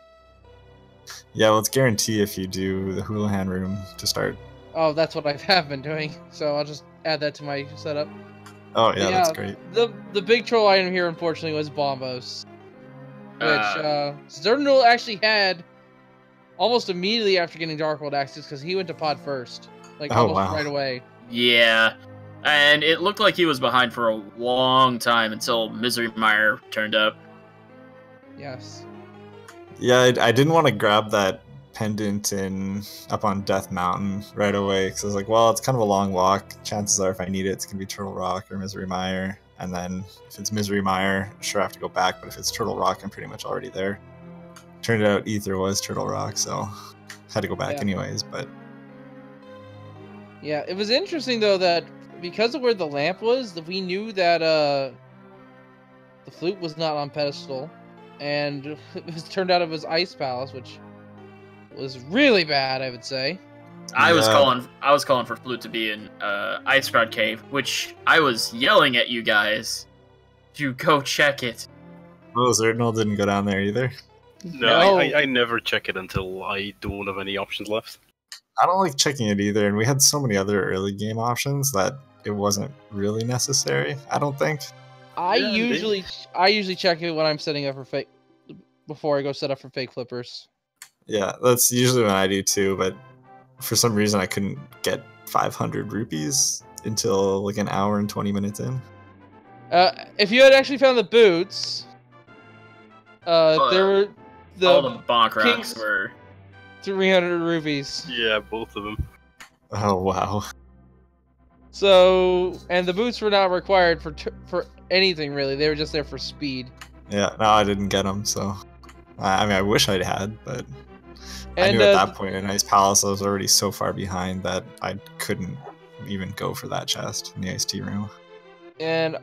Yeah, well, it's guaranteed if you do the Houlihan room to start. Oh, that's what I have been doing. So I'll just add that to my setup. Oh yeah, that's great. The big troll item here, unfortunately, was Bombos, which Xirtanul actually had almost immediately after getting Darkworld access because he went to pod first, like almost right away. Yeah, and it looked like he was behind for a long time until Misery Mire turned up. Yes. Yeah, I didn't want to grab that pendant up on Death Mountain right away because I was like, well, it's kind of a long walk. Chances are, if I need it, it's gonna be Turtle Rock or Misery Mire. And then if it's Misery Mire, sure I have to go back. But if it's Turtle Rock, I'm pretty much already there. Turned out Ether was Turtle Rock, so had to go back anyways. But yeah, it was interesting though that because of where the lamp was, that we knew that the flute was not on pedestal, and turned out it was Ice Palace, which was really bad, I would say. I was calling for flute to be in Ice Crowd Cave, which I was yelling at you guys to go check it. Oh, Xirtanul didn't go down there either. No, I never check it until I don't have any options left. I don't like checking it either, and we had so many other early game options that it wasn't really necessary, I don't think. I usually check it when I'm setting up for fake, before I go set up for fake flippers. Yeah, that's usually when I do too, but for some reason I couldn't get 500 rupees until like an hour and 20 minutes in. If you had actually found the boots, there were all the bonk rocks were 300 rupees. Yeah, both of them. Oh wow. So, and the boots were not required for anything really. They were just there for speed. Yeah, no, I didn't get them, so I mean, I wish I'd had, but I And knew at that point in Ice Palace I was already so far behind that I couldn't even go for that chest in the Ice Tea room. and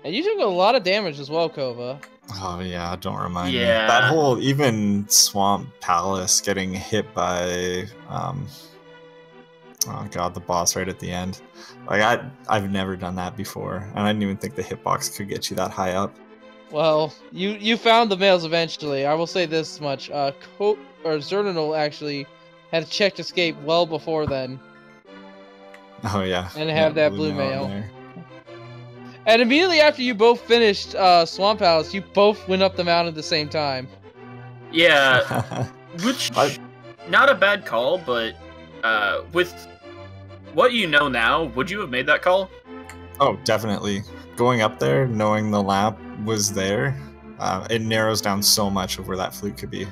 you took a lot of damage as well, Kova. Oh yeah, don't remind me. That whole even Swamp Palace getting hit by oh god, the boss right at the end. Like I've never done that before, and I didn't even think the hitbox could get you that high up. Well, you found the males eventually. I will say this much: Xirtanul actually had checked escape well before then. Oh yeah, and have that blue mail mail. And immediately after you both finished Swamp Palace, you both went up the mountain at the same time. Yeah, which not a bad call, but with what you know now, would you have made that call? Oh, definitely. Going up there, knowing the lamp was there, it narrows down so much of where that flute could be.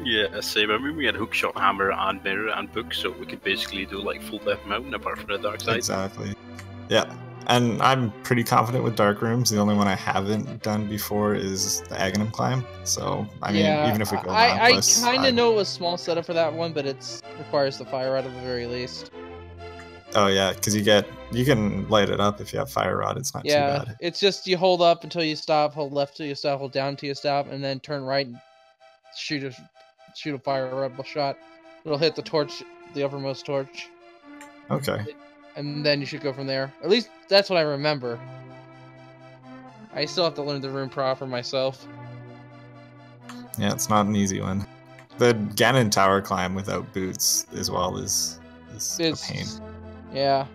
Yeah, same. I mean, we had Hookshot, Hammer, and Mirror, and Book, so we could basically do like full Death Mountain apart from the Dark Side. Exactly. Yeah, and I'm pretty confident with Dark Rooms. The only one I haven't done before is the Aghanim Climb. So, I mean, even if we go lampless... I kind of know it was small setup for that one, but it requires the fire rod at the very least. Oh yeah, because you can light it up if you have fire rod. It's not too bad. Yeah, it's just you hold up until you stop, hold left till you stop, hold down till you stop, and then turn right and shoot a fire rod shot. It'll hit the torch, the uppermost torch. Okay. And then you should go from there. At least that's what I remember. I still have to learn the room proper myself. Yeah, it's not an easy one. The Ganon Tower climb without boots as well is a pain. Yeah.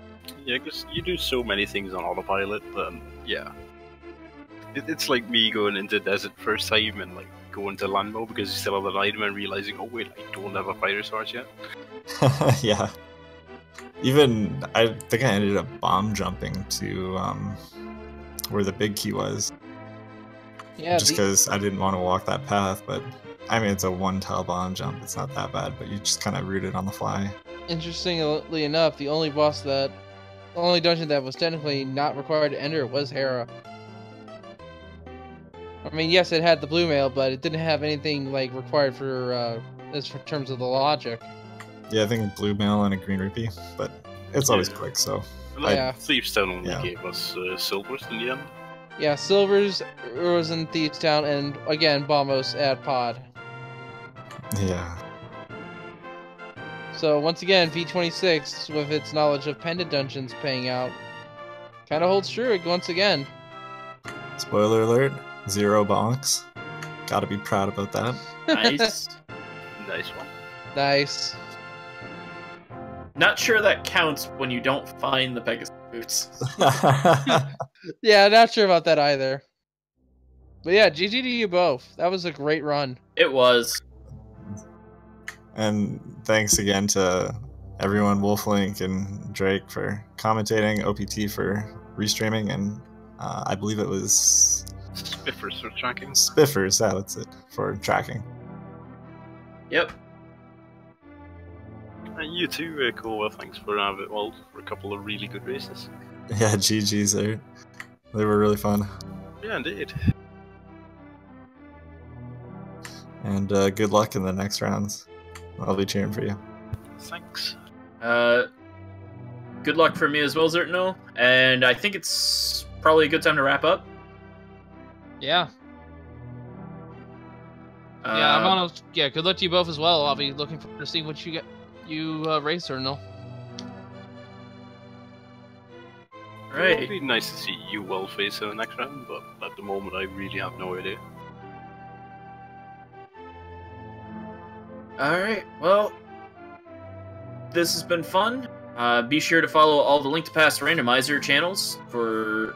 Yeah, because you do so many things on autopilot, then yeah. It's like me going into desert first time and like going to land mode because you still have an item and realizing, oh wait, I don't have a fighter source yet. Yeah. Even, I think I ended up bomb jumping to where the big key was. Yeah. Just because I didn't want to walk that path, but I mean, it's a one-tile bomb jump. It's not that bad, but you just kind of root it on the fly. Interestingly enough, the only dungeon that was technically not required to enter was Hera. I mean, yes, it had the blue mail, but it didn't have anything like required for terms of the logic. Yeah, I think blue mail and a green rupee, but it's always quick, so. Yeah. Thieves Town only gave us silvers in the end. Yeah, silvers was in Thieves Town, and again, Bombos at Pod. Yeah. So once again, V26, with its knowledge of pendant dungeons paying out, kind of holds true once again. Spoiler alert, 0 bonks. Gotta be proud about that. Nice. Nice one. Nice. Not sure that counts when you don't find the Pegasus boots. Yeah, not sure about that either. But yeah, GG to you both. That was a great run. It was. And thanks again to everyone, Wolflink and Drake for commentating, OPT for restreaming, and I believe it was... Spiffers for tracking. Spiffers, yeah, that's it, for tracking. Yep. And you too, Kova. Thanks for a couple of really good races. Yeah, GG's there. They were really fun. Yeah, indeed. And good luck in the next rounds. I'll be cheering for you. Thanks. Good luck for me as well, Xirtanul. And I think it's probably a good time to wrap up. Yeah. Yeah, good luck to you both as well. I'll be looking forward to seeing what you race, Xirtanul. Right. It would be nice to see you well face in the next round, but at the moment I really have no idea. Alright, well, this has been fun. Be sure to follow all the Link to Past Randomizer channels for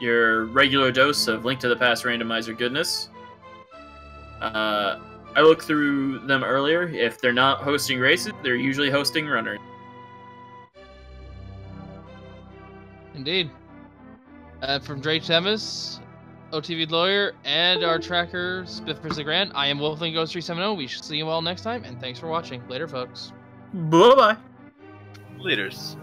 your regular dose of Link to the Past Randomizer goodness. I looked through them earlier. If they're not hosting races, they're usually hosting runners. Indeed. From Drake Temis, OTV Lawyer, and our tracker, Spiffers the Grand, I am Wolfling Ghost 370. We shall see you all next time, and thanks for watching. Later, folks. Bye-bye. Laters.